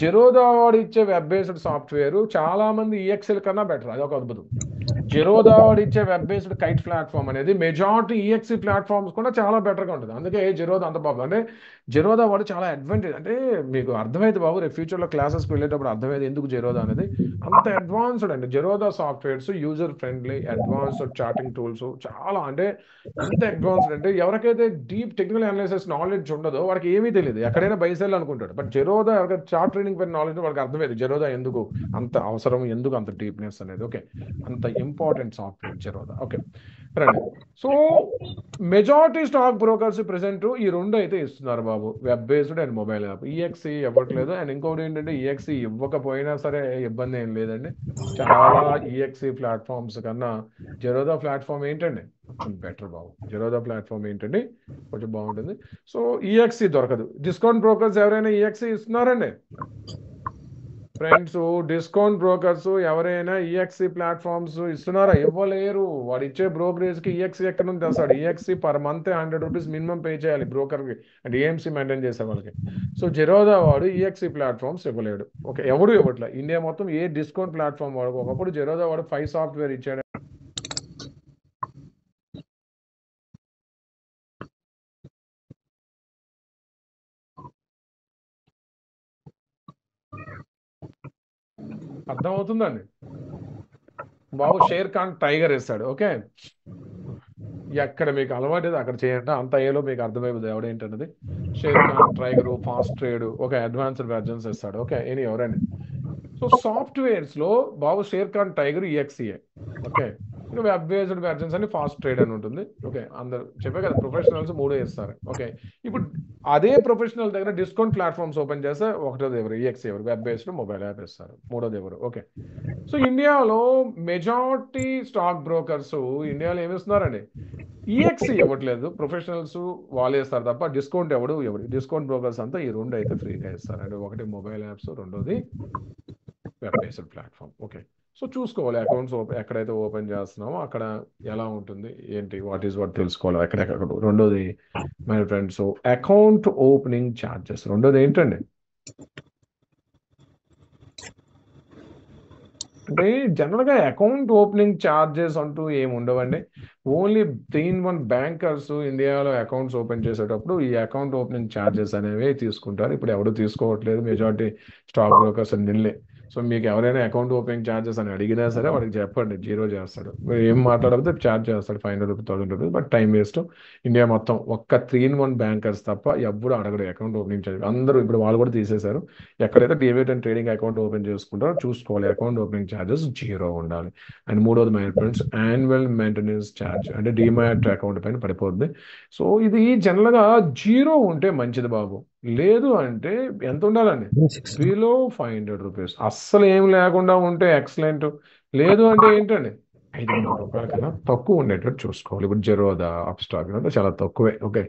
జెరోదా వాడు ఇచ్చే వెబ్ బేస్డ్ సాఫ్ట్వేర్ చాలా మంది ఈఎక్సీల కన్నా బెటర్, అదొక అద్భుతం. జెరోదా వాడు ఇచ్చే వెబ్ బేస్డ్ కైట్ ప్లాట్ఫామ్ అనేది మెజారిటీ ఈఎక్సి ప్లాట్ఫామ్స్ కూడా చాలా బెటర్గా ఉంటుంది. అందుకే జెరోదా అంత బాబు అంటే జెరోదా వాడు చాలా అడ్వాంటేజ్. అంటే మీకు అర్థమైతే బాబు, రేపు ఫ్యూచర్లో క్లాసెస్కి వెళ్ళేటప్పుడు అర్థమైంది ఎందుకు జెరోదా అనేది అంత అడ్వాన్స్డ్ అండి. Zerodha softwares user friendly, advanced chatting tools, చాలా అంటే ఎంత అడ్వాన్స్డ్ అంటే ఎవరికైతే డీప్ టెక్నికల్ అనాలిసిస్ నాలెడ్జ్ ఉండదో వాడికి ఏమీ తెలియదు, ఎక్కడైనా బైసెల్ అనుకుంటాడు. బట్ జెరోదా ఎవరికైతే చార్ట్ ట్రేడింగ్ పైన నాలెడ్జ్ వాడికి అర్థమైంది జెరోదా ఎందుకు అంత అవసరం, ఎందుకు అంత డీప్నెస్ అనేది. ఓకే, అంత ఇంపార్టెంట్ సాఫ్ట్వేర్ జెరోదా. ఓకే రండి, so majority stock brokers present ఈ రెండు అయితే ఇస్తున్నారు బాబు, web based and mobile app. EXE ఇవ్వట్లేదు. అండ్ ఇంకోటి ఏంటంటే ఈఎక్సి ఇవ్వకపోయినా సరే ఇబ్బంది ఏం లేదండి. చాలా ఈఎక్సి ప్లాట్ఫామ్స్ కన్నా జెరోదా ప్లాట్ఫామ్ ఏంటండి కొంచెం బెటర్ బాబు. జెరోదా ప్లాట్ఫామ్ ఏంటండి కొంచెం బాగుంటుంది. సో ఈఎక్సి దొరకదు. డిస్కౌంట్ బ్రోకర్స్ ఎవరైనా ఈఎక్సి ఇస్తున్నారండి? ఫ్రెండ్స్, డిస్కౌంట్ బ్రోకర్స్ ఎవరైనా ఈఎక్సీ ప్లాట్ఫామ్స్ ఇస్తున్నారా? ఇవ్వలేరు. వాడు ఇచ్చే బ్రోకరేజ్కి ఈఎక్సీ ఎక్కడ నుంచి తెస్తాడు? Exe per month ₹100 minimum pay చేయాలి బ్రోకర్కి, అంటే ఏఎంసీ మెయింటైన్ చేసే వాళ్ళకి. సో జెరోదా వాడు ఈఎక్సీ ప్లాట్ఫామ్స్ ఇవ్వలేడు. ఓకే, ఎవడు ఇవ్వట్లే. ఇండియా మొత్తం ఏ డిస్కౌంట్ ప్లాట్ఫామ్ వాడు, ఒకప్పుడు జెరోదా వాడు 5 సాఫ్ట్వేర్ ఇచ్చాడు. అర్థమవుతుందండి బాబు? షేర్ ఖాన్ టైగర్ ఇస్తాడు. ఓకే, ఎక్కడ మీకు అలవాటు అక్కడ చేయండి, అంత ఏలో మీకు అర్థమైపోతుంది ఎవడేంటన్నది. Sharekhan Tiger, fast trade, ఒక అడ్వాన్స్డ్ వెర్జన్స్ ఇస్తాడు. ఓకే, ఎవరండి? సో సాఫ్ట్వేర్స్ లో బాబు షేర్ ఖాన్ టైగర్ ఈఎక్సీఏ. ఓకే, ఇంకా వెబ్ బేస్డ్ వెర్జన్స్ అని ఫాస్ట్ ట్రేడ్ అని ఉంటుంది. ఓకే, అందరు చెప్పే కదా, ప్రొఫెషనల్స్ 3 ఇస్తారు. ఓకే, ఇప్పుడు అదే ప్రొఫెషనల్ దగ్గర డిస్కౌంట్ ప్లాట్ఫామ్స్ ఓపెన్ చేస్తే ఒకటోది ఎవరు? ఈఎక్సీ ఎవరు? వెబ్ బేస్డ్ మొబైల్ యాప్ ఇస్తారు. మూడోది ఎవరు? ఓకే, సో ఇండియాలో మెజారిటీ స్టాక్ బ్రోకర్స్ ఇండియాలో ఏమిస్తున్నారండి? ఈఎక్సీ ఇవ్వట్లేదు. ప్రొఫెషనల్స్ వాళ్ళే ఇస్తారు తప్ప డిస్కౌంట్ ఎవడు డిస్కౌంట్ బ్రోకర్స్ అంతా ఈ రెండు అయితే ఫ్రీగా ఇస్తారు. అంటే ఒకటి మొబైల్ యాప్స్, రెండోది web based platform. Okay, so చూసుకోవాలి అకౌంట్స్ ఎక్కడైతే ఓపెన్ చేస్తున్నామో అక్కడ ఎలా ఉంటుంది ఏంటి, వాట్ తెలుసుకోవాలి ఎక్కడెక్కడ. రెండోది my friends, account opening charges. రెండోది ఏంటండి అంటే జనరల్గా అకౌంట్ ఓపెనింగ్ ఛార్జెస్ అంటూ ఏమి ఉండవండి. ఓన్లీ 3-in-1 బ్యాంకర్స్ ఇండియాలో అకౌంట్స్ ఓపెన్ చేసేటప్పుడు ఈ అకౌంట్ ఓపెనింగ్ ఛార్జెస్ అనేవి తీసుకుంటారు. ఇప్పుడు ఎవరు తీసుకోవట్లేదు, మెజారిటీ స్టాక్ బ్రోకర్స్ నిల్లే. సో మీకు ఎవరైనా అకౌంట్ ఓపెనింగ్ ఛార్జెస్ అని అడిగినా సరే వాడికి చెప్పండి, జీరో చేస్తాడు. మీరు ఏం మాట్లాడితే ఛార్జ్ చేస్తాడు, ₹500, ₹1000. But time waste. ఇండియా మొత్తం ఒక్క 3-in-1 బ్యాంకర్స్ తప్ప ఎవ్వరు అడగడు అకౌంట్ ఓపెనింగ్ ఛార్జ్. అందరూ ఇప్పుడు వాళ్ళు కూడా తీసేశారు. ఎక్కడైతే debit and trading account open చేసుకుంటారో చూసుకోవాలి అకౌంట్ ఓపెనింగ్ ఛార్జెస్ జీరో ఉండాలి. అండ్ మూడోది my friends, annual maintenance charge అంటే డిమాట్ అకౌంట్ పైన పడిపోద్ది. సో ఇది జనరల్గా జీరో ఉంటే మంచిది బాబు. లేదు అంటే ఎంత ఉండాలండి? బిలో ₹500. అస్సలు ఏం లేకుండా ఉంటే ఎక్సలెంట్. లేదు అంటే ఏంటండి, ₹500 కన్నా తక్కువ ఉండేటట్టు చూసుకోవాలి. ఇప్పుడు జెరోదా, అప్స్టాక్ అంటే చాలా తక్కువే. ఓకే,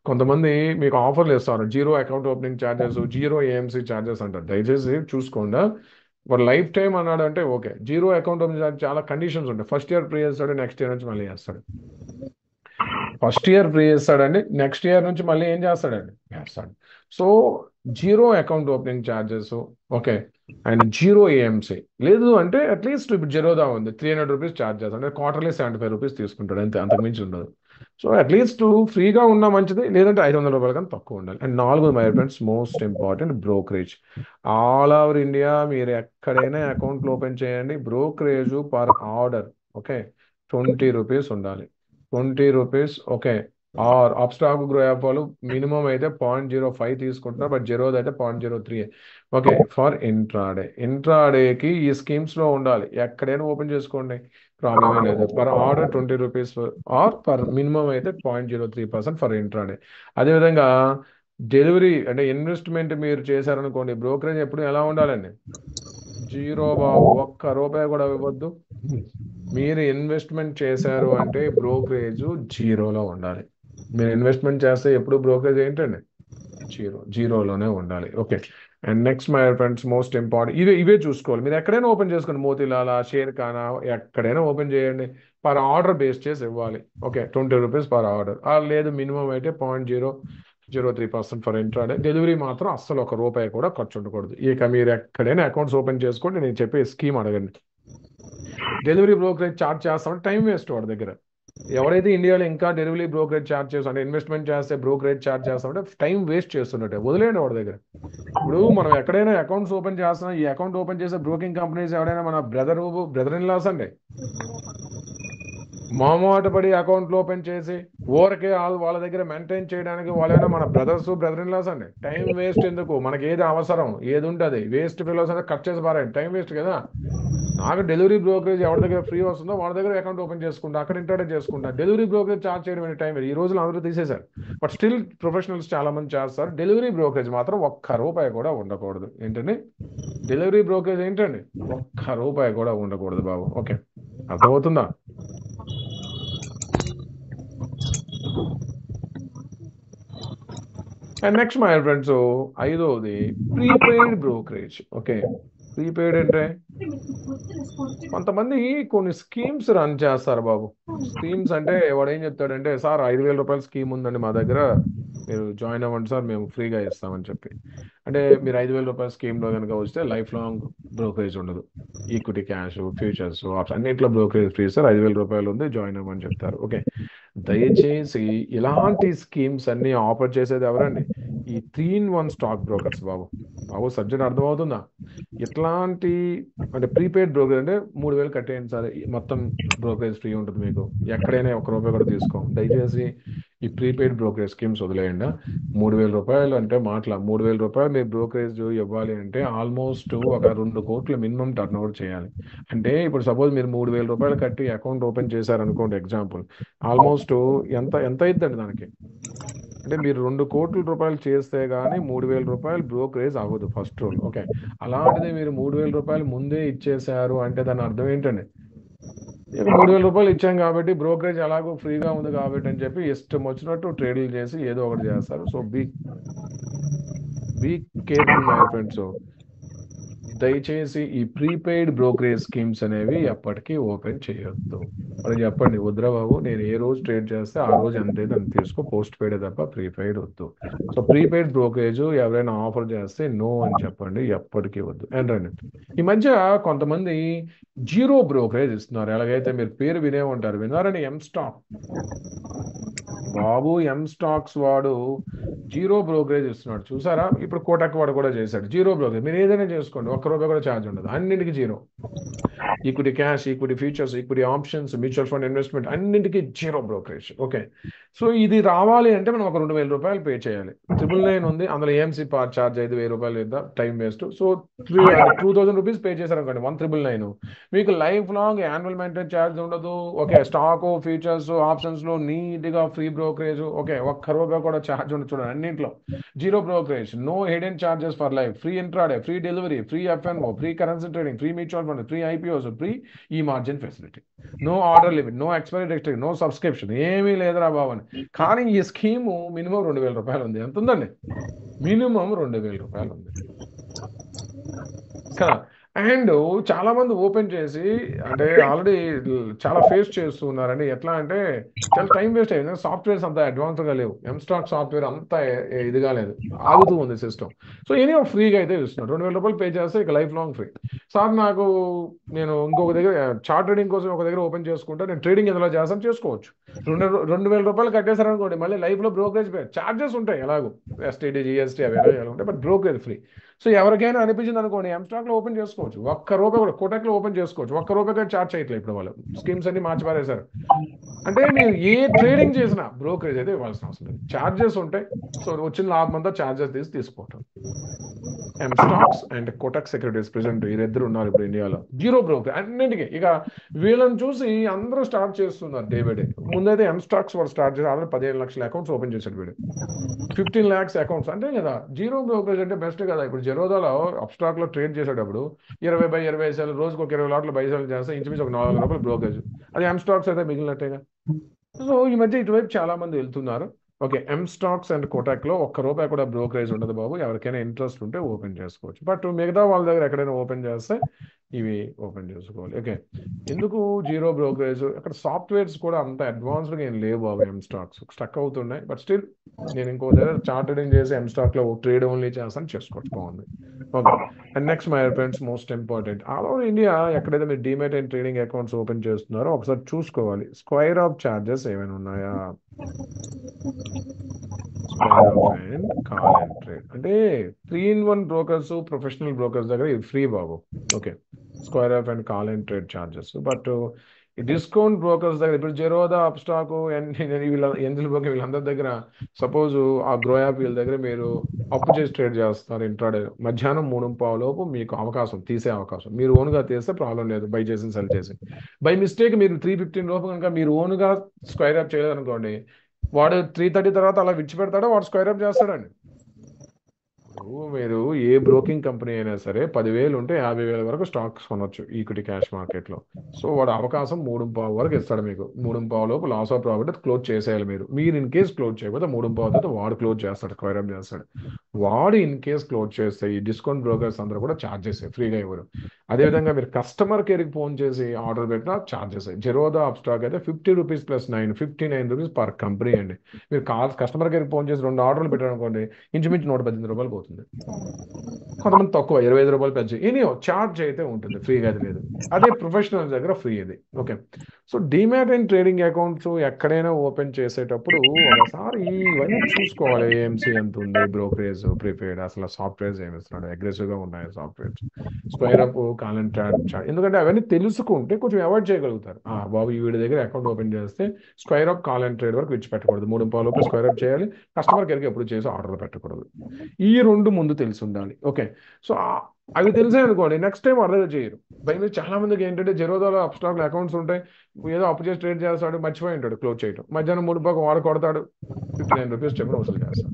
కొంతమంది మీకు ఆఫర్లు ఇస్తారు, zero account opening charges, zero AMC charges అంటారు. దయచేసి చూసుకోండి. వాడు లైఫ్ టైం అన్నాడు అంటే okay. Zero account opening charge చాలా కండిషన్స్ ఉంటాయి. ఫస్ట్ ఇయర్ ఫ్రీ చేస్తాడు, నెక్స్ట్ ఇయర్ నుంచి మళ్ళీ చేస్తాడు. ఫస్ట్ ఇయర్ ఫ్రీ చేస్తాడండి, నెక్స్ట్ ఇయర్ నుంచి మళ్ళీ ఏం చేస్తాడండి? చేస్తాడు. So zero account opening charges. Okay, and zero AMC. లేదు అంటే అట్లీస్ట్ ఇప్పుడు జెరోదా ఉంది, ₹300 ఛార్జ్ చేస్తాడు, అంటే క్వార్టర్లీ ₹75 తీసుకుంటాడు అంతే, అంతకుమించి ఉండదు. సో అట్లీస్ట్ ఫ్రీగా ఉన్నా మంచిది, లేదంటే ₹500 కన్నా తక్కువ ఉండాలి. అండ్ నాలుగోది my friends, most important, brokerage. All over India మీరు ఎక్కడైనా అకౌంట్లు ఓపెన్ చేయండి, బ్రోకరేజ్ పర్ ఆర్డర్ ఓకే ₹20 ఉండాలి. ₹20. Okay, or Upstox Groww app వాళ్ళు మినిమం అయితే 0.05 తీసుకుంటున్నారు, బట్ జెరోదా అయితే 0.03. ఓకే, ఫర్ ఇంట్రాడేకి ఈ స్కీమ్స్ లో ఉండాలి. ఎక్కడైనా ఓపెన్ చేసుకోండి, ప్రాబ్లమే లేదు. Per order ₹20 or per minimum అయితే 0.03% ఫర్ ఇంట్రాడే. అదేవిధంగా డెలివరీ అంటే ఇన్వెస్ట్మెంట్ మీరు చేశారనుకోండి, బ్రోకరేజ్ ఎప్పుడు ఎలా ఉండాలండి? జీరో బాబు, ₹1 కూడా ఇవ్వద్దు. మీరు ఇన్వెస్ట్మెంట్ చేశారు అంటే బ్రోకరేజ్ జీరోలో ఉండాలి. మీరు ఇన్వెస్ట్మెంట్ చేస్తే ఎప్పుడు బ్రోకరేజ్ ఏంటండి? జీరోలోనే ఉండాలి. Okay, and next my friends, most important, ఇవే చూసుకోవాలి. మీరు ఎక్కడైనా ఓపెన్ చేసుకోండి, మోతీలాలా, షేర్ ఖానా, ఎక్కడైనా ఓపెన్ చేయండి, పర్ ఆర్డర్ బేస్ చేసి ఇవ్వాలి. Okay, ₹20 per order. లేదు మినిమం అయితే 0.003% ఫర్ ఇంట్రాడే. డెలివరీ మాత్రం అస్సలు ₹1 కూడా ఖర్చు ఉండకూడదు. ఇక మీరు ఎక్కడైనా అకౌంట్స్ ఓపెన్ చేసుకోండి, నేను చెప్పే స్కీమ్ అడగండి. డెలివరీ బ్రోకరేజ్ ఛార్జ్ చేస్తామంటే టైం వేస్ట్ వాడి దగ్గర. ఎవరైతే ఇండియాలో ఇంకా డెలివరీ బ్రోకరేజ్ ఛార్జ్ చేస్తాం అంటే ఇన్వెస్ట్మెంట్ చేస్తే బ్రోకరేజ్ ఛార్జ్ చేస్తామంటే టైం వేస్ట్ చేస్తున్నట్టే, వదిలేయండి వాడి దగ్గర. ఇప్పుడు మనం ఎక్కడైనా అకౌంట్స్ ఓపెన్ చేస్తున్నాం, ఈ అకౌంట్ ఓపెన్ చేసే బ్రోకింగ్ కంపెనీస్ ఎవరైనా మన బ్రదర్ ఇన్ లాస్ అండి, మొహమాట పడి అకౌంట్లు ఓపెన్ చేసి ఊరకే వాళ్ళ దగ్గర మెయింటైన్ చేయడానికి వాళ్ళైనా మన బ్రదర్ ఇన్ లాస్ అండి. టైం వేస్ట్ ఎందుకు? మనకి ఏది అవసరం ఏది ఉంటుంది, వేస్ట్ ఫిలోస్ అంటే కట్ చేసి పారండి, టైం వేస్ట్ కదా. నాకు డెలివరీ బ్రోకరేజ్ ఎవరి దగ్గర ఫ్రీ వస్తుందో వాళ్ళ దగ్గర అకౌంట్ ఓపెన్ చేసుకుంటా, అక్కడ ఇంటర్నెట్ చేసుకుంటా. డెలివరీ బ్రోకరేజ్ ఛార్జ్ చేయడం టైం ఈ రోజులు అందరూ తీసేశారు, బట్ స్టిల్ ప్రొఫెషనల్స్ చాలా మంది చేస్తారు. డెలివరీ బ్రోకరేజ్ మాత్రం ₹1 కూడా ఉండకూడదు. ఏంటండి డెలివరీ బ్రోకరేజ్ ఏంటండి? ₹1 కూడా ఉండకూడదు బాబు. ఓకే, అర్థమవుతుందా? అండ్ నెక్స్ట్ మై ఫ్రెండ్స్, ఐదవది ప్రీపెయిడ్ బ్రోకరేజ్. ఓకే, ప్రీపెయిడ్ అంటే కొంతమంది కొన్ని స్కీమ్స్ రన్ చేస్తారు బాబు. స్కీమ్స్ అంటే వాడు ఏం చెప్తాడంటే, సార్ 5,000 రూపాయల స్కీమ్ ఉందండి మా దగ్గర, మీరు జాయిన్ అవ్వండి సార్, మేము ఫ్రీగా ఇస్తామని చెప్పి. అంటే మీరు 5,000 రూపాయల స్కీమ్లో కనుక వస్తే లైఫ్ లాంగ్ బ్రోకరేజ్ ఉండదు. ఈక్విటీ, క్యాష్, ఫ్యూచర్స్, ఆప్షన్ అన్నింటిలో బ్రోకరేజ్ ఫ్రీ సార్, 5,000 రూపాయలు ఉంది, జాయిన్ అవ్వమని చెప్తారు. ఓకే, దయచేసి ఇలాంటి స్కీమ్స్ అన్ని ఆఫర్ చేసేది ఎవరండి? ఈ 3-in-1 స్టాక్ బ్రోకర్స్ బాబు. బాబు సబ్జెక్ట్ అర్థమవుతుందా? ఇట్లాంటి అంటే ప్రీపెయిడ్ బ్రోకరేజ్ అంటే 3,000 కట్టేయండి సార్, మొత్తం బ్రోకరేజ్ ఫ్రీ ఉంటుంది మీకు, ఎక్కడైనా ₹1 కూడా తీసుకో. దయచేసి ఈ ప్రీపెయిడ్ బ్రోకరేజ్ స్కీమ్స్ వదిలేయండి. 3,000 రూపాయలు అంటే మాటల 3,000 రూపాయలు మీరు బ్రోకరేజ్ ఇవ్వాలి అంటే ఆల్మోస్ట్ ఒక 2 కోట్లు మినిమం టర్న్ ఓవర్ చేయాలి. అంటే ఇప్పుడు సపోజ్ మీరు 3,000 రూపాయలు కట్టి అకౌంట్ ఓపెన్ చేశారనుకోండి, ఎగ్జాంపుల్, ఆల్మోస్ట్ ఎంత ఎంత అయిద్దండి దానికి? అంటే మీరు 2 కోట్ల రూపాయలు చేస్తే గానీ 3,000 రూపాయలు బ్రోకరేజ్ అవ్వదు ఫస్ట్ రూల్. ఓకే, అలాంటిది మీరు 3,000 రూపాయలు ముందే ఇచ్చేశారు అంటే దాని అర్థం ఏంటండి? ఇక 3,000 రూపాయలు ఇచ్చాం కాబట్టి బ్రోకరేజ్ ఎలాగో ఫ్రీగా ఉంది కాబట్టి అని చెప్పి ఇష్టం వచ్చినట్టు ట్రేడింగ్ చేసి ఏదో ఒకటి చేస్తారు. So be careful my friends. దయచేసి ఈ ప్రీపెయిడ్ బ్రోకరేజ్ స్కీమ్స్ అనేవి ఎప్పటికీ ఓపెన్ చేయొద్దు. మరి చెప్పండి, వద్దురా బాబు, నేను ఏ రోజు ట్రేడ్ చేస్తే ఆ రోజు ఎంతైతే అంత తీసుకో, పోస్ట్ పెయిడ్ తప్ప ప్రీపెయిడ్ వద్దు. సో ప్రీపెయిడ్ బ్రోకరేజ్ ఎవరైనా ఆఫర్ చేస్తే నో అని చెప్పండి, ఎప్పటికీ వద్దు. అండ్ రండి, ఈ మధ్య కొంతమంది జీరో బ్రోకరేజ్ ఇస్తున్నారు. ఎలాగైతే మీరు పేరు వినే ఉంటారు, విన్నారని ఎం స్టాక్ బాబు. ఎం స్టాక్స్ వాడు జీరో బ్రోకరేజ్ ఇస్తున్నాడు, చూసారా? ఇప్పుడు కోటక్ వాడు కూడా చేశాడు జీరో బ్రోకరేజ్. మీరు ఏదైనా చేసుకోండి, ₹1 కూడా ఛార్జ్ ఉండదు, అన్నింటికి zero. Equity cash, equity futures, equity options, mutual fund investment అన్నింటికి జీరో బ్రోకరేజ్. ఓకే, సో ఇది రావాలి అంటే మనం ఒక ₹2,000 పే చేయాలి. 999 ఉంది, అందులో ఏఎంసీ ఛార్జ్ ₹5,000 ఇద్దాం, time waste. So 2,000 rupees pay చేశారనుకోండి, 1,999 మీకు life long annual maintenance charge ఉండదు. ఓకే, స్టాక్, ఫ్యూచర్స్, ఆప్షన్స్ లో నీట్గా ఫ్రీ బ్రోకరేజ్. ఓకే, ₹1 కూడా ఛార్జ్ ఉండదు. చూడండి, అన్నింటిలో zero brokerage, no hidden charges for life, free intraday, free delivery, free FNO, free currency trading, free mutual fund, free IPOs, free E margin facility, no order limit, no expiry date, no subscription, ఏమీ లేదురా బాబు అని. కానీ ఈ scheme minimum ₹2,000 ఉంది. ఎంత ఉందండి? Minimum ₹2,000 ఉంది కదా. అండ్ చాలా మంది ఓపెన్ చేసి అంటే ఆల్రెడీ చాలా ఫేస్ చేస్తున్నారండి. ఎట్లా అంటే చాలా టైం వేస్ట్ అయింది. సాఫ్ట్వేర్స్ అంత అడ్వాన్స్గా లేవు, ఎంస్టాక్ సాఫ్ట్వేర్ అంత ఇదిగా లేదు, ఆగుతూ ఉంది సిస్టమ్. సో ఎనీ ఫ్రీగా అయితే ఇస్తున్నాడు. ₹2,000 పే చేస్తే ఇక లైఫ్ లాంగ్ ఫ్రీ. సార్ నేను ఇంకొక దగ్గర చార్ట్ ట్రేడింగ్ కోసం ఒక దగ్గర ఓపెన్ చేసుకుంటే నేను ట్రేడింగ్ ఎందులో చేస్తాను, చేసుకోవచ్చు. ₹2,000 కట్టేశారనుకోండి, మళ్ళీ లైఫ్లో బ్రోకరేజ్ ఛార్జెస్ ఉంటాయి ఎలాగో, ఎస్టీడీ, జిఎస్టీ అవి ఎలా ఉంటాయి, బట్ బ్రోకరేజ్ ఫ్రీ. సో ఎవరికైనా అనిపించింది అనుకోండి, ఎంస్టాక్ లో ఓపెన్ చేసుకోవచ్చు, ₹1 కూడా కోటక్ లో ఓపెన్ చేసుకోవచ్చు. ₹1 కూడా ఛార్జ్ చేయట్లేదు ఇప్పుడు వాళ్ళు, స్కీమ్స్ అన్ని మార్చి పారేశారు. అంటే మీరు ఏ ట్రేడింగ్ చేసినా బ్రోకరేజ్ అయితే ఇవ్వాల్సిన అవసరం లేదు, ఛార్జెస్ ఉంటాయి. సో వచ్చిన లాభం అంతా ఛార్జెస్ తీసుకోవటం. M stocks and Kotak securities present వీరిద్దరు ఉన్నారు ఇప్పుడు ఇండియాలో, జీరో బ్రోకరేజ్ అన్నింటికి. ఇక వీళ్ళని చూసి అందరూ స్టార్ట్ చేస్తున్నారు డే బై డే. ముందైతే ఎం స్టాక్స్ వాడు స్టార్ట్ చేసి ఆల్రెడీ 15 లక్షల అకౌంట్స్ ఓపెన్ చేశాడు వీడు, 15 lakhs అకౌంట్స్. అంటే కదా జీరో బ్రోకరేజ్ అంటే బెస్ట్ కదా. ఇప్పుడు జెరోదాలో అప్స్టాక్ లో ట్రేడ్ చేసేటప్పుడు 20/20 సార్లు రోజుకు ఒక 20 లాట్లు బై సెల్ చేస్తే ఇంచుమించు ఒక ₹400 బ్రోకరేజ్. అది ఎం స్టాక్స్ అయితే మిగిలినట్టేగా. సో ఈ మధ్య ఇటువైపు చాలా మంది వెళ్తున్నారు. Okay, M stocks and Kotak లో ₹1 కూడా బ్రోకరేజ్ ఉండదు బాబు. ఎవరికైనా ఇంట్రెస్ట్ ఉంటే ఓపెన్ చేసుకోవచ్చు. బట్ మిగతా వాళ్ళ దగ్గర ఎక్కడైనా ఓపెన్ చేస్తే ఇవి ఓపెన్ చేసుకోవాలి. ఓకే, ఎందుకు జీరో బ్రోకరేజ్? అక్కడ సాఫ్ట్వేర్స్ కూడా అంత అడ్వాన్స్డ్గా ఏం లేవు బాబు. ఎం స్టాక్స్ స్టక్ అవుతున్నాయి. బట్ స్టిల్ నేను ఇంకో దగ్గర చార్ట్ ట్రేడింగ్ చేసి ఎం స్టాక్ లో ట్రేడ్ ఓన్లీ చేస్తాను, చేసుకోవచ్చు, బాగుంది. Okay, and next my friends, most important, all over India ఎక్కడైతే మీరు demat and trading accounts open చేస్తున్నారో ఒకసారి చూసుకోవాలి, స్క్వేర్ ఆఫ్ చార్జెస్ ఏమైనా ఉన్నాయా. Square of and call and trade అంటే 3-in-1 బ్రోకర్స్, ప్రొఫెషనల్ బ్రోకర్స్ దగ్గర ఇది free Babu. Okay, square of and call and trade charges. But ఈ డిస్కౌంట్ బ్రోకర్స్ దగ్గర ఇప్పుడు జెరోదా, అప్స్టాక్, ఎంజిల్ బ్రోకర్ వీళ్ళందరి దగ్గర సపోజ్ ఆ గ్రో యాప్ వీళ్ళ దగ్గర మీరు అప్పు చేసి ట్రేడ్ చేస్తారు ఇంట్రాడే, మధ్యాహ్నం 3:15 లోపు మీకు అవకాశం, తీసే అవకాశం. మీరు ఓన్గా తీస్తే ప్రాబ్లం లేదు, బై చేసి సెల్ చేసి. బై మిస్టేక్ మీరు 3:15 లోపు కనుక మీరు ఓన్గా స్క్వేర్ అప్ చేయలేదనుకోండి, వాడు 3:30 తర్వాత అలా విడిచిపెడతాడో వాడు స్క్వేర్ అప్ చేస్తాడండి. మీరు ఏ బ్రోకింగ్ కంపెనీ అయినా సరే 10,000 ఉంటే 50,000 వరకు స్టాక్స్ కొనొచ్చు ఈక్విటీ క్యాష్ మార్కెట్లో. సో వాడు అవకాశం 3:15 వరకు ఇస్తాడు మీకు. 3:15 లోపు లాస్ ఆఫ్ ప్రాఫిట్ క్లోజ్ చేసేయాలి మీరు. ఇన్ కేస్ క్లోజ్ చేయకపోతే 3:15 తర్వాత వాడు క్లోజ్ చేస్తాడు, స్క్వేర్ అప్ చేస్తాడు. వాడు ఇన్ కేస్ క్లోజ్ చేస్తే ఈ డిస్కౌంట్ బ్రోకర్స్ అందరూ కూడా ఛార్జెస్ ఫ్రీగా ఇవ్వరు. అదేవిధంగా మీరు కస్టమర్ కేర్కి ఫోన్ చేసి ఆర్డర్ పెట్టినా ఛార్జెస్. జెరోదా అప్స్టాక్ అయితే 50 rupees plus 59 rupees per company అండి. మీరు కస్టమర్ కేర్కి ఫోన్ చేసి 2 ఆర్డర్లు పెట్టారనుకోండి, ఇంచుమించు 118 రూపాయలు పోతుంది. కొంతమంది తక్కువ 25 రూపాయలు పెంచి ఎనీ ఛార్జ్ అయితే ఉంటుంది, ఫ్రీగా అది లేదు. అదే ప్రొఫెషనల్ దగ్గర ఫ్రీ ఇది. Okay, so demat and trading accounts ఎక్కడైనా ఓపెన్ చేసేటప్పుడు ఒకసారి ఇవన్నీ చూసుకోవాలి. ఏఎంసీ ఎంత ఉంది, బ్రోకరేజ్, ప్రీపెయిడ్, అసలు సాఫ్ట్వేర్స్ ఏమి ఇస్తున్నాడు, అగ్రెసివ్గా ఉన్నాయి softwares, square up, colon chart, ఎందుకంటే అవన్నీ తెలుసుకుంటే కొంచెం అవాయిడ్ చేయగలుగుతారు. బాబు ఈ వీడి దగ్గర అకౌంట్ ఓపెన్ చేస్తే స్క్వేర్ అప్, కాలన్ ట్రేడ్ వరకు విడిచిపెట్టకూడదు, 3 రూపాయలు స్క్వేర్ అప్ చేయాలి, కస్టమర్ కేర్కి ఎప్పుడు చేసి ఆర్డర్లు పెట్టకూడదు. ఈ 2 ముందు తెలిసి ఉండాలి. ఓకే, సో అవి తెలిసాయి అనుకోండి, నెక్స్ట్ టైం ఆర్డర్ చేయరు. పైన చాలా మందికి ఏంటంటే జెరోదాలో అప్స్టాక్ అకౌంట్స్ ఉంటాయి, ఏదో అప్పు చేసి ట్రేడ్ చేస్తాడు, మర్చిపోయి ఉంటాడు క్లోజ్ చేయడం, మధ్యాహ్నం 3 రూపాయలు వాడు కొడతాడు, 59 రూపీస్ చెప్పిన వసూలు చేస్తాడు.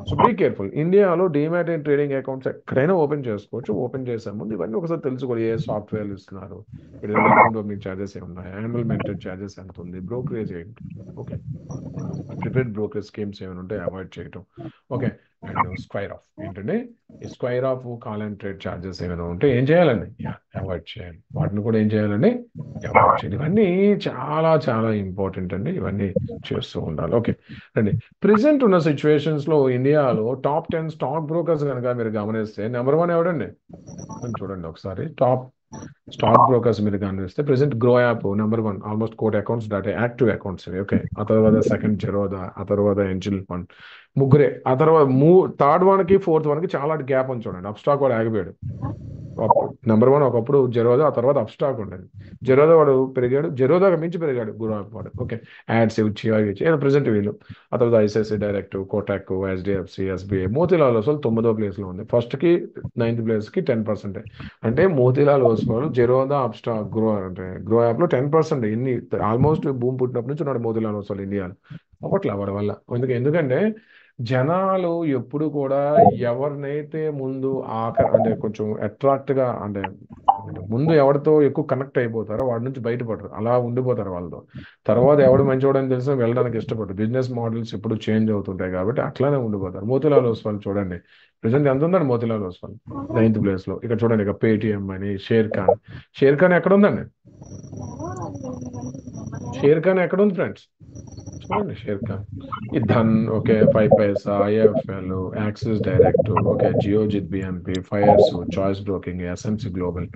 So be careful. ఇండియాలో డీమ్యాట్ అండ్ ట్రేడింగ్ అకౌంట్స్ ఎక్కడైనా ఓపెన్ చేసుకోవచ్చు. ఓపెన్ చేసే ముందు ఇవన్నీ ఒకసారి తెలుసుకోవాలి. ఏ సాఫ్ట్వేర్లు ఇస్తున్నారు, అకౌంట్ ఓపెనింగ్ ఛార్జెస్ ఏమున్నాయి, యాన్యువల్ మెయింటెనెన్స్ ఛార్జెస్ ఎంత ఉంది, బ్రోకరేజ్ ఏంటి, ఓకే, ప్రిపేర్డ్ బ్రోకరేజ్ స్కీమ్స్ ఏమైనా ఉంటే అవాయిడ్ చేయటం. ఓకే, అండ్ స్క్వేర్ ఆఫ్ ఏంటంటే ఈ square of, call and trade charges ఏమైనా ఉంటే ఏం చేయాలండి, అవాయిడ్ చేయాలి. వాటిని కూడా ఏం చేయాలండి, అవాయిడ్ చేయాలి. ఇవన్నీ చాలా చాలా ఇంపార్టెంట్ అండి, ఇవన్నీ చేస్తూ ఉండాలి. ఓకే రండి, ప్రెసెంట్ ఉన్న సిచ్యువేషన్స్ లో ఇండియాలో టాప్ 10 స్టాక్ బ్రోకర్స్ కనుక మీరు గమనిస్తే నెంబర్ 1 ఎవడండి చూడండి ఒకసారి. టాప్ స్టాక్ బ్రోకర్స్ మీరు గమనిస్తే present grow app number 1, almost 1 accounts data active accounts. Okay, ఆ తర్వాత సెకండ్ జెరోదా, ఆ తర్వాత ఏంజెల్ ఫండ్, ముగ్గురే. ఆ తర్వాత థర్డ్ వన్కి ఫోర్త్ వన్కి చాలా గ్యాప్ ఉంది చూడండి. అప్స్టాక్ వాడు ఆగిపోయాడు. నెంబర్ 1 ఒకప్పుడు జెరోదా, ఆ తర్వాత అప్స్టాక్ ఉండేది. జెరోదా వాడు పెరిగాడు, జెరోదాగా మించి పెరిగాడు గ్రో యాప్ వాడు. ఓకే, యాడ్స్ ఇచ్చి ఏదో ప్రెసెంట్ వీళ్ళు. ఆ తర్వాత ICICI direct, Kotak, HDFC, SBI. Motilal Oswal 9వ ప్లేస్లో ఉంది. ఫస్ట్కి 9th ప్లేస్కి 10%. అంటే మోతీలాల్ ఓస్వాల్ జెరోదా, అప్స్టాక్, అంటే గ్రో యాప్లో 10%. ఇన్ని ఆల్మోస్ట్ భూమి పుట్టినప్పటి నుంచి ఉన్నాడు మోతీలాల్ ఓస్వాల్ ఇండియాలో. అవ్వట్లే వాడి వల్ల. ఎందుకంటే జనాలు ఎప్పుడు కూడా ఎవరినైతే ముందు అంటే కొంచెం అట్రాక్ట్గా, అంటే ముందు ఎవరితో ఎక్కువ కనెక్ట్ అయిపోతారో వాడి నుంచి బయటపడరు, అలా ఉండిపోతారు వాళ్ళతో. తర్వాత ఎవడు మంచివాడని తెలిసినా వెళ్ళడానికి ఇష్టపడరు. బిజినెస్ మోడల్స్ ఎప్పుడు చేంజ్ అవుతుంటాయి కాబట్టి అట్లానే ఉండిపోతారు. మోతీలాల్ ఓస్వాల్ చూడండి, ప్రజెంట్ ఎంత ఉందండి మోతీలాల్ ఓస్వాల్ 9th ప్లేస్లో. ఇక్కడ చూడండి, ఇక పేటిఎం అని, షేర్ ఖాన్ ఎక్కడ ఉందండి, షేర్ ఖాన్ ఎక్కడ ఉంది ఫ్రెండ్స్, చూడండి షేర్ ఖాన్. ఈ Dhan, okay, 5 paisa, IFL, Axis direct, okay, Geojit, BMP, Fyers, Choice broking, SMC global,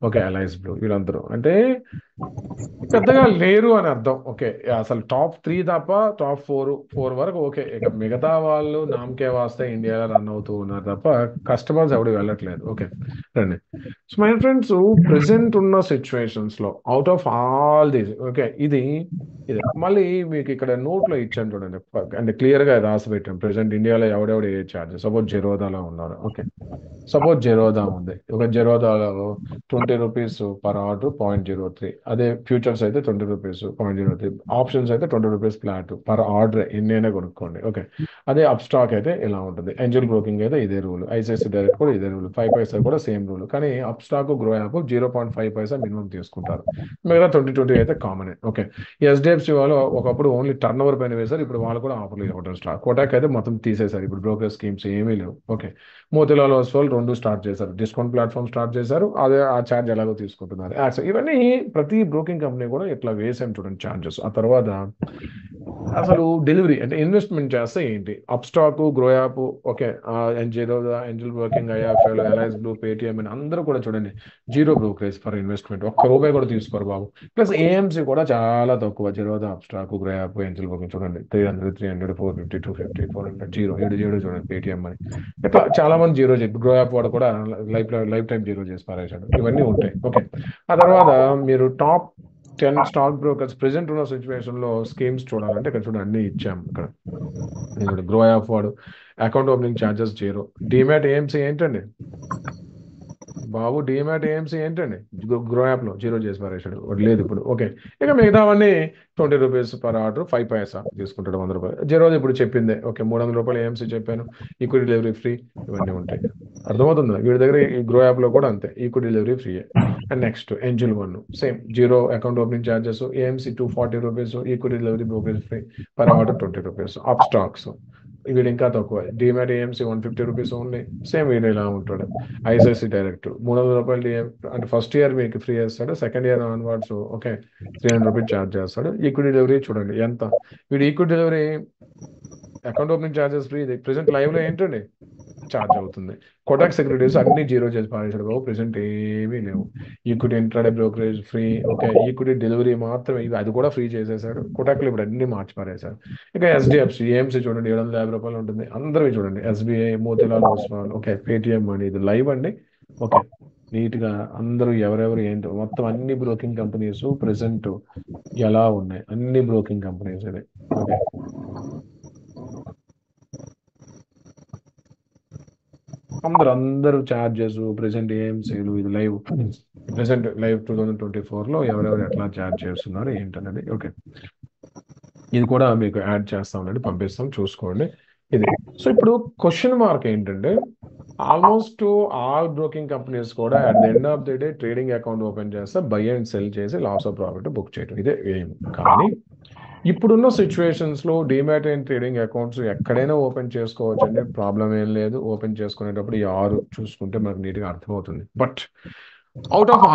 okay, Alice Blue, వీళ్ళందరూ అంటే పెద్దగా లేరు అని అర్థం. ఓకే, అసలు టాప్ 3 తప్ప టాప్ 4 వరకు ఓకే. ఇక మిగతా వాళ్ళు నామకే వాస్తే ఇండియాలో రన్ అవుతూ ఉన్నారు తప్ప కస్టమర్స్ ఎవడు వెళ్ళట్లేదు. ఓకే రండి, సో మై ఫ్రెండ్స్, ప్రెసెంట్ ఉన్న సిచ్యువేషన్స్ లో out of all these, okay, ఇది మళ్ళీ మీకు ఇక్కడ నోట్లో ఇచ్చాను చూడండి, అంటే క్లియర్ గా రాసి పెట్టాను. ప్రెసెంట్ ఇండియాలో ఎవడెవడు ఏ ఛార్జెస్. సపోజ్ జెరోదాలో ఉన్నారు. ఓకే, సపోజ్ జెరోదా ఉంది. ఒక జెరోదాలో 20 రూపీస్ పర్ ఆర్డర్ 0.03. అదే ఫ్యూచర్స్ అయితే 20 రూపీస్ 0.03. ఆప్షన్స్ అయితే 20 రూపీస్ ఫ్లాట్ పర్ ఆర్డర్, ఎన్నైనా కొనుక్కోండి. ఓకే, అదే అప్స్టాక్ అయితే ఇలా ఉంటుంది. ఏంజల్ బ్రోకింగ్ అయితే ఇదే రూల్, ఐసిఐసిఐ డైరెక్ట్ కూడా ఇదే రూల్, 5 పైసా కూడా సేమ్ రూల్. కానీ అప్స్టాక్, గ్రో యాప్ 0.5 పైసా మినిమం తీసుకుంటారు. మిగతా 20 అయితే కామన్. ఓకే, ఎస్డిఎఫ్సి వాళ్ళు ఒకప్పుడు ఓన్లీ టర్న్ ఓవర్ పైన వేశారు, ఇప్పుడు వాళ్ళు కూడా ఆఫర్లు ఇవ్వడం స్టార్ట్. కోటాక్ అయితే మొత్తం తీసేశారు, ఇప్పుడు బ్రోకర్ స్కీమ్స్ ఏమీ లేవు. ఓకే, మోతీలాల్ ఓస్వాల్ 2 స్టార్ట్ చేశారు, డిస్కౌంట్ ప్లాట్ఫామ్ స్టార్ట్ చేశారు, అదే ఆ ఛార్జ్ ఎలాగో తీసుకుంటున్నారు. ఇవన్నీ ప్రతి బ్రోకింగ్ కంపెనీ కూడా ఇట్లా వేసాం చూడండి ఛార్జెస్. ఆ తర్వాత అసలు డెలివరీ అంటే ఇన్వెస్ట్మెంట్ చేస్తే ఏంటి, Upstox, Groww app, okay, Zerodha, Angel broking, IFL, aligns blue, Paytm అని అందరూ కూడా చూడండి 0 బ్రోకరేజ్ ఫర్ ఇన్వెస్ట్మెంట్, ₹1 కూడా తీసుకోరు బాబు. ప్లస్ ఏఎంసీ కూడా చాలా తక్కువ. Zerodha, Upstox, Groww app, Angel broking చూడండి 300, 300, 450, 250, 400, 0 చూడండి. పేటిఎం అని ఇట్లా చాలా మంది 0 గ్రో యాప్ వాడు కూడా లైఫ్ టైం 0 చేసి పారేశాడు. ఇవన్నీ ఉంటాయి. ఓకే, ఆ తర్వాత మీరు టాప్ 10 స్టాక్ బ్రోకర్స్ ప్రెసెంట్ ఉన్న సిచ్యువేషన్ లో స్కీమ్స్ చూడాలంటే ఇక్కడ చూడండి అన్ని ఇచ్చాము. ఇక్కడ గ్రో యాప్ వాడు account opening charges 0. Demat AMC ఏంటండి బాబు, డీమ్యాట్ ఏఎంసీ ఏంటండి, గ్రో యాప్ లో 0 చేసి పారేశాడు, లేదు ఇప్పుడు. ఓకే, ఇక మిగతావన్నీ 20 రూపీస్ పర్ ఆర్డర్, 5 పైసా తీసుకుంటాడు, ₹100. జెరోదా ఇప్పుడు చెప్పిందే. ఓకే, ₹300 ఏఎంసీ చెప్పాను, ఈక్విటీ డెలివరీ ఫ్రీ, ఇవన్నీ ఉంటాయి. అర్థమవుతుందా, వీడి దగ్గర ఈ గ్రో యాప్ లో కూడా అంతే, equity delivery free. And next Angel one same 0 account opening charges, AMC 240 rupees, equity delivery brokerage free, per order 20 rupees. Up stocks వీడు ఇంకా తక్కువ. Demat AMC 150 rupees only. Same వీడు ఇలా ఉంటాడు. ఐసిఐసి డైరెక్ట్ 300 రూపాయలు అంటే ఫస్ట్ ఇయర్ మీకు free చేస్తాడు. Second year onwards okay 300 rupees charge చేస్తాడు. ఈక్విటీ డెలివరీ చూడండి ఎంత. వీడు equity delivery account opening charges free. Present లైవ్లో ఏంటండి ఛార్జ్ అవుతుంది. కోటక్ సెక్యూరిటీస్ అన్ని జీరో చేసి పారేశాడు బాబు. ప్రెసెంట్ ఏమీ లేవు. Equity intraday brokerage free. Okay equity delivery మాత్రమే అది కూడా ఫ్రీ చేసేసాడు. కోటక్లో ఇప్పుడు అన్ని మార్చి పారేశారు. ఇక ఎస్డిఎఫ్సి ఏఎంసీ చూడండి 750 రూపాయలు ఉంటుంది. అందరివి చూడండి. SBI, Motilal Oswal, okay Paytm అని ఇది లైవ్ అండి. ఓకే నీట్గా అందరూ ఎవరెవరు ఏంటో మొత్తం అన్ని బ్రోకింగ్ కంపెనీస్ ప్రెసెంట్ ఎలా ఉన్నాయి, అన్ని బ్రోకింగ్ కంపెనీస్ ఇది. ఓకే అందరూ ఛార్జెస్ ప్రెసెంట్ ఏఎంసీలు ఇది లైవ్. ప్రెసెంట్ లైవ్ 2024లో ఎవరెవరు ఎట్లా ఛార్జ్ చేస్తున్నారు ఏంటనేది. ఓకే ఇది కూడా మీకు యాడ్ చేస్తామండి, పంపిస్తాం చూసుకోండి ఇది. సో ఇప్పుడు క్వశ్చన్ మార్క్ ఏంటంటే ఆల్మోస్ట్ ఆల్ బ్రోకింగ్ కంపెనీస్ కూడా at the end of the day trading account open చేస్తే బై అండ్ సెల్ చేసి లాస్ ఆఫ్ ప్రాఫిట్ బుక్ చేయడం ఇదే ఎయిమ్. కానీ ఇప్పుడున్న సిచ్యువేషన్స్ లో డిమాట్ అండ్ ట్రేడింగ్ అకౌంట్స్ ఎక్కడైనా ఓపెన్ చేసుకోవచ్చు అండి, ప్రాబ్లం ఏం లేదు. ఓపెన్ చేసుకునేటప్పుడు ఈ 6 చూసుకుంటే మనకు నీట్గా అర్థమవుతుంది. But out of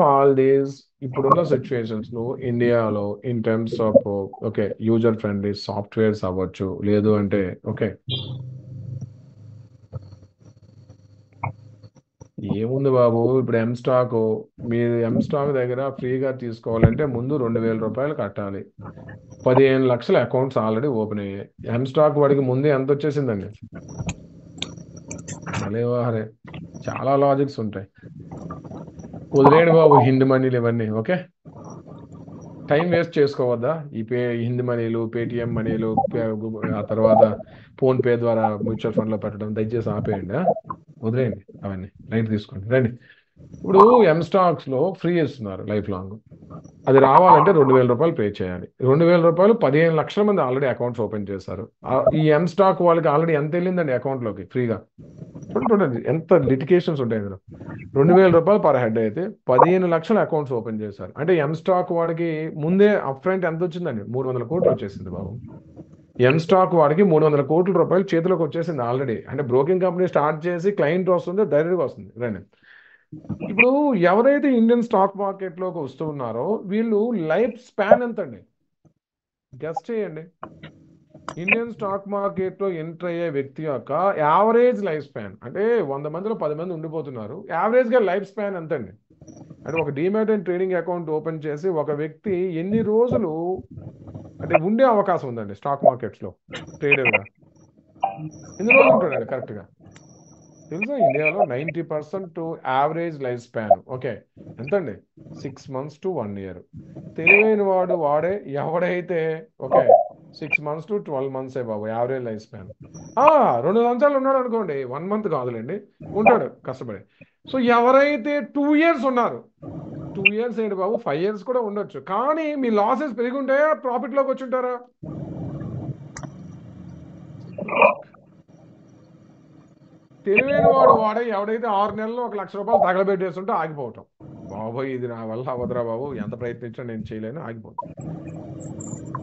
all these ఇప్పుడున్న సిచ్యువేషన్స్ లో ఇండియాలో in terms of okay user friendly softwares అవ్వచ్చు, లేదు అంటే ఓకే ఏముంది బాబు ఇప్పుడు మీరు స్టాక్ దగ్గర ఫ్రీగా తీసుకోవాలంటే ముందు 2000 రూపాయలు కట్టాలి. 15 లక్షల అకౌంట్స్ ఆల్రెడీ ఓపెన్ అయ్యాయి. స్టాక్ వాడికి ముందే ఎంత వచ్చేసిందండి. అరే చాలా లాజిక్స్ ఉంటాయి. వదిలేడు బాబు హింద్ మనీలు ఇవన్నీ. ఓకే టైం వేస్ట్ చేసుకోవద్దా ఈ హింద్ మనీలు, పేటిఎం మనీలు, ఆ తర్వాత ఫోన్పే ద్వారా మ్యూచువల్ ఫండ్లో పెట్టడం దయచేసి ఆపేయండి. వదిలేయండి అవన్నీ, లైట్ తీసుకోండి. రండి ఇప్పుడు స్టాక్స్ లో ఫ్రీ ఇస్తున్నారు లైఫ్ లాంగ్. అది రావాలంటే 2000 రూపాయలు పే చేయాలి. 2000 రూపాయలు 15 లక్షల మంది ఆల్రెడీ అకౌంట్స్ ఓపెన్ చేశారు. ఈ స్టాక్ వాళ్ళకి ఆల్రెడీ ఎంత వెళ్ళిందండి అకౌంట్లోకి ఫ్రీగా. చూడండి ఎంత లిటికేషన్స్ ఉంటాయి ఇందులో. 2000 రూపాయలు పర్ హెడ్ అయితే 15 లక్షల అకౌంట్స్ ఓపెన్ చేశారు. అంటే స్టాక్ వాడికి ముందే అప్ ఫ్రంట్ ఎంత వచ్చిందండి? 300 కోట్లు వచ్చేసింది బాబు. స్టాక్ వాడికి 300 కోట్ల రూపాయలు చేతిలోకి వచ్చేసింది ఆల్రెడీ. అంటే బ్రోకింగ్ కంపెనీ స్టార్ట్ చేసి క్లయింట్ వస్తుంది, డైరెక్ట్గా వస్తుంది. రండి ఇప్పుడు ఎవరైతే ఇండియన్ స్టాక్ మార్కెట్లోకి వస్తూ ఉన్నారో వీళ్ళు లైఫ్ స్పాన్ ఎంత అండి గెస్ట్ చేయండి. ఇండియన్ స్టాక్ మార్కెట్లో ఎంటర్ అయ్యే వ్యక్తి యొక్క యావరేజ్ లైఫ్ స్పాన్ అంటే 100 మందిలో 10 మంది ఉండిపోతున్నారు. యావరేజ్గా లైఫ్ స్పాన్ ఎంత అండి? అంటే ఒక demat and trading account open చేసి ఒక వ్యక్తి ఎన్ని రోజులు అంటే ఉండే అవకాశం ఉందండి స్టాక్ మార్కెట్స్లో ట్రేడర్గా? ఎన్ని రోజులు ఉంటాడండి కరెక్ట్గా తెలుసా? ఇండియాలో 90% యావరేజ్ లైఫ్ స్పాన్ ఓకే ఎంతండి? 6 months to 1 year. తెలివైన వాడే ఎవడైతే okay 6 months to 12 months Babu average life span. 2 సంవత్సరాలు ఉన్నాడు అనుకోండి, 1 month కాదులేండి, ఉంటాడు కష్టపడి. సో ఎవరైతే 2 years ఉన్నారు, 2 years ఏంటి బాబు 5 years కూడా ఉండొచ్చు. కానీ మీ లాసెస్ పెరిగి ఉంటాయా, ప్రాఫిట్లోకి వచ్చి ఉంటారా? తెలివైన వాడే ఎవడైతే 6 నెలల్లో 1 లక్ష రూపాయలు తగలబెట్టేస్తుంటే ఆగిపోవటం. బాబోయ్ ఇది నా వల్ల అవదరా బాబు, ఎంత ప్రయత్నించినా నేను చేయలేను, ఆగిపోతాను.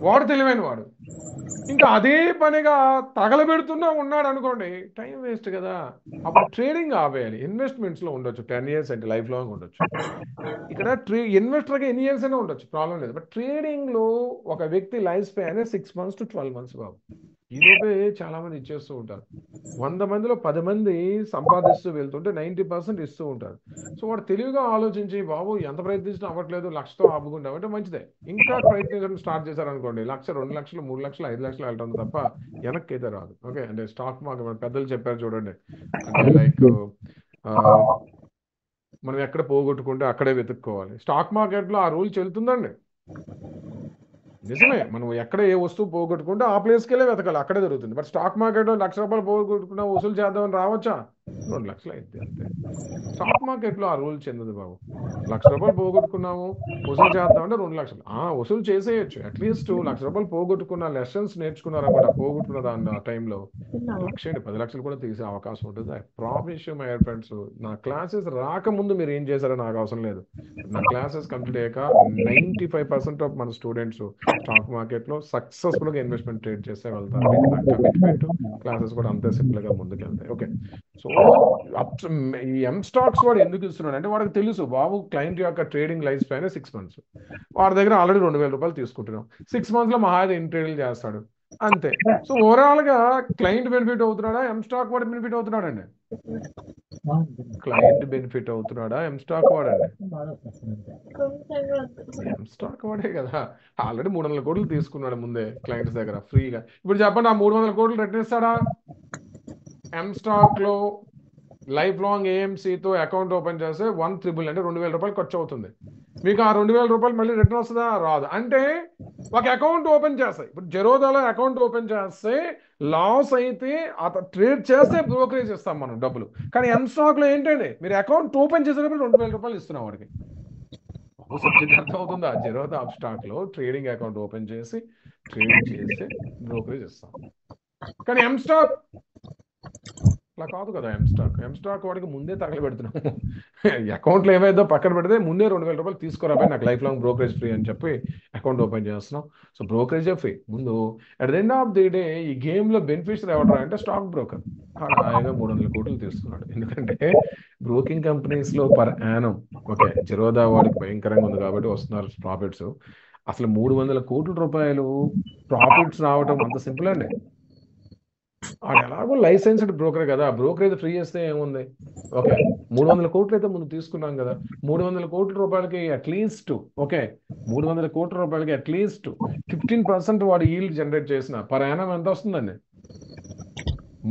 వాడు తెలివైన వాడు. ఇంకా అదే పనిగా తగలబెడుతున్నా ఉన్నాడు అనుకోండి, టైం వేస్ట్ కదా. అప్పుడు ట్రేడింగ్ ఆపేయాలి. ఇన్వెస్ట్మెంట్స్లో ఉండొచ్చు 10 years అంటే లైఫ్ లాంగ్ ఉండొచ్చు. ఇక్కడ ఇన్వెస్టర్గా ఎన్ని ఇయర్స్ అయినా ఉండొచ్చు, ప్రాబ్లం లేదు. బట్ ట్రేడింగ్లో ఒక వ్యక్తి life span 6 months to 12 months బాబు. ఈలోపే చాలా మంది ఇచ్చేస్తూ ఉంటారు. 100 మందిలో 10 మంది సంపాదిస్తూ వెళ్తుంటే 90% ఇస్తూ ఉంటారు. సో వాడు తెలివిగా ఆలోచించి బాబు ఎంత ప్రయత్నించినా అవ్వట్లేదు, 1 లక్షతో ఆపుకుంటాం అంటే మంచిదే. ఇంకా ప్రయత్నించడం స్టార్ట్ చేశారనుకోండి, 1 లక్ష, 2 లక్షలు, 3 లక్షలు, 5 లక్షలు వెళ్ళడం తప్ప వెనక్కి అయితే రాదు. ఓకే అంటే స్టాక్ మార్కెట్ పెద్దలు చెప్పారు చూడండి, అంటే లైక్ మనం ఎక్కడ పోగొట్టుకుంటే అక్కడే వెతుక్కోవాలి. స్టాక్ మార్కెట్లో ఆ రూల్ చెల్లుతుందండి. నిజమే, మనం ఎక్కడ ఏ వస్తువు పోగొట్టుకుంటే ఆ ప్లేస్కి వెళ్ళే వెతకాలి, అక్కడే దొరుకుతుంది. బట్ స్టాక్ మార్కెట్లో 1 లక్ష రూపాయలు పోగొట్టుకున్నా వసూలు చేద్దామని రావచ్చా? 2 లక్షలు అయింది అంతే. స్టాక్ మార్కెట్లో ఆ రూల్ చెందదు బాబు. ₹1,00,000 పోగొట్టుకున్నాము, వసూలు చేద్దామంటే 2 లక్షలు. వసూలు చేసేయచ్చు. అట్లీస్ట్ ₹1,00,000 పోగొట్టుకున్న లెసన్స్ నేర్చుకున్నారనుకోండి, ఆ పోగొట్టుకున్న దాని ఆ టైంలో 1,00,000 ఏంటి 10 లక్షలు కూడా తీసే అవకాశం ఉంటుంది. I promise you my friends. నా క్లాసెస్ రాకముందు మీరు ఏం చేశారో నాకు అవసరం లేదు. నా క్లాసెస్ కంప్లీట్ అయ్యాక 95% ఆఫ్ మన స్టూడెంట్స్ స్టాక్ మార్కెట్లో సక్సెస్ఫుల్గా ఇన్వెస్ట్మెంట్ ట్రేడ్ చేస్తే వెళ్తారు. ఇది నా కమిట్మెంట్. క్లాసెస్ కూడా అంతే సింపుల్గా ముందుకెళ్తాయి. ఓకే. సో ఈ ఎం స్టాక్స్ వాడు ఎందుకు ఇస్తున్నాడు అంటే వాడికి తెలుసు బాబు క్లయింట్ యొక్క ట్రేడింగ్ లైఫ్ స్పాన్ 6 months. వాడి దగ్గర ఆల్రెడీ ₹2,000 తీసుకుంటున్నాం. 6 months మహాది ఇంట్రేడింగ్ చేస్తాడు అంతే. సో ఓవరాల్గా క్లయింట్ బెనిఫిట్ అవుతున్నాడా, ఎం స్టాక్ వాడు బెనిఫిట్ అవుతున్నాడండి? క్లయింట్ బెనిఫిట్ అవుతున్నాడా, ఎం స్టాక్ వాడండి? ఎం స్టాక్ వాడే కదా. ఆల్రెడీ 300 కోట్లు తీసుకున్నాడు ముందే క్లయింట్స్ దగ్గర ఫ్రీగా. ఇప్పుడు చెప్పండి, ఆ 300 కోట్లు రిటర్న్ ఇస్తాడా? ఎం స్టాక్లో లైఫ్ లాంగ్ ఏఎంసీతో అకౌంట్ ఓపెన్ చేస్తే 1,000 అంటే ₹2,000 ఖర్చు అవుతుంది. మీకు ఆ ₹2,000 మళ్ళీ రిటర్న్ వస్తుందా? రాదు. అంటే ఒక అకౌంట్ ఓపెన్ చేస్తాయి. ఇప్పుడు జెరోదాలో అకౌంట్ ఓపెన్ చేస్తే లాస్ అయితే అతను ట్రేడ్ చేస్తే బ్రోకరేజ్ ఇస్తాం మనం డబ్బులు. కానీ ఎం స్టాక్లో ఏంటండి, మీరు అకౌంట్ ఓపెన్ చేసేటప్పుడు ₹2,000 ఇస్తున్నాం వాడికి. సబ్జెక్ట్ అర్థం అవుతుందా? జెరోదా స్టాక్లో ట్రేడింగ్ అకౌంట్ ఓపెన్ చేసి ట్రేడ్ చేస్తే బ్రోకరేజ్ ఇస్తాం. కానీ ఎం స్టాక్ అట్లా కాదు కదా. ఎం స్టాక్ వాడికి ముందే తగలబెడుతున్నాము. అకౌంట్లో ఏమైందో పక్కన పెడితే ముందే ₹2,000 తీసుకురాబాయి, నాకు లైఫ్ లాంగ్ బ్రోకరేజ్ ఫ్రీ అని చెప్పి అకౌంట్ ఓపెన్ చేస్తున్నాం. సో బ్రోకరేజే ఫ్రీ ముందు. At the end of the day ఈ గేమ్లో బెనిఫిషియరీ ఎవడరా అంటే స్టాక్ బ్రోకర్. హాయిగా 300 కోట్లు తీసుకున్నాడు. ఎందుకంటే బ్రోకింగ్ కంపెనీస్లో పర్ యానం ఓకే జెరోదా వాడికి భయంకరంగా ఉంది కాబట్టి వస్తున్నారు ప్రాఫిట్స్. అసలు ₹300 కోట్ల ప్రాఫిట్స్ రావటం అంత సింపుల్ అండి. వాడు ఎలాగో లైసెన్స్డ్ బ్రోకర్ కదా, బ్రోకరేజ్ ఫ్రీ చేస్తే ఏముంది. ఓకే 300 కోట్లు అయితే ముందు తీసుకున్నాం కదా. ₹300 కోట్ల అట్లీస్ట్ ఓకే 300 కోట్ల అట్లీస్ట్ 15% వాడు ఈల్డ్ జనరేట్ చేసిన పర్ యానం ఎంత వస్తుందండి?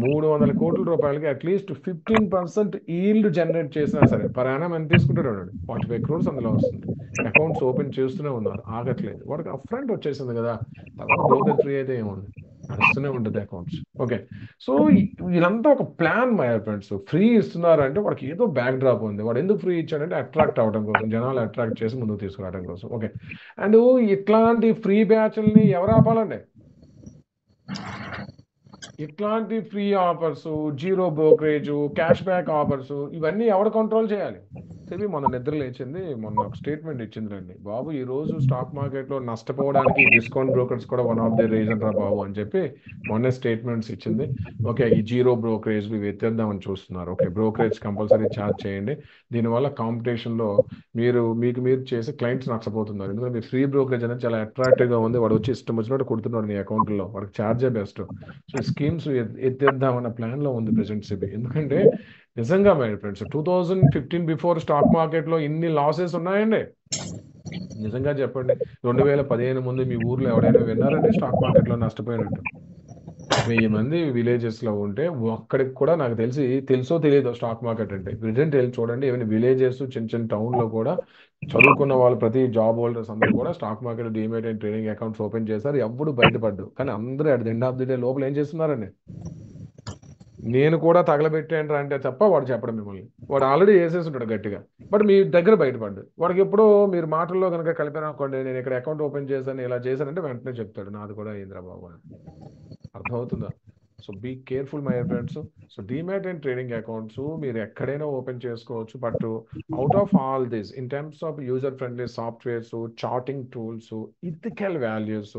300 కోట్ల అట్లీస్ట్ 15% ఈల్డ్ జనరేట్ చేసినా సరే పర్ యానం ఎంత తీసుకుంటాడు? 45 crores అందులో వస్తుంది. అకౌంట్స్ ఓపెన్ చేస్తూనే ఉన్నారు, ఆగట్లేదు. వాడికి అప్ ఫ్రంట్ వచ్చేసింది కదా, తర్వాత బ్రోకర్ ఫ్రీ అయితే ఏముంది, నడుస్తూనే ఉంటుంది అకౌంట్స్. ఓకే. సో వీళ్ళంతా ఒక ప్లాన్ మై ఫ్రెండ్స్. ఫ్రీ ఇస్తున్నారు అంటే వాడికి ఏదో బ్యాక్ డ్రాప్ ఉంది. వాడు ఎందుకు ఫ్రీ ఇచ్చాడంటే అట్రాక్ట్ అవ్వడం కోసం, జనాలు అట్రాక్ట్ చేసి ముందుకు తీసుకురావడం కోసం. ఓకే. అండ్ ఇట్లాంటి ఫ్రీ బ్యాచ్ల్ని ఎవరు ఆపాలండి? ఇట్లాంటి free offers, zero brokerage, cash back offers ఇవన్నీ ఎవరు కంట్రోల్ చేయాలి? సెబీ మొన్న నిద్ర లేచింది, మొన్న ఒక స్టేట్మెంట్ ఇచ్చిందిరండి, బాబు ఈ రోజు స్టాక్ మార్కెట్లో నష్టపోవడానికి డిస్కౌంట్ బ్రోకర్స్ కూడా వన్ ఆఫ్ ది రీజన్ రా బాబు అని చెప్పి మొన్నే స్టేట్మెంట్స్ ఇచ్చింది. ఓకే ఈ జీరో బ్రోకరేజ్ ఇవి ఎత్తేద్దామని చూస్తున్నారు. ఓకే బ్రోకరేజ్ కంపల్సరీ ఛార్జ్ చేయండి. దీనివల్ల కాంపిటీషన్లో మీరు చేసి క్లయింట్స్ నష్టపోతున్నారు. ఎందుకంటే మీ ఫ్రీ బ్రోకరేజ్ అనేది చాలా అట్రాక్టివ్గా ఉంది. వాడు వచ్చి ఇష్టం వచ్చినట్టు కొడుతున్నాడు నీ అకౌంట్లో, వాడికి ఛార్జే బెస్ట్. సో ఈ స్కీమ్స్ ఎత్తేద్దామన్న ప్లాన్లో ఉంది ప్రెసెంట్ సెబీ. ఎందుకంటే నిజంగా మై ఫ్రెండ్స్ 2015 బిఫోర్ స్టాక్ మార్కెట్లో ఇన్ని లాసెస్ ఉన్నాయండి. నిజంగా చెప్పండి, 2015 ముందు మీ ఊర్లో ఎవడైనా విన్నారండి స్టాక్ మార్కెట్లో నష్టపోయినట్టు? 1000 మంది విలేజెస్లో ఉంటే ఒక్కడికి కూడా నాకు తెలుసో తెలియదో స్టాక్ మార్కెట్ అంటే. ప్రెసెంట్ వెళ్ళి చూడండి, ఈవెన్ విలేజెస్ చిన్న చిన్న టౌన్లో కూడా చదువుకున్న వాళ్ళు ప్రతి జాబ్ హోల్డర్స్ అందరూ కూడా stock market demat and trading accounts open చేశారు. ఎప్పుడు బయటపడ్డు. కానీ అందరూ at the end of the day లోపల ఏం చేస్తున్నారండి? నేను కూడా తగలబెట్టాను అంటే తప్ప వాడు చెప్పడం మిమ్మల్ని. వాడు ఆల్రెడీ వేసేసి ఉంటాడు గట్టిగా, బట్ మీ దగ్గర బయటపడ్డు. వాడికి ఎప్పుడో మీరు మాటల్లో కనుక కలిపారు అనుకోండి, నేను ఇక్కడ అకౌంట్ ఓపెన్ చేశాను ఇలా చేశానంటే వెంటనే చెప్తాడు నాది కూడా అయిందిరా బాబు అని. అర్థమవుతుందా? So be careful my friends. So demat and trading accounts మీరు ఎక్కడైనా ఓపెన్ చేసుకోవచ్చు. But out of all this in terms of user friendly softwares, charting tools, ethical values,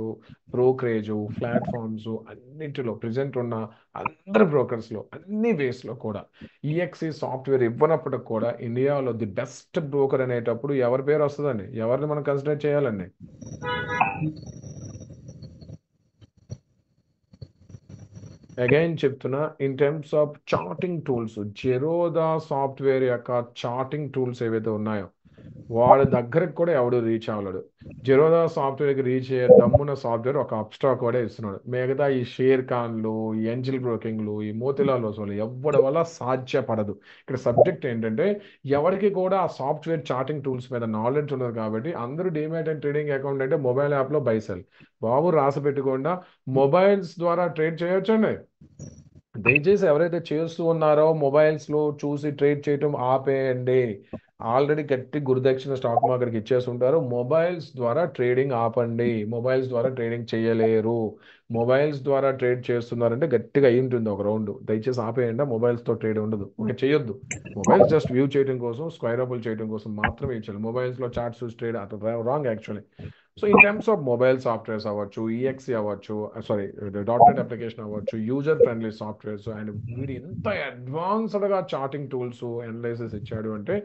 brokerage platforms అన్నింటిలో ప్రెసెంట్ ఉన్న అందరు బ్రోకర్స్లో అన్ని వేస్లో కూడా ఈఎక్సీ సాఫ్ట్వేర్ ఇవ్వనప్పటికి కూడా ఇండియాలో ది బెస్ట్ బ్రోకర్ అనేటప్పుడు ఎవరి పేరు వస్తుందండి? ఎవరిని మనం కన్సిడర్ చేయాలండి? అగైన్ చెప్తున్నా, in terms of charting tools, Zerodha software యొక్క చార్టింగ్ టూల్స్ ఏవైతే ఉన్నాయో వాడి దగ్గరకు కూడా ఎవడు రీచ్ అవ్వలేడు. జెరోదా సాఫ్ట్వేర్కి రీచ్ అయ్యే దమ్మున్న సాఫ్ట్వేర్ ఒక అప్స్టాక్ వాడే ఇస్తున్నాడు. మిగతా ఈ షేర్ ఖాన్లు, ఈ ఏంజిల్ బ్రోకింగ్లు, ఈ మోతిలాల్ ఓస్వాల్ ఎవరి వల్ల సాధ్యపడదు. ఇక్కడ సబ్జెక్ట్ ఏంటంటే ఎవరికి కూడా ఆ సాఫ్ట్వేర్ చార్టింగ్ టూల్స్ మీద నాలెడ్జ్ ఉండదు. కాబట్టి అందరూ డీమ్యాట్ అండ్ ట్రేడింగ్ అకౌంట్ అంటే మొబైల్ యాప్లో బైసెల్ బాబు రాసి పెట్టుకుండా మొబైల్స్ ద్వారా ట్రేడ్ చేయొచ్చండి. దయచేసి ఎవరైతే చేస్తూ ఉన్నారో మొబైల్స్లో చూసి ట్రేడ్ చేయటం ఆపేయండి. ఆల్రెడీ గట్టి గురుదక్షిణ స్టాక్ మార్కెట్కి ఇచ్చేసి ఉంటారు. మొబైల్స్ ద్వారా ట్రేడింగ్ ఆపండి. మొబైల్స్ ద్వారా ట్రేడింగ్ చేయలేరు. మొబైల్స్ ద్వారా ట్రేడ్ చేస్తున్నారంటే గట్టిగా అయి ఉంటుంది ఒక రౌండ్. దయచేసి ఆపేయండి. మొబైల్స్తో ట్రేడ్ ఉండదు. ఓకే, చేయొద్దు. మొబైల్స్ జస్ట్ వ్యూ చేయడం కోసం, స్క్వైరబుల్ చేయడం కోసం మాత్రమే ఇచ్చారు. మొబైల్స్లో చార్ట్స్ ట్రేడ్ అట్లా wrong actually. So in terms of mobile softwares అవ్వచ్చు, ఈఎక్సీ అవ్వచ్చు, సారీ డాట్ నెట్ అప్లికేషన్ అవ్వచ్చు, యూజర్ ఫ్రెండ్లీ సాఫ్ట్వేర్స్, అండ్ వీడు ఎంత అడ్వాన్స్డ్గా చార్టింగ్ టూల్స్ అనలైసిస్ ఇచ్చాడు అంటే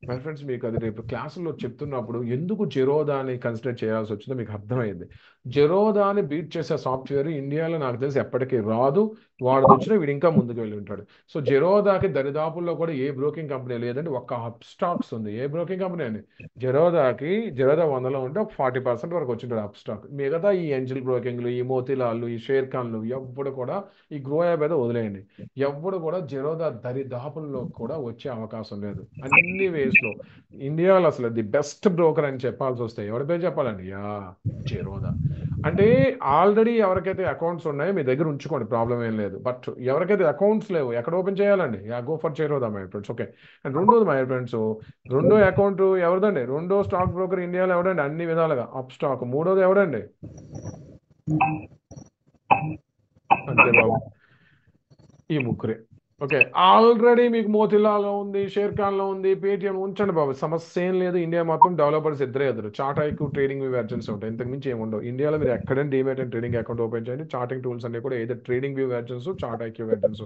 మై ఫ్రెండ్స్, మీకు అది రేపు క్లాసుల్లో చెప్తున్నప్పుడు ఎందుకు జెరోదాని కన్సిడర్ చేయాల్సి వచ్చిందో మీకు అర్థమైంది. జెరోదాని బీట్ చేసే సాఫ్ట్వేర్ ఇండియాలో నాకు తెలిసి ఎప్పటికీ రాదు. వాడు వచ్చినా వీడు ఇంకా ముందుకు వెళ్ళి ఉంటాడు. సో జెరోదాకి దరిదాపుల్లో కూడా ఏ బ్రోకింగ్ కంపెనీ లేదంటే ఒక్క హబ్ స్టాక్స్ ఉంది. ఏ బ్రోకింగ్ కంపెనీ అండి? జెరోదా 100లో ఉంటే ఒక 40% వరకు వచ్చింటాడు అప్ స్టాక్. మిగతా ఈ ఏంజిల్ బ్రోకింగ్లు, ఈ మోతీలాల్లు, ఈ షేర్ ఖాన్లు ఎప్పుడు కూడా ఈ గ్రో యాప్ అయితే వదిలేయండి. ఎప్పుడు కూడా జెరోదా దరిదాపుల్లో కూడా వచ్చే అవకాశం లేదు. అన్ని వేస్లో ఇండియాలో అసలు ది బెస్ట్ బ్రోకర్ అని చెప్పాల్సి వస్తే ఎవరి పేరు చెప్పాలండి? జెరోదా. అంటే ఆల్రెడీ ఎవరికైతే అకౌంట్స్ ఉన్నాయో మీ దగ్గర ఉంచుకోండి, ప్రాబ్లం ఏం లేదు. బట్ ఎవరికైతే అకౌంట్స్ లేవు ఎక్కడ ఓపెన్ చేయాలండి? Go for Zerodha my friends. Okay, and రెండోది మై ఫ్రెండ్స్, రెండో అకౌంట్ ఎవరిదండి? రెండో స్టాక్ బ్రోకర్ ఇండియాలో ఎవడండి అన్ని విధాలుగా అప్ స్టాక్? మూడోది ఎవడండి? అంతే బాబు, ఈ ముగ్గురే. ఓకే, ఆల్రెడీ మీకు మోతిలాల్లో ఉంది, షేర్ ఖాన్లో ఉంది, పేటిఎం ఉంచండి బాబు, సమస్య ఏం లేదు. ఇండియా మొత్తం డెవలపర్స్ ఇద్దరే ఎదురు. Chart IQ trading view versions ఉంటాయి, ఇంతకు మించి ఏమి ఉండవు. ఇండియాలో మీరు ఎక్కడైనా demat and trading account open చేయండి. చార్టింగ్ టూల్స్ అన్ని కూడా ఏదో trading view versions, chart IQ versions.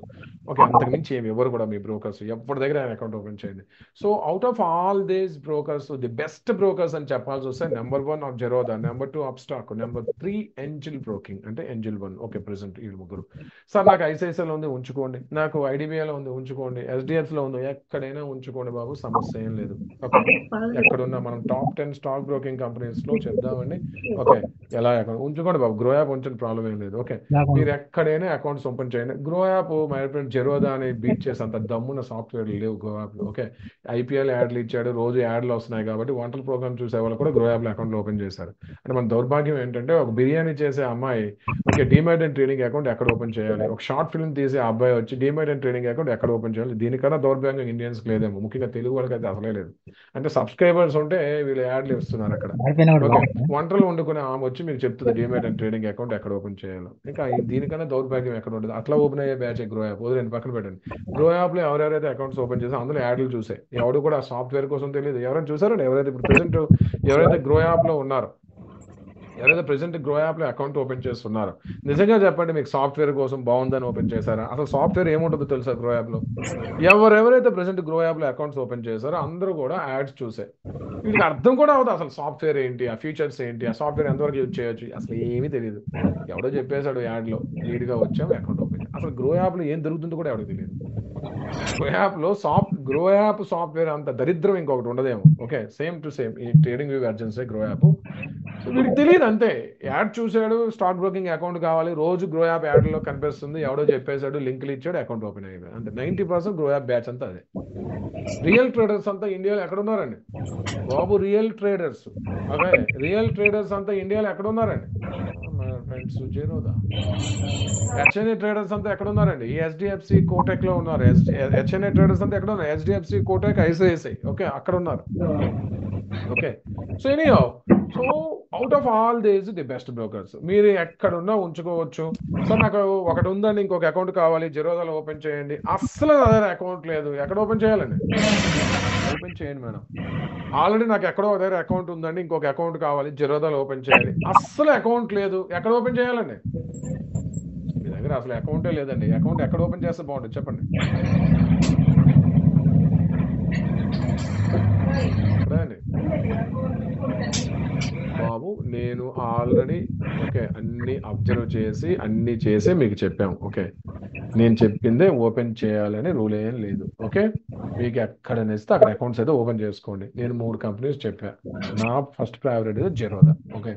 Okay, అంతకు మించి ఏమి ఎవరు కూడా మీ బ్రోకర్స్ ఎవరి దగ్గర అకౌంట్ ఓపెన్ చేయండి. So out of all these brokers the best brokers అని చెప్పాల్సి వస్తే number 1 of Zerodha, number 2 Upstox, number 3 angel broking అంటే ఎంజిల్ 1. ఓకే, ప్రెసెంట్ ఈ ముగ్గురు. సార్ నాకు ఐసిఐసిఐలో ఉంది ఉంచుకోండి, నాకు ఐడిబిఐలో ఉంది ఉంచుకోండి, ఎస్డిఎఫ్లో ఉంది, ఎక్కడైనా ఉంచుకోండి బాబు, సమస్య ఏం లేదు. ఓకే, ఎక్కడున్నా మనం టాప్ 10 స్టాక్ బ్రోకింగ్ కంపెనీస్లో చెప్దామండి. ఓకే, ఎలా అకౌంట్ ఉంచుకోండి బాబు, గ్రో యాప్ ఉంచండి, ప్రాబ్లం ఏం లేదు. ఓకే, మీరు ఎక్కడైనా అకౌంట్స్ ఓపెన్ చేయండి. Grow app my friend Zerodha అని బీట్ చేసి అంత దమ్మున్న సాఫ్ట్వేర్ లేవు గ్రో యాప్లో. ఓకే, ఐపీఎల్ యాడ్లు ఇచ్చాడు, రోజు యాడ్లు వస్తున్నాయి కాబట్టి వంటల ప్రోగ్రామ్ చూసే వాళ్ళు కూడా గ్రో యాప్లో అకౌంట్లు ఓపెన్ చేశారు. అంటే మన దౌర్భాగ్యం ఏంటంటే ఒక బిర్యానీ చేసే అమ్మాయి okay demat and trading account ఎక్కడ ఓపెన్ చేయాలి, ఒక షార్ట్ ఫిల్మ్ తీసే అబ్బాయి వచ్చి డీమ్యాట్ అండ్ ట్రేడింగ్ అకౌంట్ ఎక్కడ ఓపెన్ చేయాలి, దీనికన్నా దౌర్భాగ్యం ఇండియన్స్కి లేదేమో, ముఖ్యంగా తెలుగు వాళ్ళకి అయితే అసలే లేదు. అంటే సబ్స్క్రైబర్స్ ఉంటే వీళ్ళు యాడ్లు ఇస్తున్నారు అక్కడ. ఓకే, వంటలు వండుకునే ఆమె వచ్చి మీకు చెప్తుంది డీమ్యాట్ అండ్ ట్రేడింగ్ అకౌంట్ ఎక్కడ ఓపెన్ చేయాలో. ఇంకా దీనికన్నా దౌర్భాగ్యం ఎక్కడ ఉంటుంది? అట్లా ఓపెన్ అయ్యే బ్యాచ్ గ్రో యాప్, వదిలేండి, పక్కన పెట్టండి. గ్రో యాప్లో ఎవరెవరైతే అకౌంట్స్ ఓపెన్ చేస్తే అందులో యాడ్లు చూసే ఎవడు కూడా సాఫ్ట్వేర్ కోసం తెలియదు. ఎవరైనా చూసారండి? ఎవరైతే ఇప్పుడు ప్రెసెంట్ ఎవరైతే గ్రో యాప్లో ఉన్నారో, ఎవరైతే ప్రెసెంట్ గ్రో యాప్లో అకౌంట్ ఓపెన్ చేస్తున్నారో నిజంగా చెప్పండి, మీకు సాఫ్ట్వేర్ కోసం బాగుందని ఓపెన్ చేశారా? అసలు సాఫ్ట్వేర్ ఏముంటుందో తెలుసా గ్రో యాప్లో? ఎవరెవరైతే ప్రెసెంట్ గ్రో యాప్లో అకౌంట్స్ ఓపెన్ చేశారో అందరూ కూడా యాడ్స్ చూసే. వీటికి అర్థం కూడా అవుతుంది అసలు సాఫ్ట్వేర్ ఏంటి, ఆ ఫీచర్స్ ఏంటి, ఆ సాఫ్ట్వేర్ ఎంతవరకు యూజ్ చేయొచ్చు, అసలు ఏమీ తెలియదు. ఎవడో చెప్పేశాడు యాడ్లో, నీట్గా వచ్చాము అకౌంట్ ఓపెన్ చేయాలి. అసలు గ్రో యాప్లో ఏం దొరుకుతుందో కూడా ఎవరికి తెలియదు. గ్రో యాప్ సాఫ్ట్వేర్ అంత దరిద్రం ఇంకొకటి ఉండదేమో. ఓకే, సేమ్ టు సేమ్ ఈ ట్రేడింగ్ వ్యూ వెర్జన్సే గ్రో యాప్. సో వీడికి తెలియదు అంతే, యాడ్ చూశాడు, స్టాక్ బ్రోకింగ్ అకౌంట్ కావాలి, రోజు గ్రో యాప్ యాడ్లో కనిపిస్తుంది, ఎవడో చెప్పేశాడు, లింకులు ఇచ్చాడు, అకౌంట్ ఓపెన్ అయిపోయింది. అంటే 90% గ్రో యాప్ బ్యాచ్ అంతా అదే. రియల్ ట్రేడర్స్ అంతా ఇండియాలో ఎక్కడ ఉన్నారండి బాబు? Real traders, okay, real traders అంతా ఇండియాలో ఎక్కడ ఉన్నారండి? ఫ్రెండ్స్ జెరోదా. హెచ్ఎన్ఏ ట్రేడర్స్ అంతా ఎక్కడ ఉన్నారండి? ఈ హెచ్డిఎఫ్సి కోటెక్ లో ఉన్నారు. హెచ్ఎన్ఏ ట్రేడర్స్ అంతా ఎక్కడ ఉన్నారు? హెచ్డిఎఫ్సి కోటెక్ ఐసిఐసిఐ, ఓకే, అక్కడ ఉన్నారు. Okay, so anyhow, so out of all these the best brokers మీరు ఎక్కడున్నా ఉంచుకోవచ్చు. సార్ నాకు ఒకటి ఉందండి, ఇంకొక అకౌంట్ కావాలి, జెరోదాలో ఓపెన్ చేయండి. అస్సలు అదే అకౌంట్ లేదు, ఎక్కడ ఓపెన్ చేయాలండి? ఓపెన్ చేయండి మేడం. ఆల్రెడీ నాకు ఎక్కడో ఒక దగ్గర అకౌంట్ ఉందండి, ఇంకొక అకౌంట్ కావాలి, జెరోదాలో ఓపెన్ చేయాలి. అస్సలు అకౌంట్ లేదు, ఎక్కడ ఓపెన్ చేయాలండి? మీ దగ్గర అసలు అకౌంటే లేదండి, అకౌంట్ ఎక్కడ ఓపెన్ చేస్తే బాగుంటుంది చెప్పండి? ఎక్కడండి బాబు? నేను ఆల్రెడీ ఓకే అన్ని అబ్జర్వ్ చేసి అన్ని చేసే మీకు చెప్పాము. ఓకే, నేను చెప్పిందే ఓపెన్ చేయాలని రూల్ ఏం లేదు. ఓకే, మీకు ఎక్కడ నచ్చితే అక్కడ అకౌంట్స్ అయితే ఓపెన్ చేసుకోండి. నేను 3 కంపెనీస్ చెప్పాను, నా ఫస్ట్ ప్రయారిటీ జెరోదా. ఓకే,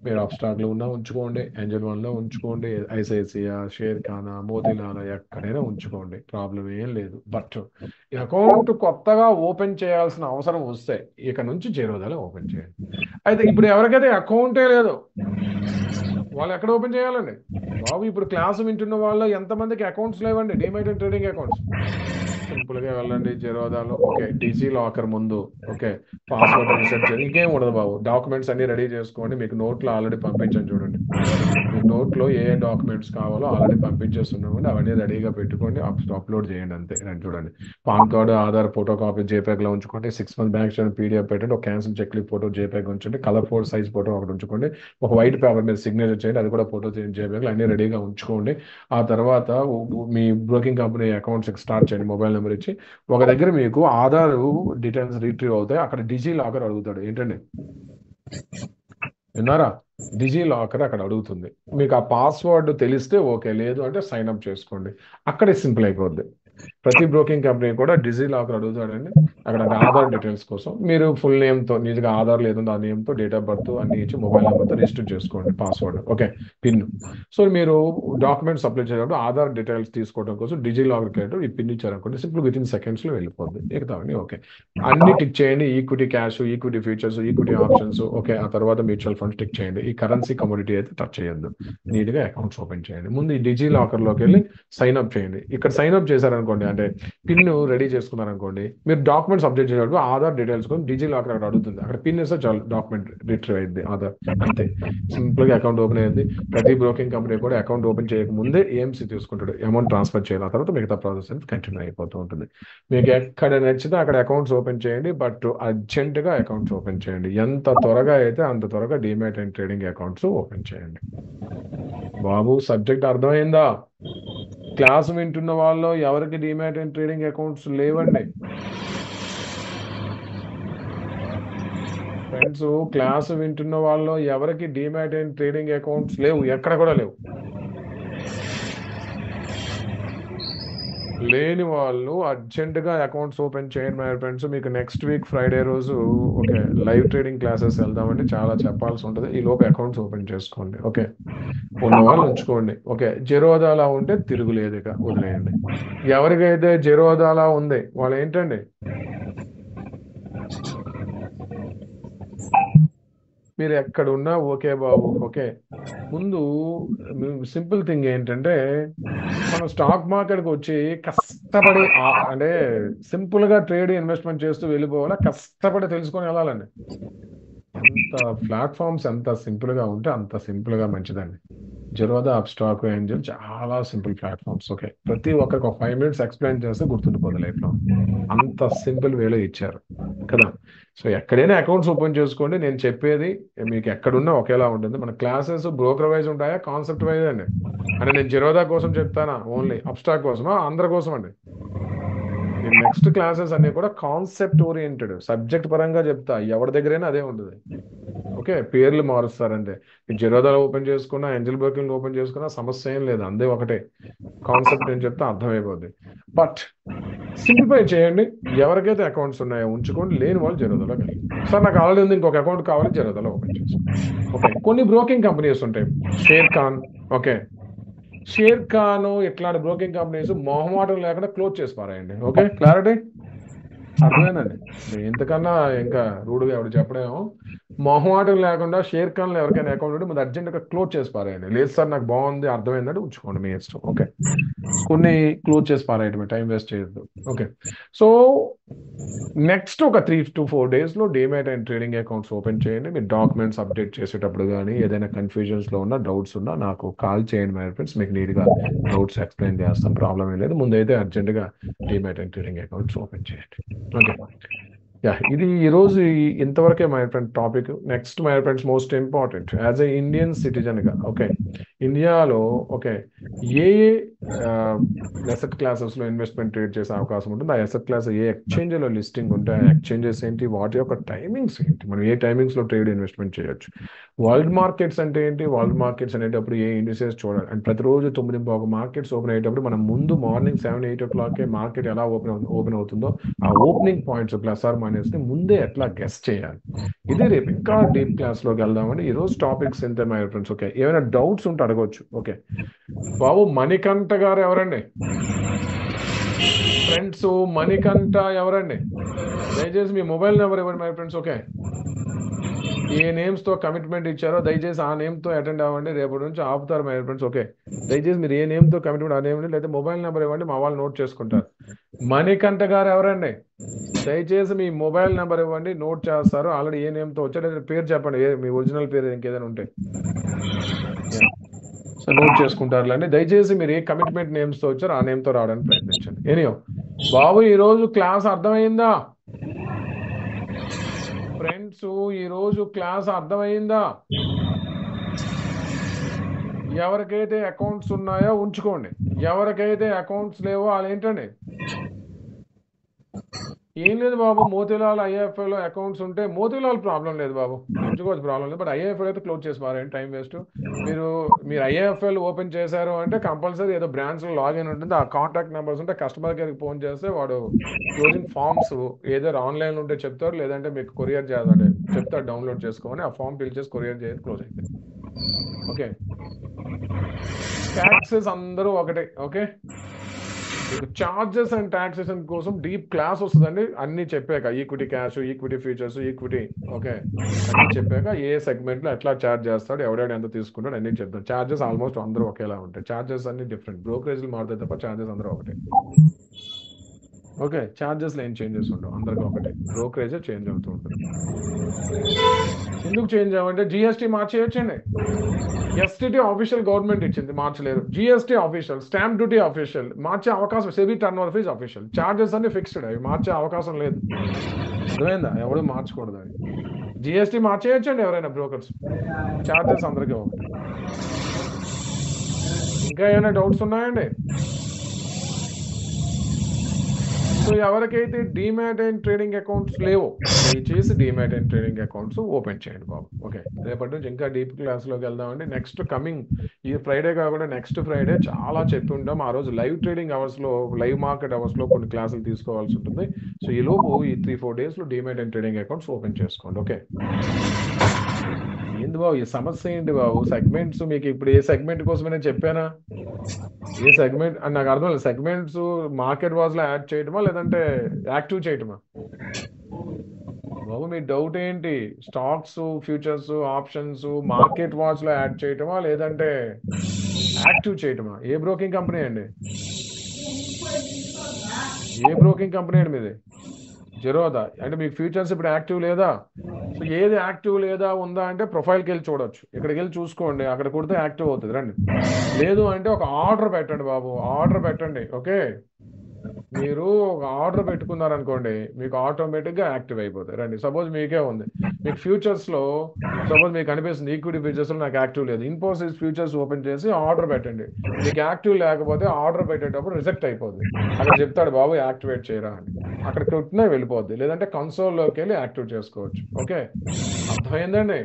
మీరు అప్ స్టాక్లో ఉన్నా ఉంచుకోండి, ఏంజల్ 1లో ఉంచుకోండి, ఐసిఐసిఐ, షేర్ ఖానా, మోతీలాల్ ఎక్కడైనా ఉంచుకోండి, ప్రాబ్లం ఏం లేదు. బట్ అకౌంట్ కొత్తగా ఓపెన్ చేయాల్సిన అవసరం వస్తే ఇక నుంచి జెరోదాలో ఓపెన్ చేయండి. అయితే ఇప్పుడు ఎవరికైతే అకౌంటే లేదు, వాళ్ళు ఎక్కడ ఓపెన్ చేయాలండి బాబు? ఇప్పుడు క్లాస్ వింటున్న వాళ్ళు ఎంతమందికి అకౌంట్స్ లేవండి, డిమైట్ అండ్ ట్రేడింగ్ అకౌంట్స్? సింపుల్గా వెళ్ళండి జెరోదాలో, ఓకే, డిజీ లాకర్ ముందు, ఓకే, పాస్వర్డ్ రీసెట్ చేయండి, ఇంకేం ఉండదు బాబు. డాక్యుమెంట్స్ అన్ని రెడీ చేసుకోండి. మీకు నోట్లో ఆల్రెడీ పంపించాను చూడండి. మీకు నోట్లో ఏ డాక్యుమెంట్స్ కావాలో ఆల్రెడీ పంపించేస్తున్నామండి, అవన్నీ రెడీగా పెట్టుకోండి, అప్లోడ్ చేయండి అంతే. రండి చూడండి, PAN card, Aadhaar photo copy జేపీఎగ్లో ఉంచుకోండి, 6 మంత్ బ్యాంక్ స్టేట్మెంట్ పీడిఎఫ్ పెట్టండి, ఒక క్యాన్సిల్ చెక్ ఫోటో జేపీఎగ్ ఉంచండి, కలర్ 4 సైజ్ ఫోటో ఒకటి ఉంచుకోండి, ఒక వైట్ పేపర్ మీద సిగ్నేచర్ చేయండి, అది కూడా ఫోటో చేయండి జేపీఎగ్లో, అన్ని రెడీగా ఉంచుకోండి. ఆ తర్వాత మీ బ్రోకింగ్ కంపెనీ అకౌంట్స్ స్టార్ట్ చేయండి, మొబైల్ నెంబర్ ఇచ్చి. ఒక దగ్గర మీకు ఆధార్ డీటెయిల్స్ రీట్రీవ్ అవుతాయి, అక్కడ డిజీ లాకర్ అడుగుతాడు. ఏంటండి, విన్నారా? డిజీ లాకర్ అక్కడ అడుగుతుంది. మీకు ఆ పాస్వర్డ్ తెలిస్తే ఓకే, లేదు అంటే సైన్ అప్ చేసుకోండి, అక్కడే సింపుల్ అయిపోద్ది. ప్రతి బ్రోకింగ్ కంపెనీ కూడా డిజీ లాకర్ అడుగుతాడండి. అక్కడ ఆధార్ డీటెయిల్స్ కోసం మీరు ఫుల్ నేమ్తో, నిజంగా ఆధార్ లేదు ఆ నేమ్తో, డేట్ ఆఫ్ బర్త్ అన్ని ఇచ్చి మొబైల్ నెంబర్తో రిజిస్టర్ చేసుకోండి పాస్వర్డ్, ఓకే, పిన్. సో మీరు డాక్యుమెంట్స్ అప్లై చేసేటప్పుడు ఆధార్ డీటెయిల్స్ తీసుకోవడం కోసం డిజీ లాకర్కి వెళ్ళి ఈ పిన్ ఇచ్చారనుకోండి, సింపుల్ విత్ ఇన్ సెకండ్స్లో వెళ్ళిపోద్ది. ఎగుతామండి, ఓకే. అన్ని టిక్ చేయండి, equity cash, equity futures, equity options, okay. ఆ తర్వాత మ్యూచువల్ ఫండ్స్ టిక్ చేయండి. ఈ కరెన్సీ కమోడిటీ అయితే టచ్ చేయొద్దు. నీట్గా అకౌంట్స్ ఓపెన్ చేయండి. ముందు ఈ డిజీ లాకర్లోకి వెళ్ళి సైన్ అప్ చేయండి. ఇక్కడ సైన్ అప్ చేశారనుకోండి, అంటే పిన్ రెడీ చేసుకున్నారనుకోండి, మీరు డాక్యుమెంట్స్ అప్డేట్ చేసేటప్పుడు ఆధార్ డీటెయిల్స్ కోసం డిజీ లాకర్ అక్కడ అడుగుతుంది, అక్కడ పిన్ ఇస్తే చాలు, డాక్యుమెంట్ రిట్రీవ్ అయింది ఆధార్, అంతే. సింపుల్గా అకౌంట్ ఓపెన్ అయింది. ప్రతి బ్రోకింగ్ కంపెనీ కూడా అకౌంట్ ఓపెన్ చేయక ముందే ఏఎంసీ తీసుకుంటాడు, అమౌంట్ ట్రాన్స్ఫర్ చేయాలి, ఆ తర్వాత మిగతా ప్రాసెస్ అనేది కంటిన్యూ అయిపోతూ ఉంటుంది. మీకు ఎక్కడ నచ్చితే అక్కడ అకౌంట్స్ ఓపెన్ చేయండి, బట్ అర్జెంటుగా అకౌంట్స్ ఓపెన్ చేయండి. ఎంత త్వరగా అయితే అంత త్వరగా demat and trading accounts open చేయండి. బాబు, సబ్జెక్ట్ అర్థమైందా? క్లాస్ వింటున్న వాళ్ళు ఎవరికి డిమాట్ అండ్ ట్రేడింగ్ అకౌంట్స్ లేవండి ఫ్రెండ్స్? క్లాస్ వింటున్న వాళ్ళు ఎవరికి డిమాట్ అండ్ ట్రేడింగ్ అకౌంట్స్ లేవు, ఎక్కడ కూడా లేవు. లేని వాళ్ళు అర్జెంటుగా అకౌంట్స్ ఓపెన్ చేయండి మై ఫ్రెండ్స్. మీకు నెక్స్ట్ వీక్ ఫ్రైడే రోజు, ఓకే, లైవ్ ట్రేడింగ్ క్లాసెస్ వెళ్దామండి, చాలా చెప్పాల్సి ఉంటుంది. ఈ లోపు అకౌంట్స్ ఓపెన్ చేసుకోండి, ఓకే. ఉన్న వాళ్ళు ఉంచుకోండి, ఓకే. జెరోదాలా ఉంటే తిరుగులేదు, ఇక వదిలేయండి. ఎవరికైతే జెరోదాలా ఉంది వాళ్ళు ఏంటండి, మీరు ఎక్కడున్నా ఓకే బాబు, ఓకే. ముందు సింపుల్ థింగ్ ఏంటంటే, మనం స్టాక్ మార్కెట్కి వచ్చి కష్టపడి అంటే సింపుల్గా ట్రేడ్ ఇన్వెస్ట్మెంట్ చేస్తూ వెళ్ళిపోవాలా, కష్టపడి తెలుసుకొని వెళ్ళాలండి. ఎంత ప్లాట్ఫామ్స్ ఎంత సింపుల్గా ఉంటే అంత సింపుల్గా మంచిదండి. జెరోదా, అప్స్టాక్, ఏంజల్ చాలా సింపుల్ ప్లాట్ఫామ్స్, ఓకే. ప్రతి ఒక్కరికి ఒక 5 minutes ఎక్స్ప్లెయిన్ చేస్తే గుర్తుండిపోదు లైఫ్లో, అంత సింపుల్ వేలో ఇచ్చారు కదా. సో ఎక్కడైనా అకౌంట్స్ ఓపెన్ చేసుకోండి. నేను చెప్పేది మీకు ఎక్కడున్నా ఒకేలా ఉంటుంది. మన క్లాసెస్ బ్రోకర్ వైజ్ ఉంటాయా, కాన్సెప్ట్ వైజ్ అండి? అంటే నేను జెరోదా కోసం చెప్తానా, ఓన్లీ అప్స్టాక్ కోసమా, అందరి కోసం అండి? నేను నెక్స్ట్ క్లాసెస్ అన్ని కూడా కాన్సెప్ట్ ఓరియంటెడ్, సబ్జెక్ట్ పరంగా చెప్తా, ఎవరి దగ్గరైనా అదే ఉంటుంది, ఓకే. పేర్లు మారుస్తారంటే జెరోదాలో ఓపెన్ చేసుకున్నా, ఏంజల్ బ్రోకింగ్ ఓపెన్ చేసుకున్నా సమస్య ఏం లేదు, అందే ఒకటే. కాన్సెప్ట్ ఏం చెప్తే అర్థమైపోద్ది. బట్ సింప్లిఫై చేయండి. ఎవరికైతే అకౌంట్స్ ఉన్నాయో ఉంచుకోండి, లేని వాళ్ళు జెరోదాలో కలిగి, సార్ నాకు ఆల్రెడీ ఉంది, ఇంకొక అకౌంట్ కావాలి, జెరోదాలో ఓపెన్ చేసుకోండి, ఓకే. కొన్ని బ్రోకింగ్ కంపెనీస్ ఉంటాయి, share Khan, okay. Share Khan ఇట్లాంటి బ్రోకింగ్ కంపెనీస్ మొహమాటం లేకుండా క్లోజ్ చేసి పారాయండి, ఓకే. క్లారిటీ అర్థమైందండి? ఇంతకన్నా ఇంకా రూడ్గా ఎవరు చెప్పడేమో. మొహమాటం లేకుండా షేర్ ఖాన్లో ఎవరికైనా అకౌంట్ ఉంటే ముందు అర్జెంట్గా క్లోజ్ చేసి పారాయండి. లేదు సార్ నాకు బాగుంది, అర్థమైందంటే ఉంచుకోండి, మీ ఇష్టం, ఓకే. కొన్ని క్లోజ్ చేసి పారాయటమే, టైం వేస్ట్ చేయొద్దు, ఓకే. సో నెక్స్ట్ ఒక 3 to 4 daysలో demat and trading accounts open చేయండి. మీరు డాక్యుమెంట్స్ అప్డేట్ చేసేటప్పుడు కానీ ఏదైనా కన్ఫ్యూజన్స్లో ఉన్నా, డౌట్స్ ఉన్నా నాకు కాల్ చేయండి మై ఫ్రెండ్స్, మీకు నీట్గా డౌట్స్ ఎక్స్ప్లెయిన్ చేస్తాం, ప్రాబ్లం ఏం లేదు. ముందైతే అర్జెంటుగా demat and trading accounts open చేయండి, ఓకే. ఇది ఈరోజు ఇంతవరకే my friend topic. Next my friends, most important as a Indian సిటిజన్గా, ఓకే, ఇండియాలో, ఓకే, ఏ అసెట్ క్లాసెస్లో ఇన్వెస్ట్మెంట్ ట్రేడ్ చేసే అవకాశం ఉంటుంది, ఆ అసెట్ క్లాస్ ఏ ఎక్స్చేంజ్లో లిస్టింగ్ ఉంటాయి, ఆ ఎక్స్చేంజెస్ ఏంటి, వాటి యొక్క టైమింగ్స్ ఏంటి, మనం ఏ టైమింగ్స్లో ట్రేడ్ ఇన్వెస్ట్మెంట్ చేయొచ్చు, వరల్డ్ మార్కెట్స్ అంటే ఏంటి, వరల్డ్ మార్కెట్స్ అనేటప్పుడు ఏ ఇండిసెస్ చూడాలి, అండ్ ప్రతిరోజు 9:15 మార్కెట్స్ ఓపెన్ అయ్యేటప్పుడు మనం ముందు మార్నింగ్ 7-8 o'clock మార్కెట్ ఎలా ఓపెన్ అవుతుందో ఆ opening points plus or minus ని ముందే ఎట్లా గెస్ చేయాలి. ఇది రేపు ఇంకా డీప్ క్లాస్లోకి వెళ్దామండి. ఈరోజు టాపిక్స్ ఎంత మై ఫ్రెండ్స్, ఓకే. ఏమైనా డౌట్స్ ఉంటే అడగవచ్చు, ఓకే. బాబు మణికంఠ గారు ఎవరండి ఫ్రెండ్స్? మణికంఠ ఎవరండి? దయచేసి మీ మొబైల్ నెంబర్ ఇవ్వండి మై ఫ్రెండ్స్, ఓకే. ఏ నేమ్స్తో కమిట్మెంట్ ఇచ్చారో దయచేసి ఆ నేమ్తో అటెండ్ అవ్వండి. రేపటి నుంచి ఆపుతారు మై ఫ్రెండ్స్. ఓకే, దయచేసి మీరు ఏ నేమ్తో కమిట్మెంట్ ఆ నేమ్ లేదా మొబైల్ నెంబర్ ఇవ్వండి, మా వాళ్ళు నోట్ చేసుకుంటారు. మణికంఠ గారు ఎవరండి? దయచేసి మీ మొబైల్ నెంబర్ ఇవ్వండి, నోట్ చేస్తారు. ఆల్రెడీ ఏ నేమ్తో వచ్చారో పేరు చెప్పండి, మీ ఒరిజినల్ పేరు ఇంకేదైనా ఉంటే సో నోట్ చేసుకుంటారులేండి. దయచేసి మీరు ఏ కమిట్మెంట్ నేమ్స్తో వచ్చారో ఆ నేమ్తో రావడానికి ప్రయత్నించండి. ఏనియో బాబు, ఈరోజు క్లాస్ అర్థమైందా ఫ్రెండ్స్? ఈరోజు క్లాస్ అర్థమైందా? ఎవరికైతే అకౌంట్స్ ఉన్నాయో ఉంచుకోండి, ఎవరికైతే అకౌంట్స్ లేవో వాళ్ళు ఏంటండి, ఏం లేదు బాబు, మోతీలాల్ ఐఏఎఫ్ఐలో అకౌంట్స్ ఉంటే మోతీలాల్ ప్రాబ్లం లేదు బాబు, ఉంచుకోవచ్చు, ప్రాబ్లం లేదు. బట్ ఐఏఎఫ్ఐ అయితే క్లోజ్ చేసి పారేయండి, టైం వేస్ట్. మీరు ఐఏఎఫ్ఐలు ఓపెన్ చేశారు అంటే కంపల్సరీ ఏదో బ్రాంచ్లో లాగిన్ ఉంటుంది, ఆ కాంటాక్ట్ నెంబర్స్ ఉంటే కస్టమర్ కేర్కి ఫోన్ చేస్తే వాడు క్లోజింగ్ ఫామ్స్ ఏదో ఆన్లైన్లో ఉంటే చెప్తారు, లేదంటే మీకు కొరియర్ చేయాలంటే చెప్తారు, డౌన్లోడ్ చేసుకోమని ఆ ఫామ్ ఫిల్ చేసి కొరియర్ చేసి క్లోజ్ అయిపోయింది. ఓకే, ట్యాక్సెస్ అందరూ ఒకటే. ఓకే, మీకు చార్జెస్ అండ్ టాక్సేషన్ కోసం డీప్ క్లాస్ వస్తుందండి, అన్ని చెప్పాక equity cash, equity futures, equity. Okay, అన్ని చెప్పాక ఏ సెగ్మెంట్లో ఎట్లా ఛార్జ్ చేస్తాడు, ఎవడెవడు ఎంత తీసుకుంటాడు అన్ని చెప్తాడు. ఛార్జెస్ ఆల్మోస్ట్ అందరూ ఒకేలా ఉంటాయి, ఛార్జెస్ అన్ని డిఫరెంట్, బ్రోకరేజ్లు మారుతాయి తప్ప ఛార్జెస్ అందరూ ఒకటే. ఓకే, ఛార్జెస్లో ఏం చేంజెస్ ఉండవు, అందరికీ ఒకటే, బ్రోకరేజే చేంజ్ అవుతూ ఉంటుంది. ఎందుకు చేంజ్ అవ్వంటే జిఎస్టీ మార్చేయచ్చండి. ఎస్టీటీ ఆఫీషియల్ గవర్నమెంట్ ఇచ్చింది, మార్చలేరు. GST official, stamp duty official, మార్చే అవకాశం, SEBI turn over fees official, charges అన్ని ఫిక్స్డ్, అవి మార్చే అవకాశం లేదు. అర్థమైందా? ఎవరు మార్చకూడదు అవి. జిఎస్టీ మార్చేయచ్చండి ఎవరైనా బ్రోకర్స్, ఛార్జెస్ అందరికీ ఒకటి. ఇంకా ఏమైనా డౌట్స్ ఉన్నాయండి? సో ఎవరికైతే డీమ్యాట్ అండ్ ట్రేడింగ్ అకౌంట్స్ లేవో దయచేసి demat and trading accounts open చేయండి బాబు. ఓకే, రేపటి నుంచి ఇంకా డీప్ క్లాస్లోకి వెళ్దామండి. నెక్స్ట్ కమింగ్ ఈ ఫ్రైడే కాకుండా నెక్స్ట్ ఫ్రైడే చాలా చెప్పి ఉంటాం. ఆ రోజు లైవ్ ట్రేడింగ్ అవర్స్లో, లైవ్ మార్కెట్ అవర్స్లో కొన్ని క్లాసులు తీసుకోవాల్సి ఉంటుంది. సో ఈ లోపు ఈ 3-4 డేస్లో demat and trading accounts open చేసుకోండి. ఓకే, ఏంది బాబు ఈ సమస్య ఏంటి బాబు? సెగ్మెంట్స్ మీకు ఇప్పుడు ఏ సెగ్మెంట్ కోసమే నేను చెప్పానా? ఏ సెగ్మెంట్ అని నాకు అర్థం లేదు. సెగ్మెంట్స్ మార్కెట్ వాజ్లో యాడ్ చేయటమా లేదంటే యాక్టివ్ చేయటమా? బాబు మీ డౌట్ ఏంటి? స్టాక్స్, ఫ్యూచర్స్, ఆప్షన్స్ మార్కెట్ వాచ్లో యాడ్ చేయటమా లేదంటే యాక్టివ్ చేయటమా? ఏ బ్రోకింగ్ కంపెనీ అండి? ఏ బ్రోకింగ్ కంపెనీ అండి మీది? జెరోదా. అంటే మీకు ఫ్యూచర్స్ ఇప్పుడు యాక్టివ్ లేదా? సో ఏది యాక్టివ్ లేదా ఉందా అంటే ప్రొఫైల్కి వెళ్ళి చూడొచ్చు, ఇక్కడికి వెళ్ళి చూసుకోండి, అక్కడ కొడితే యాక్టివ్ అవుతుంది. రండి, లేదు అంటే ఒక ఆర్డర్ పెట్టండి బాబు, ఆర్డర్ పెట్టండి. ఓకే, మీరు ఒక ఆర్డర్ పెట్టుకున్నారనుకోండి మీకు ఆటోమేటిక్గా యాక్టివ్ అయిపోతాయి. రండి, సపోజ్ మీకే ఉంది, మీకు ఫ్యూచర్స్లో సపోజ్ మీకు అనిపిస్తుంది ఈక్విటీ ఫ్యూచర్స్లో నాకు యాక్టివ్ లేదు, ఇన్ఫోసిస్ ఫ్యూచర్స్ ఓపెన్ చేసి ఆర్డర్ పెట్టండి. మీకు యాక్టివ్ లేకపోతే ఆర్డర్ పెట్టేటప్పుడు రిజెక్ట్ అయిపోద్ది, అక్కడ చెప్తాడు బాబు యాక్టివేట్ చేయరా అని, అక్కడ కొట్టినా వెళ్ళిపోద్ది. లేదంటే కన్సోల్లోకి వెళ్ళి యాక్టివ్ చేసుకోవచ్చు. ఓకే, అర్థమైందండి?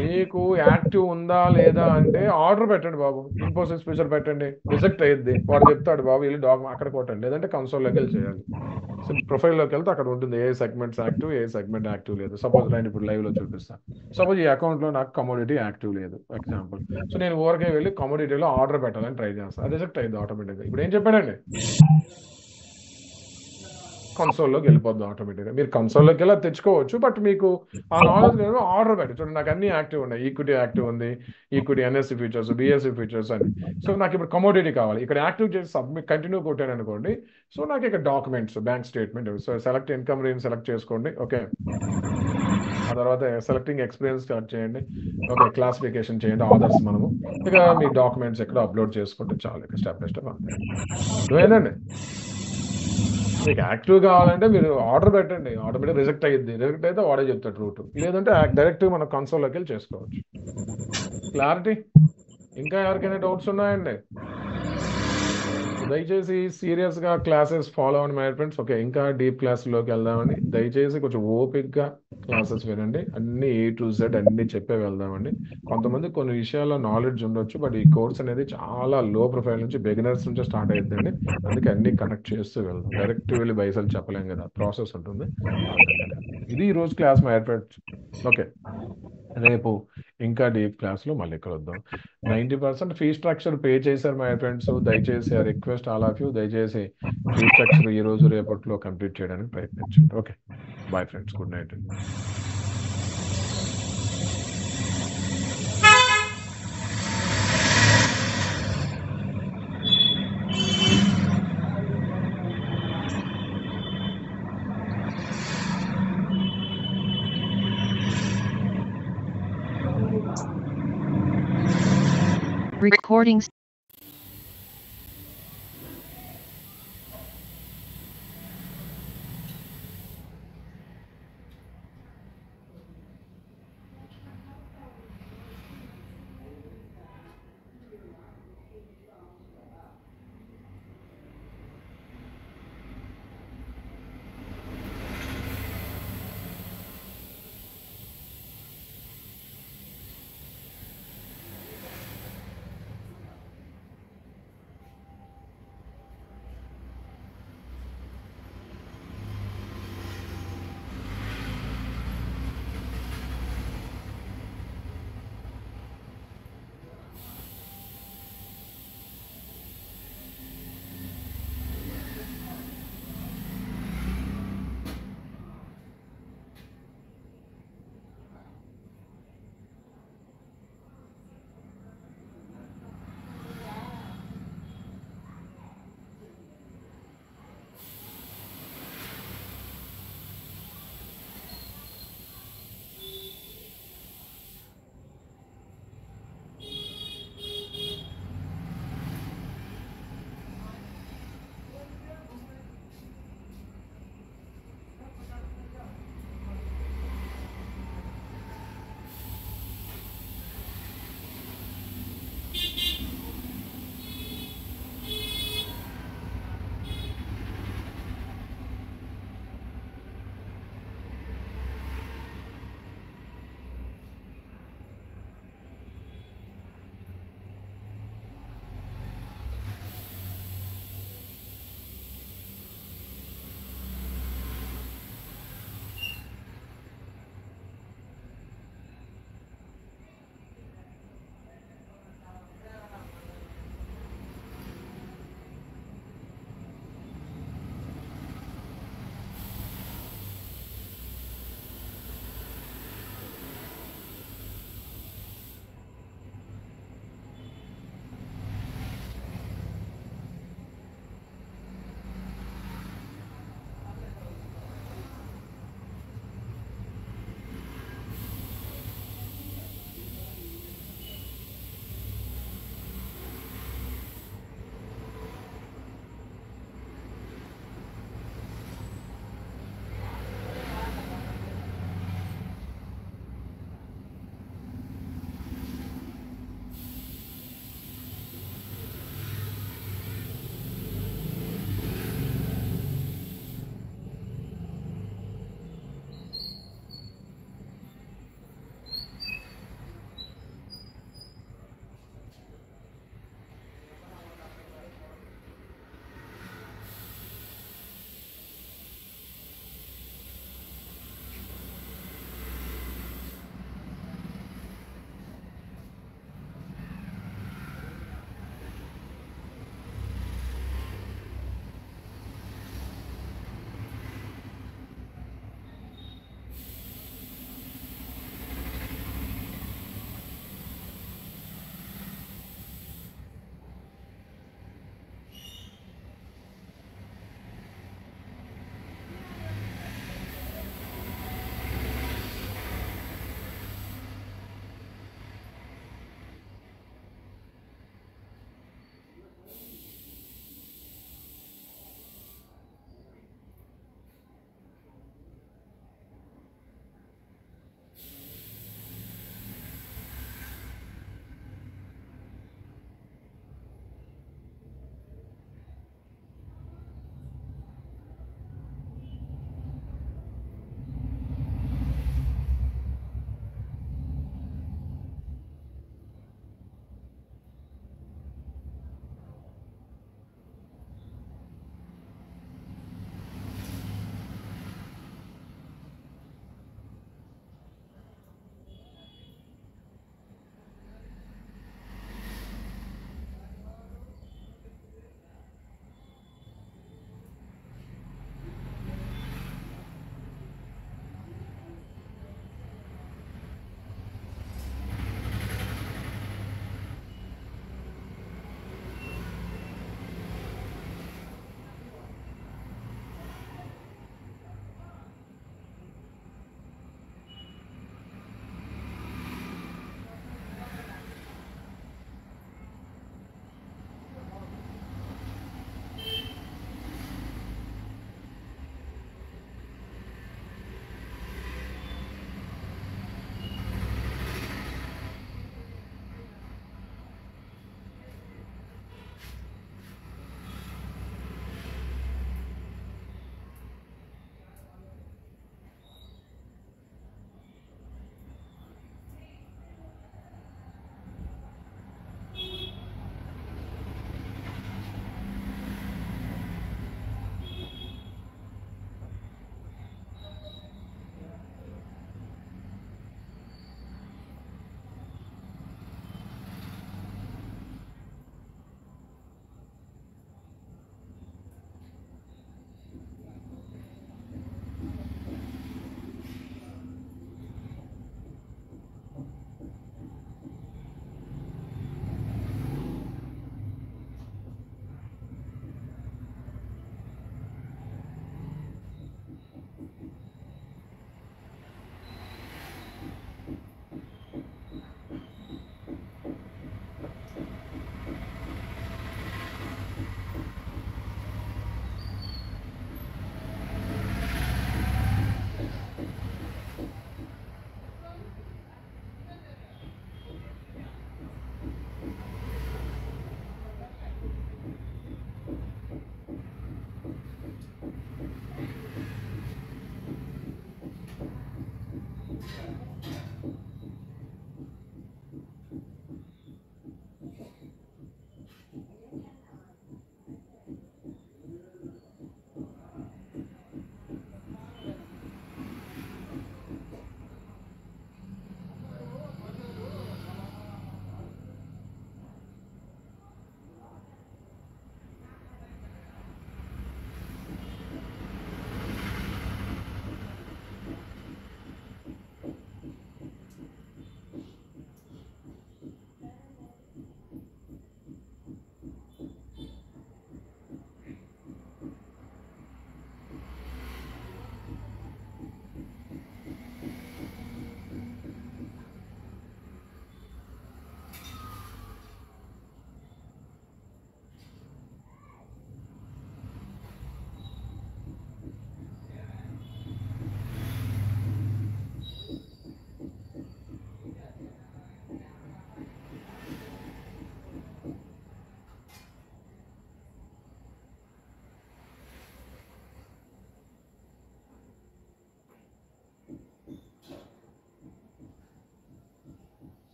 మీకు యాక్టివ్ ఉందా లేదా అంటే ఆర్డర్ పెట్టండి బాబు, ఇన్ఫోసిస్ ఫ్యూచర్ పెట్టండి, రిజెక్ట్ అయ్యిద్ది, వాడు చెప్తాడు బాబు వెళ్ళి అక్కడ కొట్టండి, లేదంటే కన్సోల్లోకి వెళ్ళి చేయాలి. సో ప్రొఫైల్లోకి వెళ్తే అక్కడ ఉంటుంది ఏ సెగ్మెంట్స్ యాక్టివ్, ఏ సెగ్మెంట్ యాక్టివ్ లేదు. సపోజ్ నేను ఇప్పుడు లైవ్లో చూపిస్తాను. సపోజ్ ఈ అకౌంట్లో నాకు కమోడిటీ యాక్టివ్ లేదు ఎగ్జాంపుల్. సో నేను ఊరికే వెళ్ళి కమోడిటీలో ఆర్డర్ పెట్టాలని ట్రై చేస్తాను, రిజెక్ట్ అయ్యింది ఆటోమేటిక్గా. ఇప్పుడు ఏం చెప్పానండి? కన్సోల్లోకి వెళ్ళిపోద్ది ఆటోమేటిక్గా. మీరు కన్సోల్లోకి వెళ్ళి తెచ్చుకోవచ్చు, బట్ మీకు ఆ నాలెడ్జ్ లేదు. ఆర్డర్ పెట్టి చూడండి, నాకు అన్ని యాక్టివ్ ఉన్నాయి, ఈక్విటీ యాక్టివ్ ఉంది, equity NSC futures, BSC futures అని. సో నాకు ఇప్పుడు కమోడిటీ కావాలి, ఇక్కడ యాక్టివ్ చేసి సబ్మిట్ కంటిన్యూ కొట్టాను అనుకోండి. సో నాకు ఇక్కడ documents, bank statement, so select income range select చేసుకోండి. ఓకే, ఆ తర్వాత సెలెక్టింగ్ ఎక్స్పీరియన్స్ స్టార్ట్ చేయండి. ఓకే, క్లాసిఫికేషన్ చేయండి ఆర్డర్స్. మనము ఇక మీ డాక్యుమెంట్స్ ఎక్కడ అప్లోడ్ చేసుకుంటే చాలు, ఇక స్టెప్ బై స్టెప్ అంతే. అర్థమైందండి? మీకు యాక్టివ్ కావాలంటే మీరు ఆర్డర్ పెట్టండి, ఆటోమేటిక్ రిజెక్ట్ అయ్యింది, రిజెక్ట్ అయితే వాడే చెప్తాడు రూట్, లేదంటే డైరెక్ట్ మన కన్సోల్లోకి వెళ్ళి చేసుకోవచ్చు. క్లారిటీ? ఇంకా ఎవరికైనా డౌట్స్ ఉన్నాయండి? దయచేసి సీరియస్గా క్లాసెస్ ఫాలో అవ్వండి మై ఫ్రెండ్స్. ఓకే, ఇంకా డీప్ క్లాస్లోకి వెళ్దామండి. దయచేసి కొంచెం ఓపిక్గా క్లాసెస్ వినండి, అన్ని A to Z అన్ని చెప్పే వెళ్దామండి. కొంతమంది కొన్ని విషయాల్లో నాలెడ్జ్ ఉండొచ్చు, బట్ ఈ కోర్స్ అనేది చాలా లో ప్రొఫైల్ నుంచి, బిగినర్స్ నుంచి స్టార్ట్ అవుతుందండి. అందుకే అన్ని కనెక్ట్ చేస్తూ వెళ్దాం, డైరెక్ట్ వెళ్ళి బైసలు చెప్పలేం కదా, ప్రాసెస్ ఉంటుంది. ఇది ఈరోజు క్లాస్ మై ఫ్రెండ్స్. ఓకే, రేపు ఇంకా డీప్ క్లాస్లో మళ్ళీ కలుద్దాం. 90% ఫీ స్ట్రక్చర్ పే చేశారు మై ఫ్రెండ్స్. దయచేసి ఆ రిక్వెస్ట్ ఆల్ ఆఫ్ యూ, దయచేసి ఫీ స్ట్రక్చర్ ఈ రోజు రేపట్లో కంప్లీట్ చేయడానికి ప్రయత్నించండి. Okay, bye friends, good night అండి. Recording